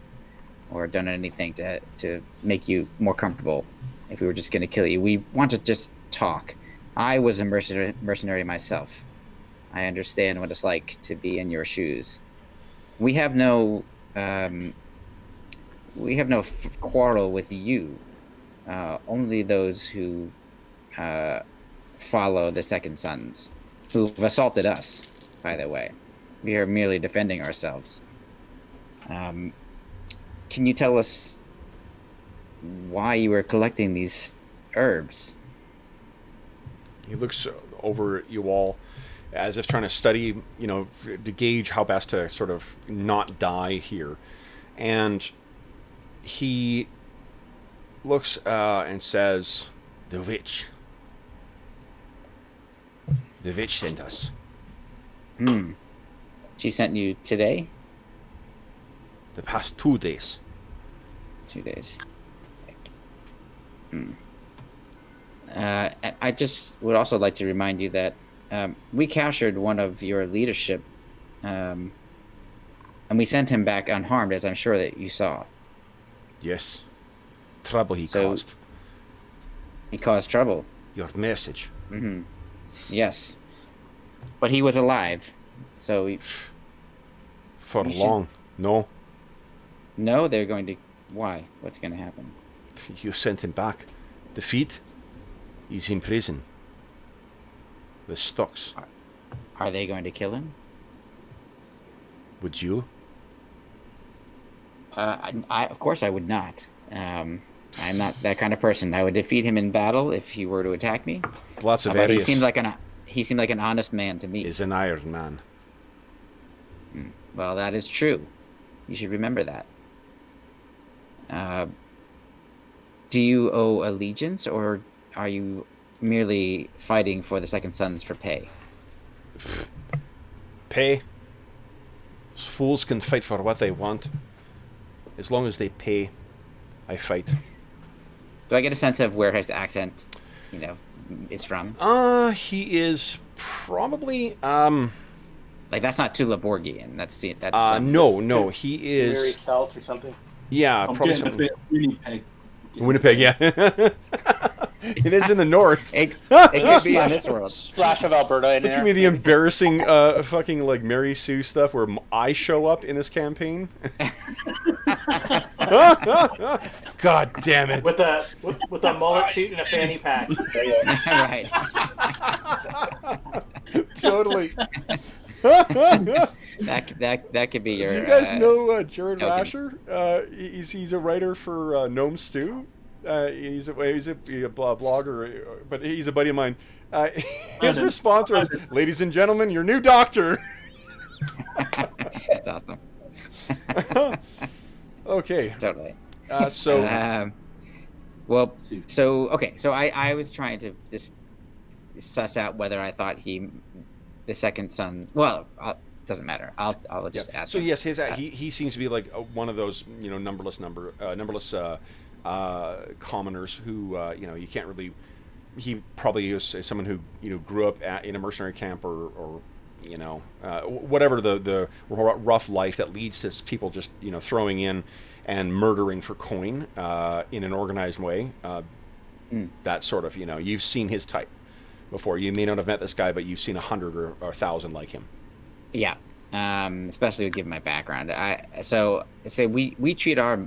or done anything to make you more comfortable if we were just going to kill you. We want to just talk. I was a mercenary myself. I understand what it's like to be in your shoes. We have no quarrel with you. Only those who follow the Second Sons, who've assaulted us, by the way. We are merely defending ourselves. Can you tell us why you were collecting these herbs? He looks over at you all as if trying to study, to gauge how best to sort of not die here. And he looks and says, The witch sent us. She sent you today? The past 2 days. 2 days. I just would also like to remind you that we captured one of your leadership, and we sent him back unharmed, as I'm sure that you saw. Yes. Trouble he caused. He caused trouble. Your message. Yes. But he was alive, so... For long. No. No, they're going to... Why? What's going to happen? You sent him back. The feet. He's in prison. The stocks. Are they going to kill him? Would you? Of course I would not. I'm not that kind of person. I would defeat him in battle if he were to attack me. Lots of but areas. he seemed like an honest man to me. Is an Iron Man. Well, that is true. You should remember that. Do you owe allegiance, or are you merely fighting for the Second Sons for pay? Pay? Fools can fight for what they want. As long as they pay, I fight. Do I get a sense of where his accent, is from? He is probably Like that's not Thule Borgian. That's no, he Mary is. Celt or something. Yeah, I'm probably getting a something. bit Winnipeg. Winnipeg, yeah. It is in the north. It could be in this world. Splash of Alberta in It's there. gonna be the embarrassing fucking like Mary Sue stuff where I show up in this campaign. God damn it! With a mullet suit and a fanny pack. Right. Totally. That could be your. Do you guys know Jared token. Rasher? He's a writer for Gnome Stew. He's a blogger, but he's a buddy of mine. His response was, "Ladies and gentlemen, your new doctor." That's awesome. Okay. Totally. So I was trying to just suss out whether I thought the second son. Well, doesn't matter. I'll just ask. So him. yes, he seems to be like one of those numberless commoners who you can't really. He probably is someone who grew up in a mercenary camp or whatever the rough life that leads to people just throwing in and murdering for coin in an organized way. That sort of you've seen his type before. You may not have met this guy, but you've seen 100 or 1,000 like him. Yeah, especially given my background. So we treat our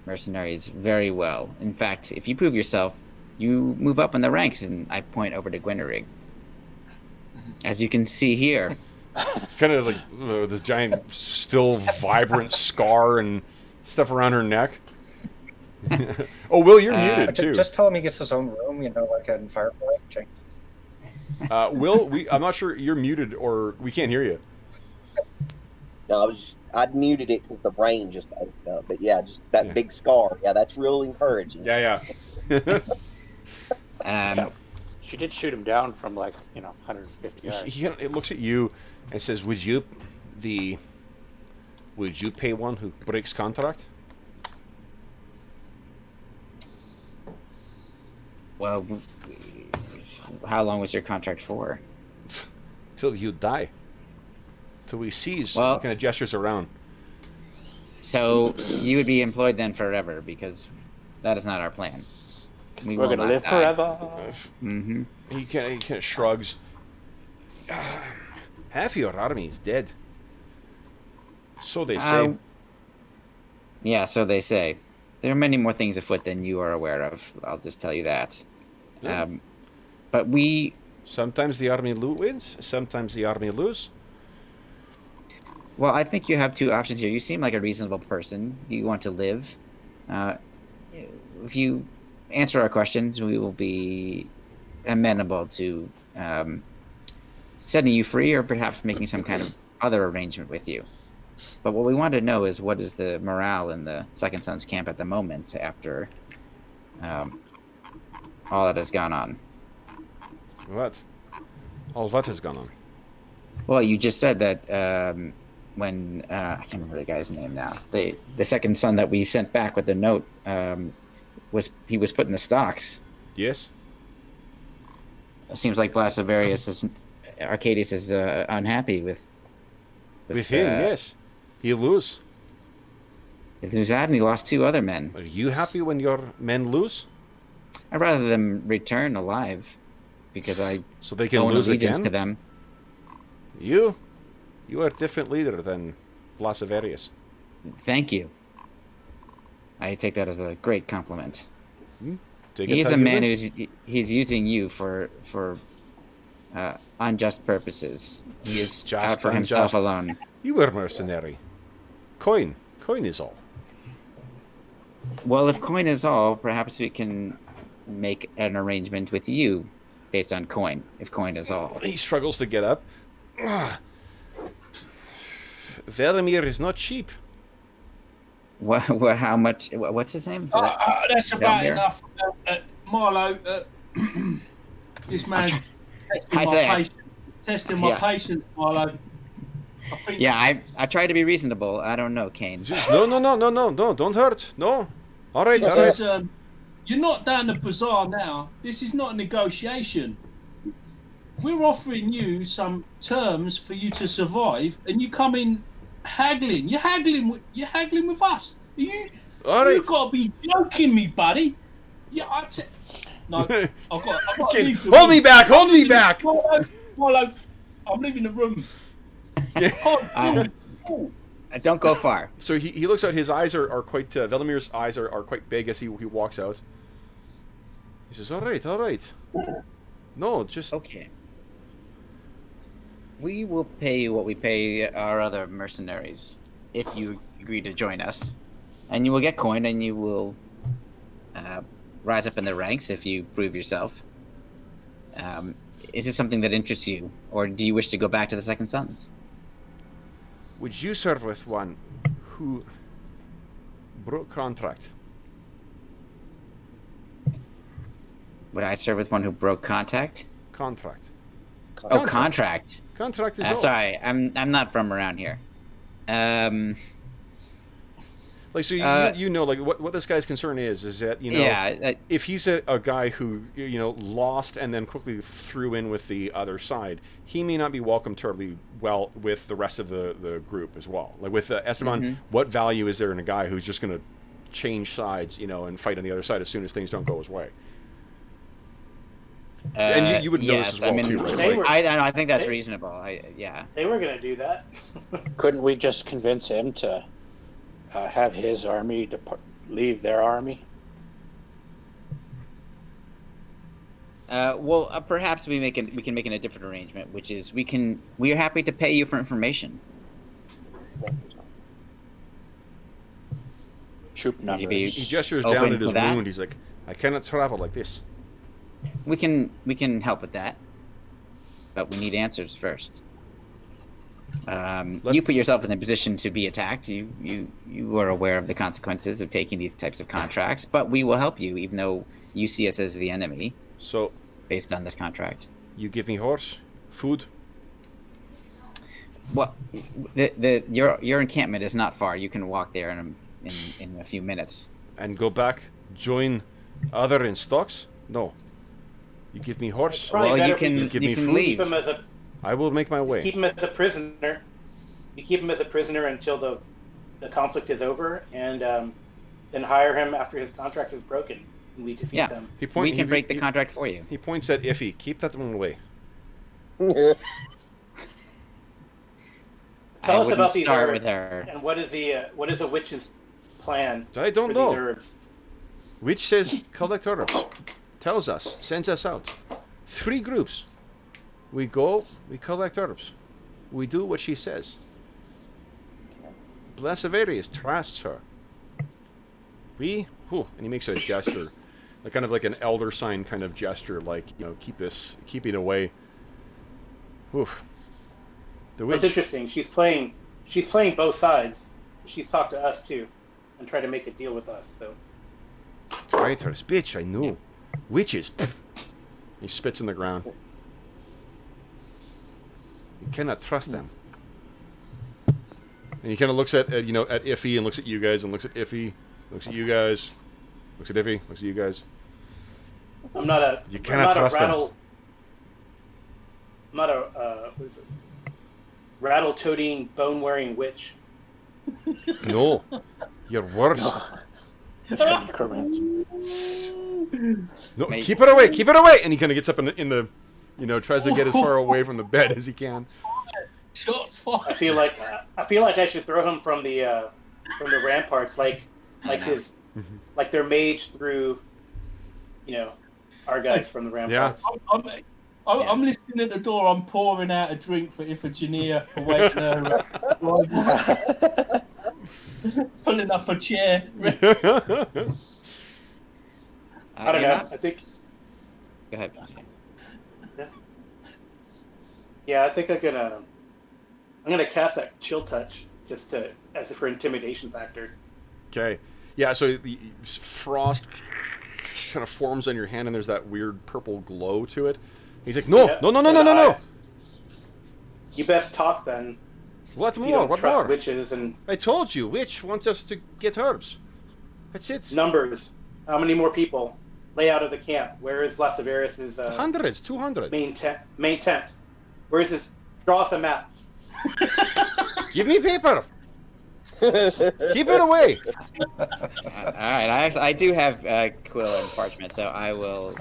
mercenaries very well. In fact, if you prove yourself, you move up in the ranks, and I point over to Gwynerig. As you can see here. Kind of like the giant, still vibrant scar and stuff around her neck. Oh, Will, you're muted too. Just tell him he gets his own room, like in Firefly. Will, I'm not sure you're muted or we can't hear you. No, I'd muted it because the brain just opened up. But yeah, just that big scar. Yeah, that's real encouraging. Yeah. She did shoot him down from 150 yards. It looks at you and says, "Would you pay one who breaks contract?" Well, how long was your contract for? Till you die. Till we seize. Well, kind of gestures around. So you would be employed then forever, because that is not our plan. We're going to live forever. Mm-hmm. He kind of shrugs. Half your army is dead. So they say. Yeah, so they say. There are many more things afoot than you are aware of. I'll just tell you that. Yeah. But we... Sometimes the army wins. Sometimes the army lose. Well, I think you have two options here. You seem like a reasonable person. You want to live. If you answer our questions, we will be amenable to setting you free or perhaps making some kind of other arrangement with you. But what we want to know is what is the morale in the Second Son's camp at the moment after all that has gone on. What? All what has gone on? Well, you just said that when I can't remember the guy's name now. The Second Son that we sent back with the note was put in the stocks. Yes. It seems like Arcadius is unhappy with him. Yes, he lose. If there's that, and he lost 2 other men. Are you happy when your men lose? I'd rather them return alive, because so they can owe lose allegiance again. To them. You are a different leader than Blasiverius. Thank you. I take that as a great compliment. He's a man he's using you for unjust purposes. He is out for himself alone. You were mercenary. Coin is all. Well, if coin is all, perhaps we can make an arrangement with you based on coin, if coin is all. He struggles to get up. Velimir is not cheap. What? How much? What's his name? That's about enough. Marlo, this man testing my patience, Marlo. I think. Yeah, I try to be reasonable. I don't know, Kane. No, don't hurt. No. All right. you're not down the bazaar now. This is not a negotiation. We're offering you some terms for you to survive, and you come in haggling. You're haggling with us. All right. You've got to be joking me, buddy. Yeah, no, I've got to leave the Hold room. me back! Hold me back! Milo, I'm leaving the room. Don't go far. So he looks out. His eyes are quite. Veldemir's eyes are quite big as he walks out. He says, "All right. No, just Okay. We will pay you what we pay our other mercenaries if you agree to join us, and you will get coin, and you will rise up in the ranks if you prove yourself. Is it something that interests you, or do you wish to go back to the Second Sons? Would you serve with one who broke contract? Would I serve with one who broke contact? Contract. Oh, contract. Contract is all. Sorry, I'm not from around here. Like, so you know, like, what this guy's concern is that, you know, Yeah, if he's a guy who, you know, lost and then quickly threw in with the other side, he may not be welcomed terribly well with the rest of the group as well. Like, with Esteban, what value is there in a guy who's just going to change sides, you know, and fight on the other side as soon as things don't go his way? And you would know this as well, too, right? Like, I think that's reasonable. They were going to do that. Couldn't we just convince him to have his army leave their army? Perhaps we can make a different arrangement, which is we are happy to pay you for information. Troop numbers. Maybe he gestures open down at his for that? wound. He's like, I cannot travel like this. We can help with that, but we need answers first. You put yourself in the position to be attacked. You are aware of the consequences of taking these types of contracts, but we will help you, even though you see us as the enemy. So, based on this contract, you give me horse, food. Well, your encampment is not far. You can walk there in a few minutes. And go back, join other in stocks? No. You give me horse. Well, you can give me food. leave. Keep him as I will make my way. keep him as a prisoner. You keep him as a prisoner until the conflict is over, and then hire him after his contract is broken. And we defeat them. We can break the contract for you. He points at Iffy. Keep that one away. Tell us about these start herbs, with her. and what is a witch's plan? I don't for know. These herbs? Witch says collect herbs. Tells us, sends us out. 3 groups. We go, we collect herbs. We do what she says. Blasavarius trusts her. And he makes a gesture, like kind of like an elder sign kind of gesture, like, you know, keeping away. Oof. The witch. It's interesting. She's playing both sides. She's talked to us too, and tried to make a deal with us. So. Traitors, bitch! I knew. Witches. He spits in the ground. You cannot trust them. And he kind of looks at Iffy and looks at you guys and looks at Iffy, looks at you guys, looks at Iffy, looks at you guys. I'm not a. You cannot trust them. I'm not a rattle-toting, bone-wearing witch. No, you're worse. No, keep it away! And he kind of gets up in the, you know, tries to get as far away from the bed as he can. Shots fired. I feel like I should throw him from the ramparts, like they're mage through, you know, our guys from the ramparts. Yeah. I'm listening at the door. I'm pouring out a drink for Iphigenia, awaiting her. Pulling up a chair. I don't know. I think. Go ahead. Yeah, I think I'm gonna cast that chill touch just for intimidation factor. Okay. Yeah. So the frost kind of forms on your hand, and there's that weird purple glow to it. He's like, no. You best talk then. What You more? don't What trust more? witches and I told you, witch wants us to get herbs. That's it. numbers. How many more people? Layout of the camp. Where is Blastaveris's Hundreds, 200. main tent? Where is his? Draw us a map. Give me paper. Keep it away. All right, I do have quill and parchment, so I will.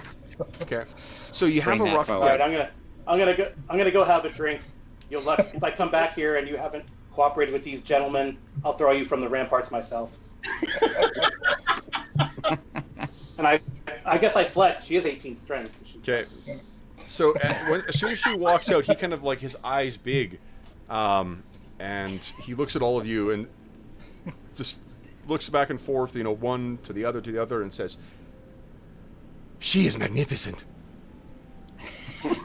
Okay. So you have Bring a that rough. forward. All right, I'm gonna go have a drink. You'll let if I come back here and you haven't cooperated with these gentlemen, I'll throw you from the ramparts myself. And I guess I flex. She is 18 strength. Okay. So as soon as she walks out, he kind of like his eyes big, and he looks at all of you and just looks back and forth, one to the other, and says, "She is magnificent."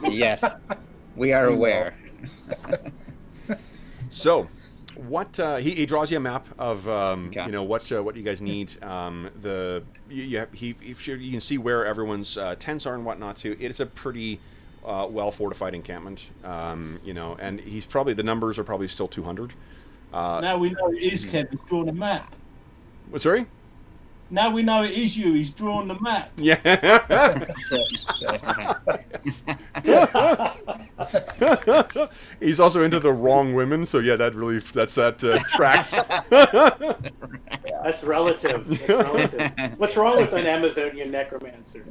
Yes, we are aware. So, what he draws you a map of Okay. what you guys need. You can see where everyone's tents are and whatnot too. It's a pretty well fortified encampment. And he's probably the numbers are probably still 200. Now we know it is Kev. He's drawn a map. What, sorry? Now we know it is you. He's drawn the map. Yeah. He's also into the wrong women, so yeah, that tracks. That's relative. That's relative. What's wrong with an Amazonian necromancer?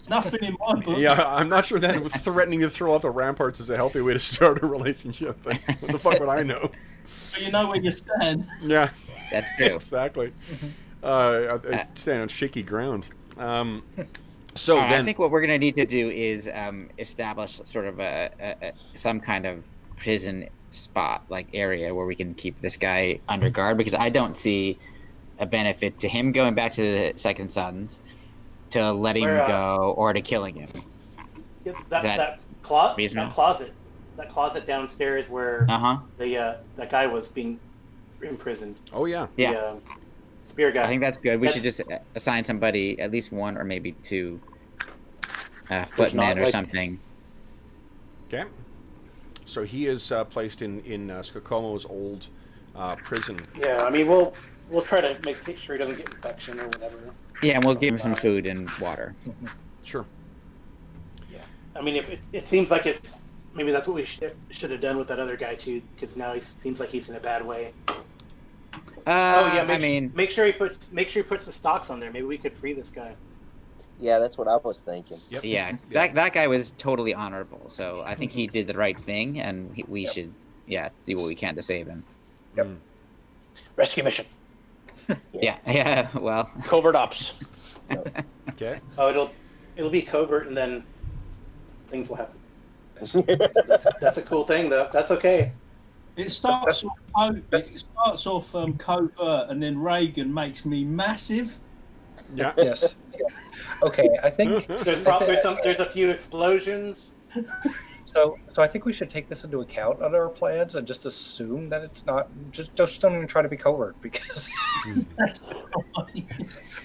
Nothing in my book. Yeah, I'm not sure that threatening to throw off the ramparts is a healthy way to start a relationship. But what the fuck would I know? But you know where you stand. Yeah, That's true. exactly. I stand on shaky ground. So I then, think what we're going to need to do is establish sort of some kind of prison spot, like area where we can keep this guy under guard, because I don't see a benefit to him going back to the Second Sons, to letting him go, or to killing him. That closet downstairs where that guy was being imprisoned. oh yeah, Yeah. The, spear guy. I think that's good. We should just assign somebody, at least one or maybe two, footmen or something. okay. So he is placed in Skokomo's old prison. Yeah, I mean we'll try to make sure he doesn't get infection or whatever. Yeah, and we'll give him some food and water. Sure. Yeah, I mean if it seems like it's maybe that's what we should have done with that other guy too, because now he seems like he's in a bad way. Make sure he puts the stocks on there. Maybe we could free this guy. Yeah, that's what I was thinking. Yep. Yeah, that guy was totally honorable, so I think he did the right thing, and we should, do what we can to save him. Yep. Rescue mission. Yeah, well. Covert ops. Okay. Oh, it'll be covert, and then things will happen. That's a cool thing, though. That's okay. It starts off covert, and then Reagan makes me massive. Yeah. Yes. Okay, I think There's a few explosions. so. I think we should take this into account on our plans and just assume that it's not. Just don't even try to be covert, because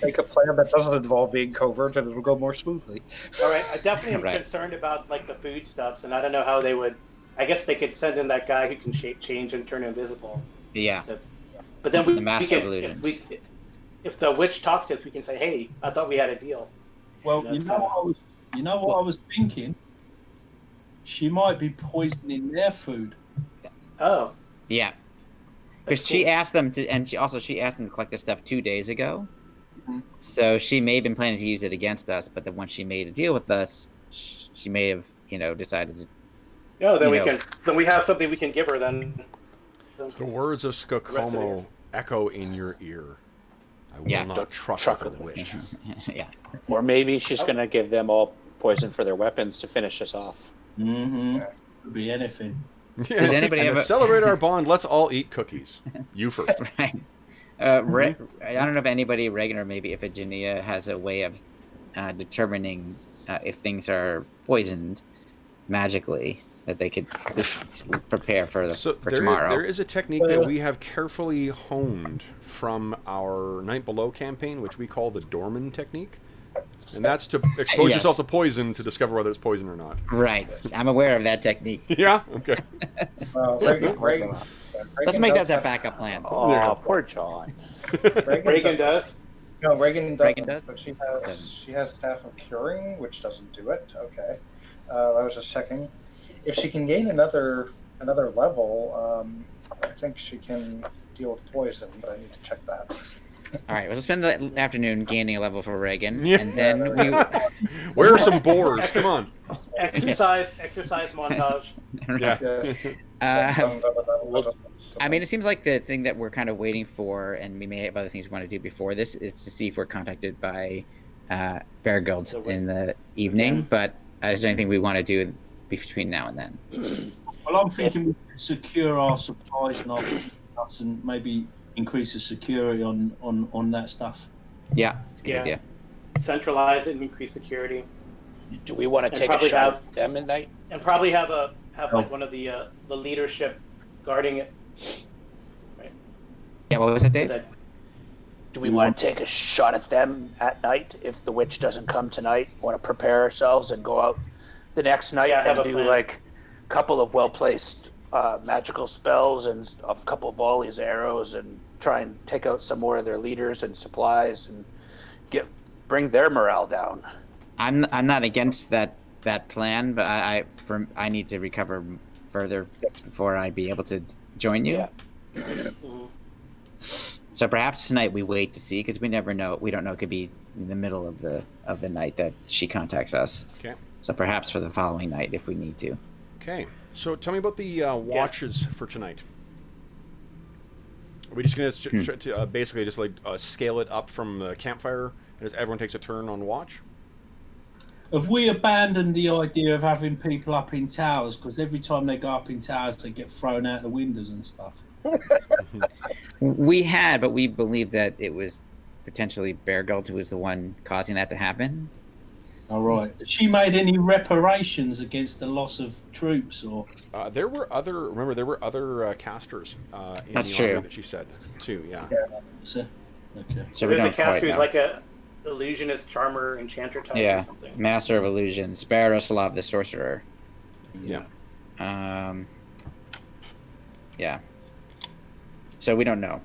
make a plan that doesn't involve being covert and it'll go more smoothly. All right, I definitely am concerned about like the food stuffs, and I don't know how they would. I guess they could send in that guy who can shape change and turn invisible. Yeah. But then The master illusions. If the witch talks to us, we can say, "Hey, I thought we had a deal." Well, you know what I was thinking. She might be poisoning their food. Oh. Yeah. Because she asked them to, and she asked them to collect this stuff 2 days ago. Mm-hmm. So she may have been planning to use it against us, but then once she made a deal with us, she may have, decided to. No, then we have something we can give her then. The words of Skokomo echo in your ear. I will not truck with the witch. Yeah. Or maybe she's going to give them all poison for their weapons to finish us off. Mm-hmm. Could be anything. Does anybody to celebrate our bond, let's all eat cookies. You first. Right. I don't know if anybody, Reagan or maybe Iphigenia, has a way of determining if things are poisoned magically, that they could just prepare for tomorrow. There is a technique that we have carefully honed from our Night Below campaign, which we call the Dorman technique. And that's to expose yourself to poison to discover whether it's poison or not. Right. I'm aware of that technique. Yeah? Okay. Let's make that backup plan. Oh, poor John. Reagan does. No, Reagan doesn't. Reagan does? But she Doesn't. has Staff of Curing, which doesn't do it. Okay. I was just checking. If she can gain another level, I think she can deal with poison, but I need to check that. All right, well, let's spend the afternoon gaining a level for Reagan, Yeah. and then we. Where are some boars? Come on. Exercise montage. Yeah. Well, I mean, it seems like the thing that we're kind of waiting for, and we may have other things we want to do before this, is to see if we're contacted by Beargold in the evening. But is there anything we want to do between now and then? Well, I'm thinking we could secure our supplies and our stuff, and maybe increase the security on that stuff. Yeah, it's a good idea. Centralize it and increase security. Do we want to And take a probably shot have- at them at night? And probably have like one of the leadership guarding it. Yeah, what was it, Dave? That- Do we want to take a shot at them at night if the witch doesn't come tonight? Want to prepare ourselves and go out the next night Yeah, have and a do plan. like a couple of well-placed magical spells and a couple of volleys of arrows and try and take out some more of their leaders and supplies and bring their morale down. I'm not against that plan, but I need to recover further before I'd be able to join you. Yeah. Mhm. So perhaps tonight we wait to see, because we never know. We don't know. It could be in the middle of the night that she contacts us. Okay. So perhaps for the following night if we need to. Okay. So tell me about the watches for tonight. Are we just going to basically just like scale it up from the campfire, and just everyone takes a turn on watch? Have we abandoned the idea of having people up in towers? Because every time they go up in towers, they get thrown out the windows and stuff. We had, but we believed that it was potentially Beargold who was the one causing that to happen. All right. Has she made any reparations against the loss of troops, or? There were other casters in That's the true. army that she said too. Yeah. So, okay. So we There's a don't quite caster who's know. like a illusionist, charmer, enchanter type Yeah, or something. Master of Illusions, Baroslav the Sorcerer. Yeah. Yeah. So we don't know.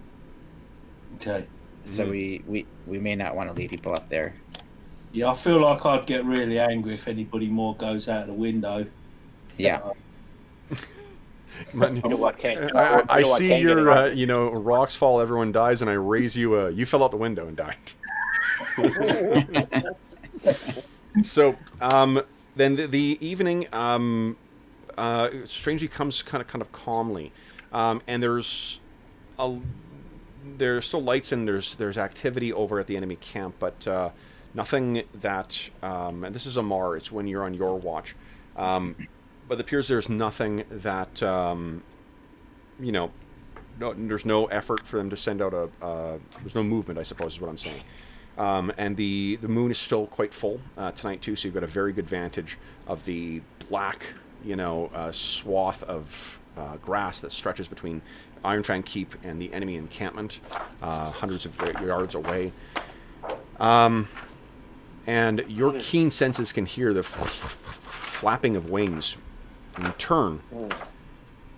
Okay. So we may not want to leave people up there. Yeah, I feel like I'd get really angry if anybody more goes out the window. Yeah. You know what, Ken? I You know what, see Ken, your rocks fall, everyone dies, and I raise you. You fell out the window and died. So then the evening strangely comes kind of calmly, and there's still lights and there's activity over at the enemy camp, but nothing that and this is Amar. It's when you're on your watch, but it appears there's nothing that there's no effort for them to send out there's no movement, I suppose is what I'm saying. And the moon is still quite full tonight too, so you've got a very good vantage of the black, swath of grass that stretches between Ironfang Keep and the enemy encampment, hundreds of yards away. And your keen senses can hear the flapping of wings. And you turn,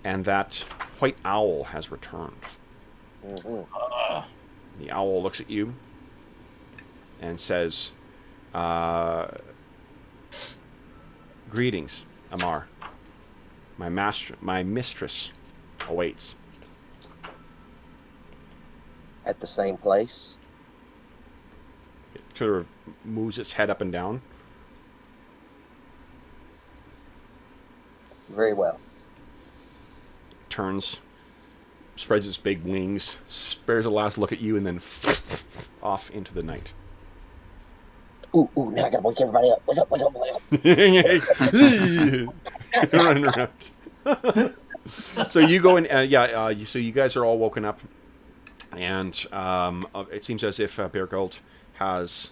and that white owl has returned. The owl looks at you and says, "Greetings, Amar. My mistress awaits." At the same place. It sort of moves its head up and down. Very well. Turns, spreads its big wings, spares a last look at you, and then off into the night. Ooh, now I gotta wake everybody up. Wake up. Running around. So you go in, so you guys are all woken up, and it seems as if Beargold has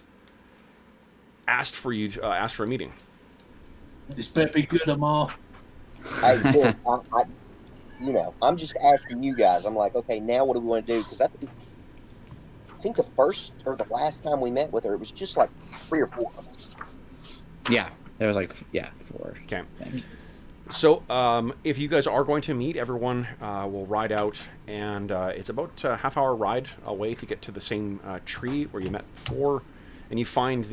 asked for a meeting. This better be good, Amar. Hey, look, I'm just asking you guys. I'm like, okay, now what do we want to do? Because I think the first or the last time we met with her, it was just like 3 or 4 of us. Yeah. There was 4. Okay. So, if you guys are going to meet, everyone will ride out, and it's about a half-hour ride away to get to the same tree where you met before, and you find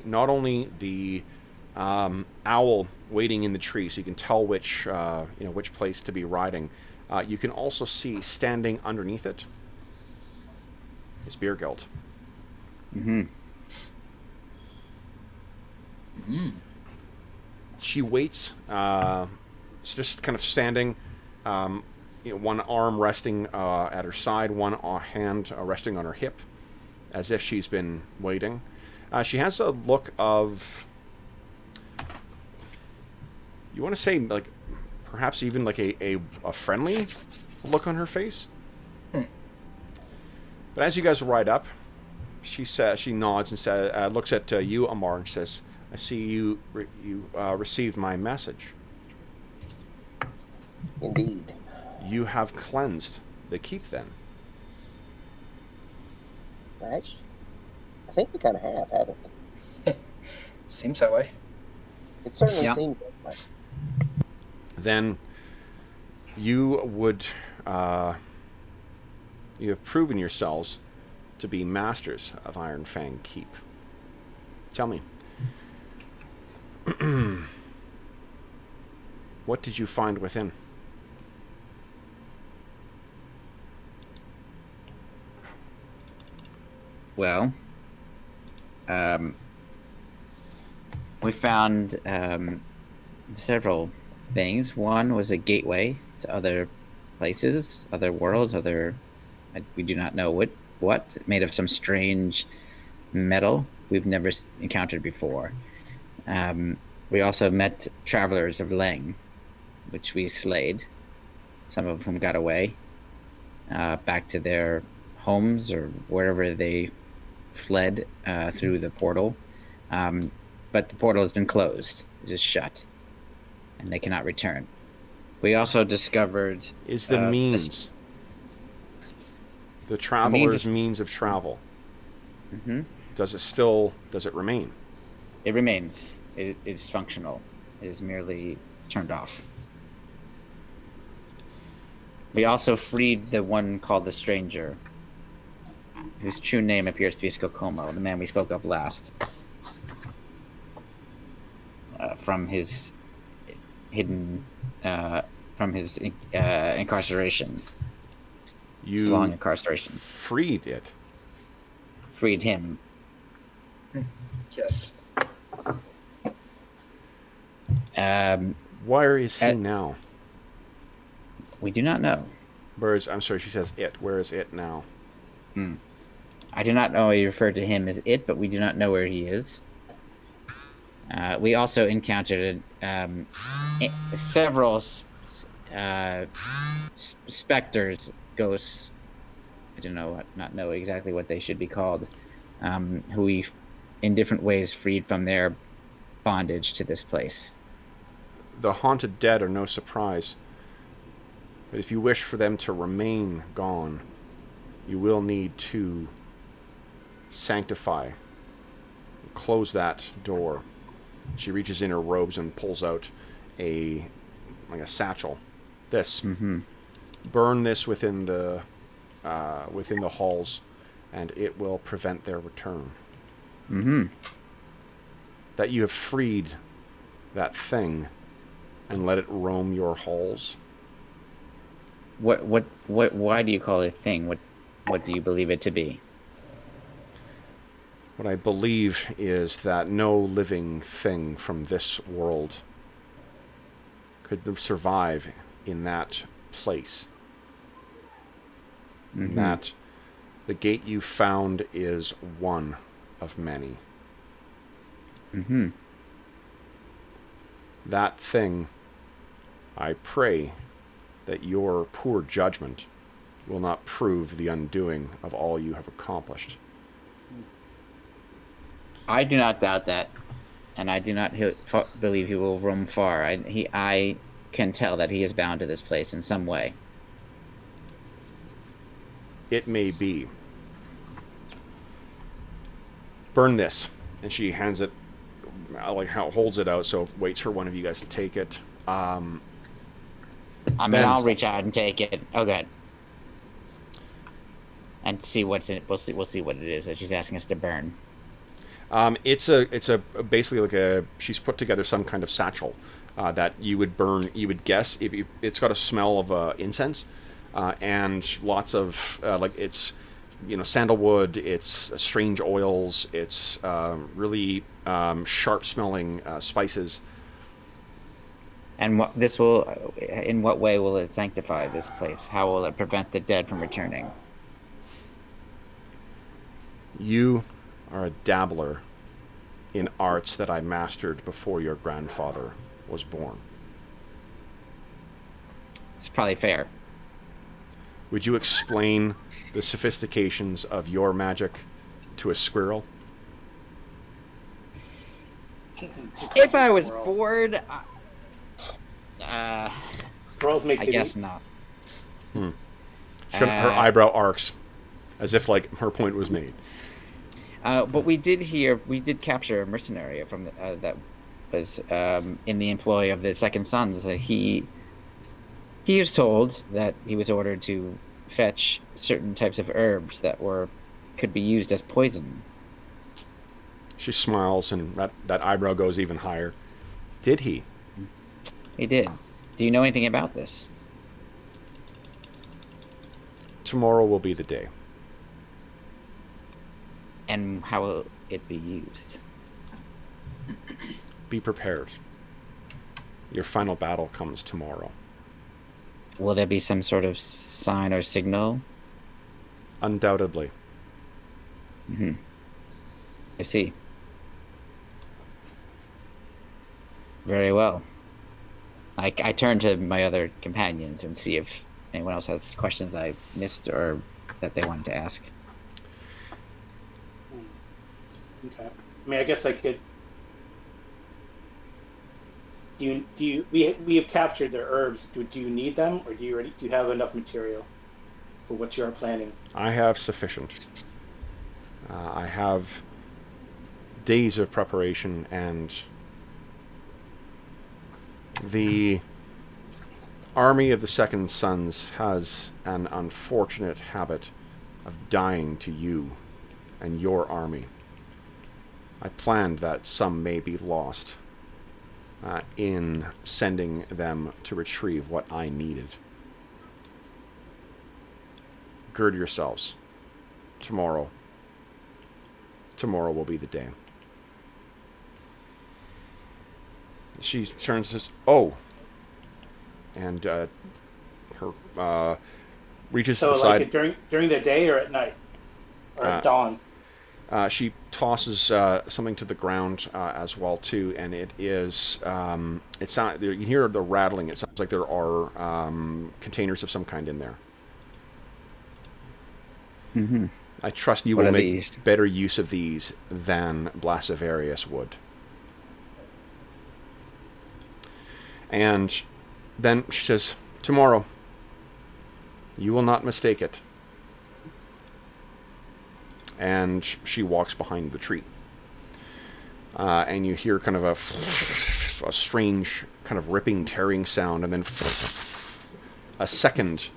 not only the owl waiting in the tree, so you can tell which which place to be riding. You can also see standing underneath it is Beergeld. Mm-hmm. She waits. It's just kind of standing, one arm resting at her side, one hand resting on her hip, as if she's been waiting. She has a look of, you want to say, like, perhaps even like a friendly look on her face. But as you guys ride up, she nods and looks at you, Amar, and says, "I see you received my message. Indeed. You have cleansed the keep, then." Actually, I think we kind of have, haven't we? Seems that way. It certainly Yeah. seems that way. Then you would you have proven yourselves to be masters of Iron Fang Keep. Tell me, what did you find within? Well, we found several things. One was a gateway to other places, other worlds, we do not know what, made of some strange metal we've never encountered before. We also met travelers of Leng, which we slayed. Some of whom got away back to their homes or wherever they fled through the portal. But the portal has been closed, it is shut, and they cannot return. We also discovered... Is the means... the traveler's means of travel. Mm-hmm. Does it remain? It remains. It is functional. It is merely turned off. We also freed the one called the Stranger, whose true name appears to be Skokomo, the man we spoke of last, from his hidden, from his incarceration. You long incarceration. Freed it. Freed him. Yes. Where is he now? We do not know. I'm sorry, she says it. Where is it now? I do not know he referred to him as it, but we do not know where he is. We also encountered several specters, ghosts. I don't not know exactly what they should be called. Who we, in different ways, freed from their bondage to this place. The haunted dead are no surprise. But if you wish for them to remain gone, you will need to sanctify, close that door. She reaches in her robes and pulls out a satchel. This. Mm-hmm. Burn this within the halls, and it will prevent their return. Mm-hmm. That you have freed that thing and let it roam your halls. Why do you call it a thing? What do you believe it to be? What I believe is that no living thing from this world could survive in that place. Mm-hmm. And that the gate you found is one of many. Mm-hmm. That thing, I pray that your poor judgment will not prove the undoing of all you have accomplished. I do not doubt that, and I do not believe he will roam far. I can tell that he is bound to this place in some way. It may be. Burn this. And she hands it, holds it out, so waits for one of you guys to take it. I mean, Ben. I'll reach out and take it. Oh, good. And see what's in it. We'll see what it is that she's asking us to burn. It's basically like she's put together some kind of satchel that you would burn. You would guess it's got a smell of incense and lots of it's sandalwood. It's strange oils. It's really sharp smelling spices. And in what way will it sanctify this place? How will it prevent the dead from returning? You are a dabbler in arts that I mastered before your grandfather was born. It's probably fair. Would you explain the sophistications of your magic to a squirrel? If I was bored, Squirrels make I guess not. Her eyebrow arcs, as if her point was made. But we did capture a mercenary from that was in the employ of the Second Sons. He was told that he was ordered to fetch certain types of herbs that could be used as poison. She smiles, and that eyebrow goes even higher. Did he? He did. Do you know anything about this? Tomorrow will be the day. And how will it be used? Be prepared. Your final battle comes tomorrow. Will there be some sort of sign or signal? Undoubtedly. Mm-hmm. I see. Very well. I turn to my other companions and see if anyone else has questions I missed or that they wanted to ask. Okay. I mean, I guess I could. We have captured their herbs. Do you need them, or do you have enough material for what you are planning? I have sufficient. I have days of preparation, and the army of the Second Sons has an unfortunate habit of dying to you and your army. I planned that some may be lost in sending them to retrieve what I needed. Gird yourselves. Tomorrow will be the day. She turns and says, "Oh," and her reaches to the side. So, during the day or at night, or at dawn. She tosses something to the ground as well too, and it is. It sounds. You hear the rattling. It sounds like there are containers of some kind in there. Mm-hmm. I trust you will make better use of these than Blasivarius would. And then she says, "Tomorrow, you will not mistake it." And she walks behind the tree. And you hear kind of a strange kind of ripping, tearing sound, and then a second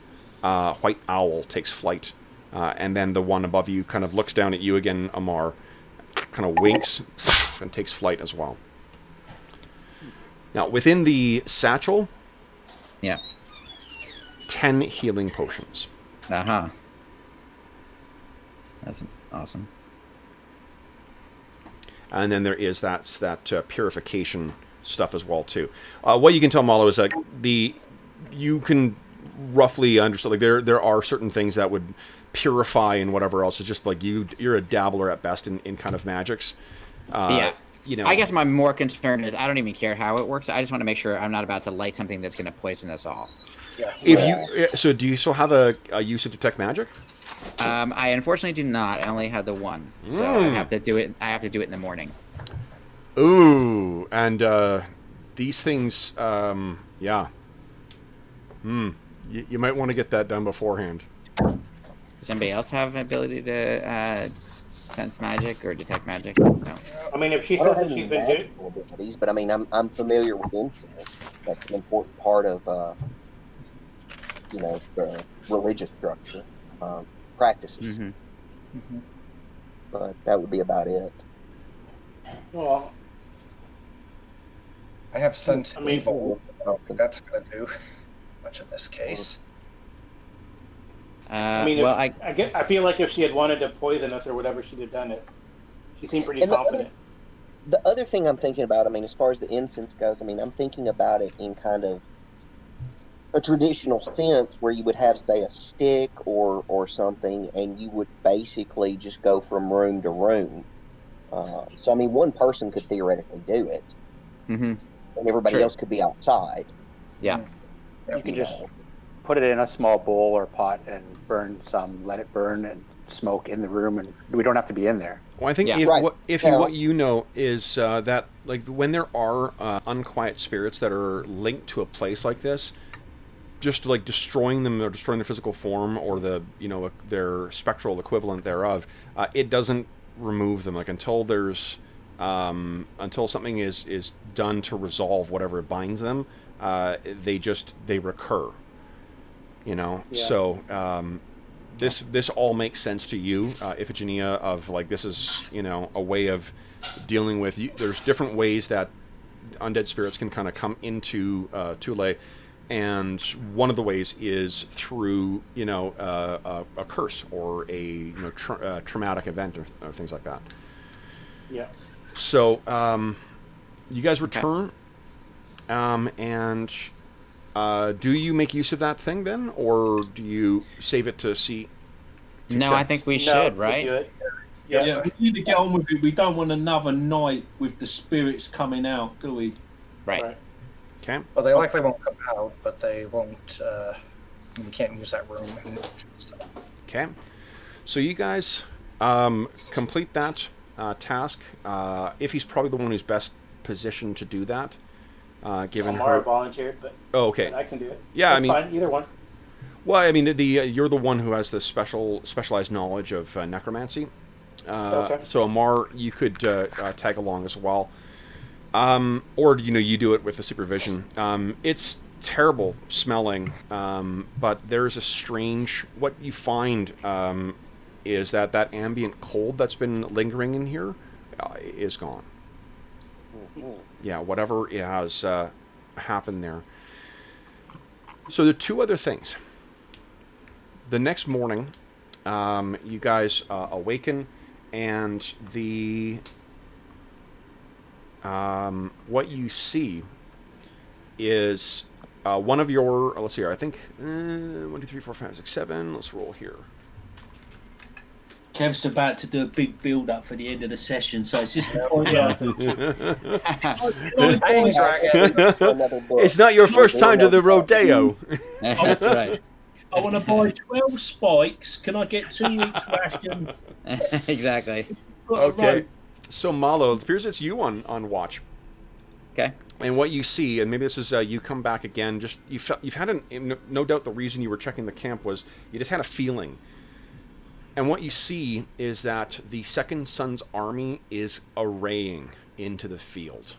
white owl takes flight. And then the one above you kind of looks down at you again, Amar, kind of winks, and takes flight as well. Now, within the satchel, 10 healing potions. Uh-huh. That's awesome. And then there is that purification stuff as well too. What you can tell, Malo, is that you can roughly understand. Like there are certain things that would purify and whatever else. It's just like you're a dabbler at best in kind of magics. Yeah. You know. I guess my more concern is I don't even care how it works. I just want to make sure I'm not about to light something that's going to poison us all. Yeah. So do you still have a use of detect magic? I unfortunately do not. I only have the one, so I have to do it. I have to do it in the morning. Ooh, and these things, yeah. You might want to get that done beforehand. Does anybody else have an ability to sense magic or detect magic? No. I mean, if she says that she's been doing abilities, but I mean, I'm familiar with incense. That's an important part of, the religious structure, practices. But that would be about it. Well, I have sense I mean- evil. I don't think that's going to do much in this case. I mean, well, I feel like if she had wanted to poison us or whatever, she'd have done it. She seemed pretty And confident. The other thing I'm thinking about, I mean, as far as the incense goes, I mean, I'm thinking about it in kind of a traditional sense where you would have, say, a stick or something, and you would basically just go from room to room. So, I mean, one person could theoretically do it, and everybody else could be outside. Yeah. You can just put it in a small bowl or pot and burn some, let it burn and smoke in the room, and we don't have to be in there. Well, I think what you know is that like when there are unquiet spirits that are linked to a place like this, just like destroying them or destroying their physical form or their spectral equivalent thereof, it doesn't remove them. Like until there's until something is done to resolve whatever binds them, they recur. So this all makes sense to you, Iphigenia, of like this is a way of dealing with you. There's different ways that undead spirits can kind of come into Thule, and one of the ways is through a curse or a traumatic event or things like that. Yeah. So you guys return, and do you make use of that thing then, or do you save it to see? No, I think we should, right? Do it. Yeah, we need to get on with it. We don't want another night with the spirits coming out, do we? Right. Okay. Well, they likely won't come out, but they won't. We can't use that room. So. Okay. So you guys complete that task. If he's probably the one who's best positioned to do that, given Amara her. volunteered, but Oh, okay. I can do it. Yeah, That's I mean, fine. Either one. Well, I mean, you're the one who has the specialized knowledge of necromancy. Okay. So Amar, you could tag along as well, or you do it with the supervision. It's terrible smelling, but there's a strange. What you find is that ambient cold that's been lingering in here is gone. Yeah, whatever has happened there. So the two other things. The next morning, you guys awaken, and what you see is one of your. Let's see here. I think 1, 2, 3, 4, 5, 6, 7. Let's roll here. Kev's about to do a big build-up for the end of the session, so it's just It's not your first time to the rodeo. That's right. I want to buy 12 spikes. Can I get 2 weeks rations? Exactly. Okay. So Malo, it appears it's you on watch. Okay. And what you see, and maybe this is you come back again. Just you've had no doubt the reason you were checking the camp was you just had a feeling. And what you see is that the Second Son's army is arraying into the field.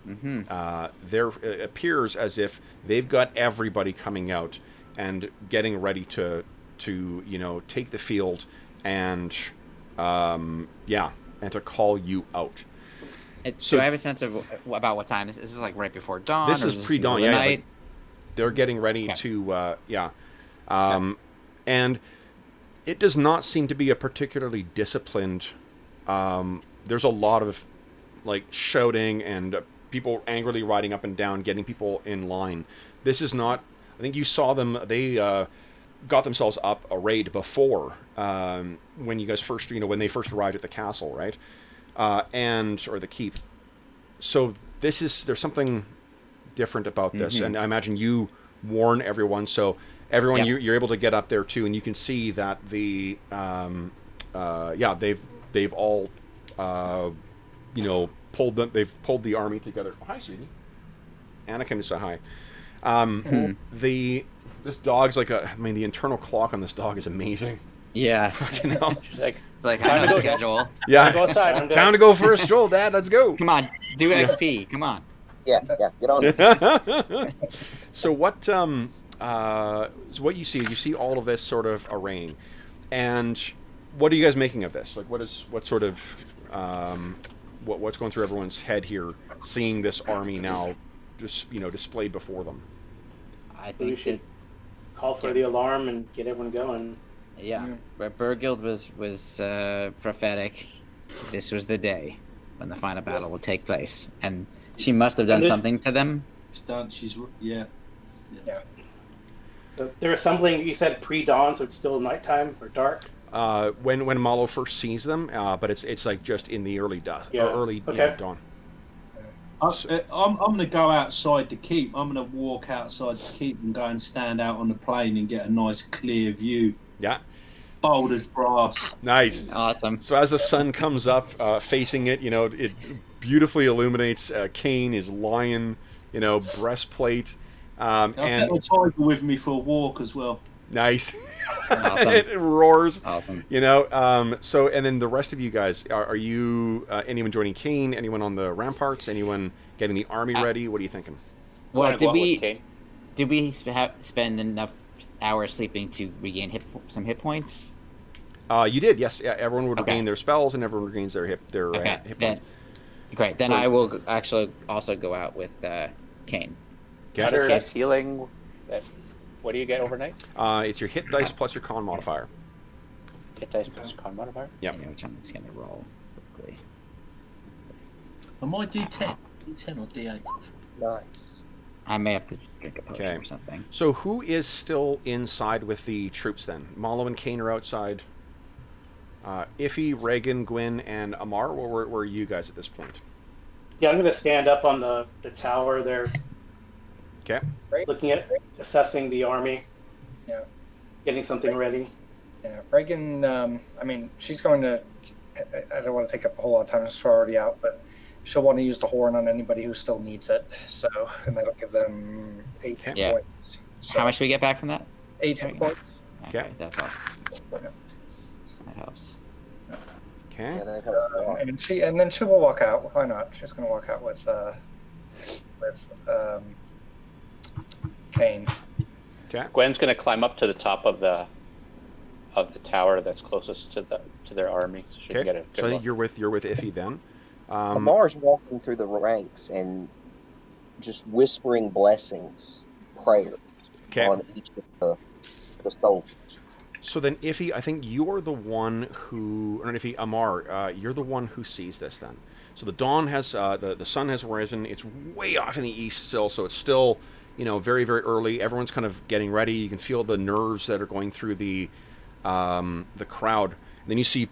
It appears as if they've got everybody coming out and getting ready to take the field and and to call you out. So I have a sense of about what time this is. Like right before dawn. This is pre-dawn. Yeah, like they're getting ready to and it does not seem to be a particularly disciplined. There's a lot of like shouting and people angrily riding up and down, getting people in line. This is not. I think you saw them. They got themselves up arrayed before when you guys first, when they first arrived at the castle, right? Or the keep. So there's something different about this, and I imagine you warn everyone. So everyone, you're able to get up there too, and you can see that they've all pulled the army together. Oh, hi, sweetie. Anna came to say hi. This dog's like the internal clock on this dog is amazing. Yeah. Fucking hell. It's like time to schedule. Yeah. Time to go for a stroll, Dad. Let's go. Come on, do XP. Come on. Yeah, get on it. So what? So what you see all of this sort of arraying, and what are you guys making of this? Like, what sort of what's going through everyone's head here, seeing this army now, just displayed before them? I We think should call for the alarm and get everyone going. but Bergild was prophetic. This was the day when the final battle will take place, and she must have done something to them. It's done. Yeah. So they're assembling. You said pre-dawn, so it's still nighttime or dark. When Malo first sees them, but it's like just in the early dusk, or early dawn. I'm going to go outside the keep. I'm going to walk outside the keep and go and stand out on the plain and get a nice clear view. Yeah. Bold as brass. Nice. Awesome. So as the sun comes up, facing it, it beautifully illuminates Kane, his lion, breastplate. I'll take my tiger with me for a walk as well. Nice. Awesome. It roars. Awesome. So, and then the rest of you guys, are you anyone joining Kane? Anyone on the ramparts? Anyone getting the army ready? What are you thinking? Well, did we spend enough hours sleeping to regain some hit points? You did, yes. Yeah, everyone would regain their spells, and everyone regains their hit points. Great. Then I will actually also go out with Kane. Get healing. What do you get overnight? It's your hit dice plus your con modifier. Hit dice plus con modifier? Yeah. Which I'm just going to roll quickly. Am I D10? D10 or D8? Nice. I may have to drink a potion or something. So who is still inside with the troops then? Malo and Kane are outside. Iffy, Reagan, Gwyn, and Amar, where are you guys at this point? Yeah, I'm going to stand up on the tower there. Okay. Looking at, assessing the army. Yeah. Getting something ready. Yeah, Reagan, she's going to, I don't want to take up a whole lot of time, it's already out, but she'll want to use the horn on anybody who still needs it. So, and that'll give them 8 hit points. So, how much do we get back from that? 8 hit points. Okay, that's awesome. That helps. Okay. Yeah, that helps. And then she will walk out. Why not? She's going to walk out with Kane. Okay. Gwen's going to climb up to the top of the tower that's closest to their army. So she can get a good So I think look. you're with Iffy then. Amar's walking through the ranks and just whispering blessings, prayers on each of the soldiers. So then, Iffy, I think you're the one who, or not Iffy, Amar, you're the one who sees this then. So the dawn has, the sun has risen. It's way off in the east still, so it's still, very, very early. Everyone's kind of getting ready. You can feel the nerves that are going through the crowd. And then you see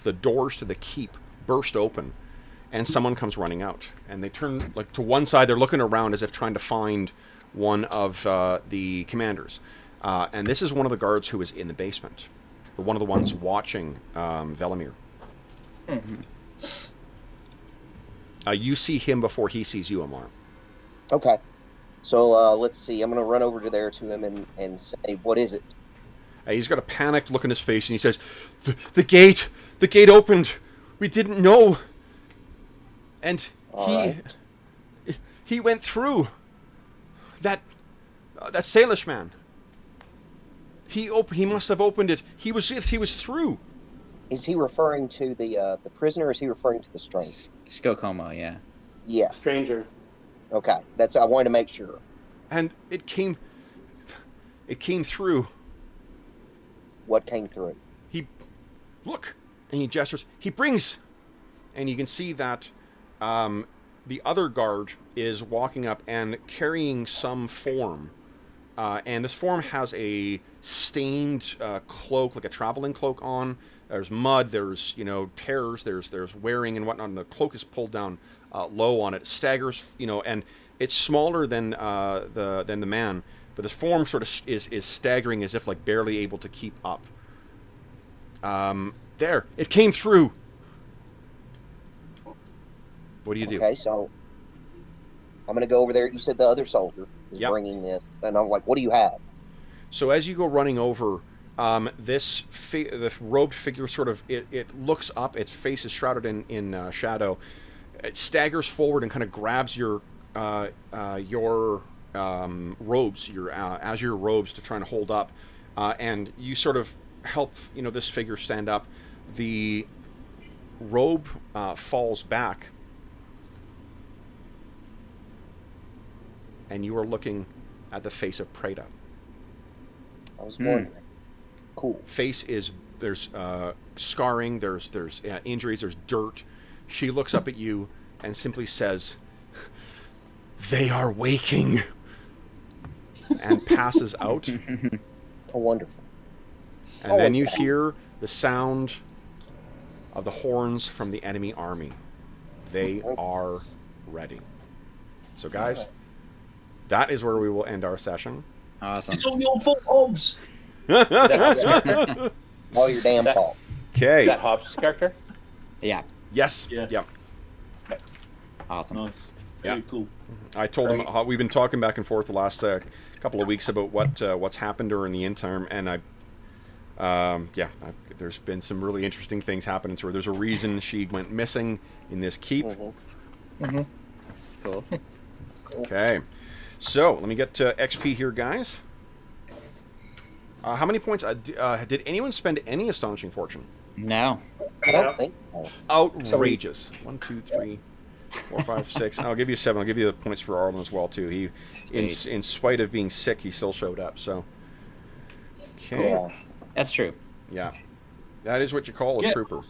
the doors to the keep burst open, and someone comes running out. And they turn to one side. They're looking around as if trying to find one of the commanders. And this is one of the guards who is in the basement. One of the ones watching Velimir. Mm-hmm. You see him before he sees you, Amar. Okay. So let's see. I'm going to run over to him and say, what is it? He's got a panicked look on his face, and he says, the gate opened. We didn't know. And he went through. That Salish man. He must have opened it. He was through. Is he referring to the prisoner, or is he referring to the stranger? Skokomo, yeah. Yeah. Stranger. Okay. I wanted to make sure. And it came through. What came through? Look, and he gestures. He brings, and you can see that the other guard is walking up and carrying some form. And this form has a stained cloak, like a traveling cloak on. There's mud, there's, tears, there's wearing and whatnot, and the cloak is pulled down low on it. It staggers, and it's smaller than the man, but this form sort of is staggering as if like barely able to keep up. There, it came through. What do you do? Okay, so I'm going to go over there. You said the other soldier is bringing this, and I'm like, what do you have? So as you go running over, the robed figure sort of, it looks up, its face is shrouded in shadow. It staggers forward and kind of grabs your your robes, your azure robes, to try and hold up, and you sort of help this figure stand up. The robe falls back, and you are looking at the face of Prada. I was wondering. Cool. Face is, there's scarring, there's injuries, there's dirt. She looks up at you and simply says, "They are waking," and passes out. Oh, wonderful. And then you hear the sound of the horns from the enemy army. They are ready. So guys, that is where we will end our session. Awesome. It's all your fault, Hobbs. All your damn fault. Okay. Is that Hobbs' character? Yeah. Yes. Yeah. Yep. Awesome. Nice. Yeah. Very cool. I told him how we've been talking back and forth the last couple of weeks about what's happened during the interim, and there's been some really interesting things happening to her. There's a reason she went missing in this keep. Cool. Okay, so let me get XP here, guys. How many points? Did anyone spend any Astonishing Fortune? No. I don't think so. Outrageous. 1, 2, 3, 4, 5, 6. I'll give you 7. I'll give you the points for Arlen as well too. He, in spite of being sick, he still showed up. So, okay. Yeah. That's true. Yeah, that is what you call a trooper.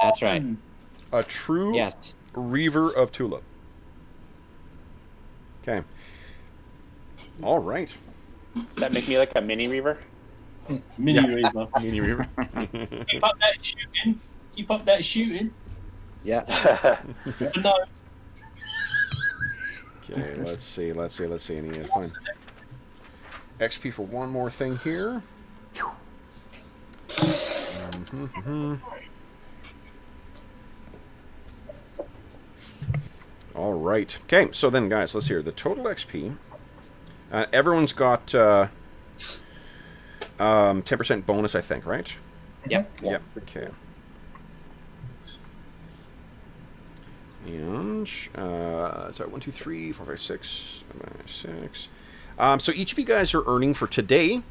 That's right. A true Yes. Reaver of Thule. Okay. All right. Does that make me like a mini Reaver? Mini Reaver. Mini Reaver. Keep up that shooting. Keep up that shooting. Yeah. No. Okay, let's see. I need to find XP for one more thing here. All right. Okay, so then, guys, let's hear the total XP. Everyone's got 10% bonus, I think, right? Yep. Yep. Okay. And sorry, 1, 2, 3, 4, 5, 6, 6. So each of you guys are earning for today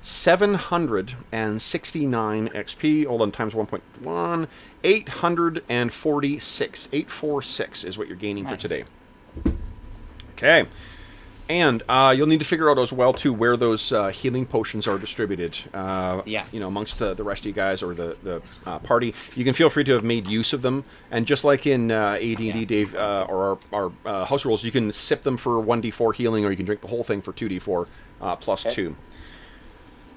769 XP. Hold on, times 1.1, 846. 846 is what you're gaining for today. Okay. And you'll need to figure out as well, too, where those healing potions are distributed. Amongst the rest of you guys or the party. You can feel free to have made use of them. And just like in AD&D, Dave, or our house rules, you can sip them for 1d4 healing, or you can drink the whole thing for 2d4 plus 2.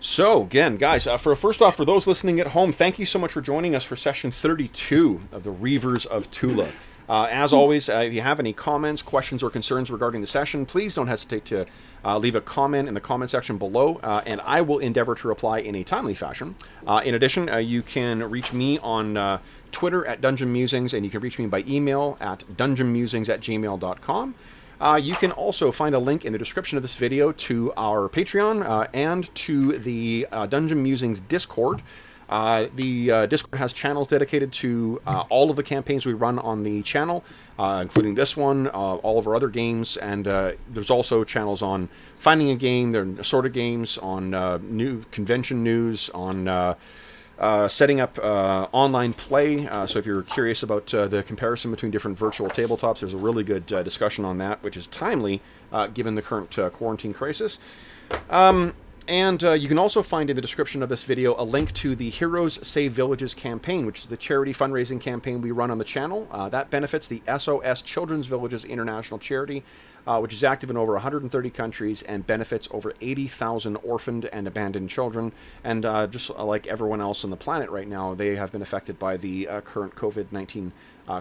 So, again, guys, first off, for those listening at home, thank you so much for joining us for session 32 of the Reavers of Thule. As always, if you have any comments, questions, or concerns regarding the session, please don't hesitate to leave a comment in the comment section below, and I will endeavor to reply in a timely fashion. In addition, you can reach me on Twitter at Dungeon Musings, and you can reach me by email at dungeonmusings@gmail.com. You can also find a link in the description of this video to our Patreon and to the Dungeon Musings Discord. The Discord has channels dedicated to all of the campaigns we run on the channel, including this one, all of our other games, and there's also channels on finding a game, there are assorted games, on new convention news, on setting up online play. So if you're curious about the comparison between different virtual tabletops, there's a really good discussion on that, which is timely given the current quarantine crisis. And you can also find in the description of this video a link to the Heroes Save Villages campaign, which is the charity fundraising campaign we run on the channel. That benefits the SOS Children's Villages International Charity, which is active in over 130 countries and benefits over 80,000 orphaned and abandoned children. And just like everyone else on the planet right now, they have been affected by the current COVID-19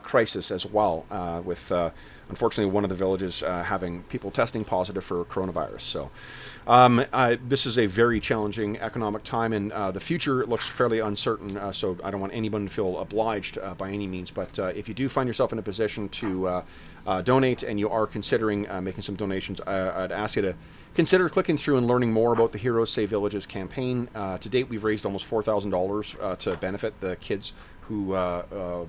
crisis as well, with unfortunately one of the villages having people testing positive for coronavirus. So this is a very challenging economic time, and the future looks fairly uncertain, so I don't want anyone to feel obliged by any means. But if you do find yourself in a position to donate, and you are considering making some donations, I'd ask you to consider clicking through and learning more about the Heroes Save Villages campaign. To date, we've raised almost $4,000 to benefit the kids who are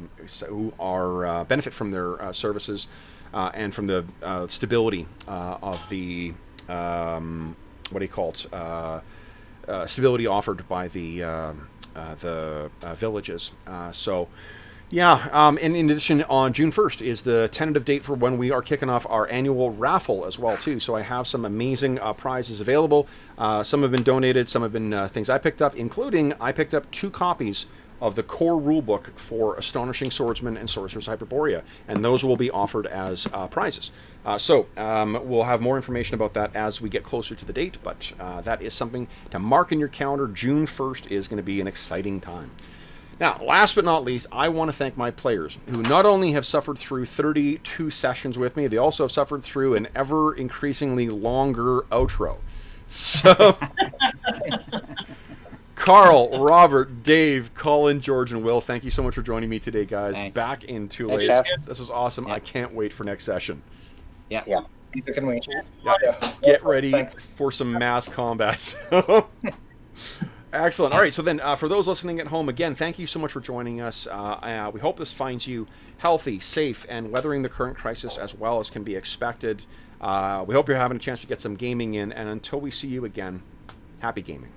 benefit from their services. and from the stability of the what do you call it? Stability offered by the villages. And in addition, on June 1st is the tentative date for when we are kicking off our annual raffle as well, too. So I have some amazing prizes available. Some have been donated, some have been things I picked up, including I picked up 2 copies of the core rulebook for Astonishing Swordsmen and Sorcerers of Hyperborea, and those will be offered as prizes. We'll have more information about that as we get closer to the date, but that is something to mark in your calendar. June 1st is going to be an exciting time. Now, last but not least, I want to thank my players, who not only have suffered through 32 sessions with me, they also have suffered through an ever-increasingly longer outro. So... Carl, Robert, Dave, Colin, George, and Will, thank you so much for joining me today, guys. Thanks. Back in Thule. This was awesome. I can't wait for next session. Yeah. Neither can we. Get ready for some mass combat. Excellent. All right, so then for those listening at home, again, thank you so much for joining us. We hope this finds you healthy, safe, and weathering the current crisis as well as can be expected. We hope you're having a chance to get some gaming in, and until we see you again, happy gaming.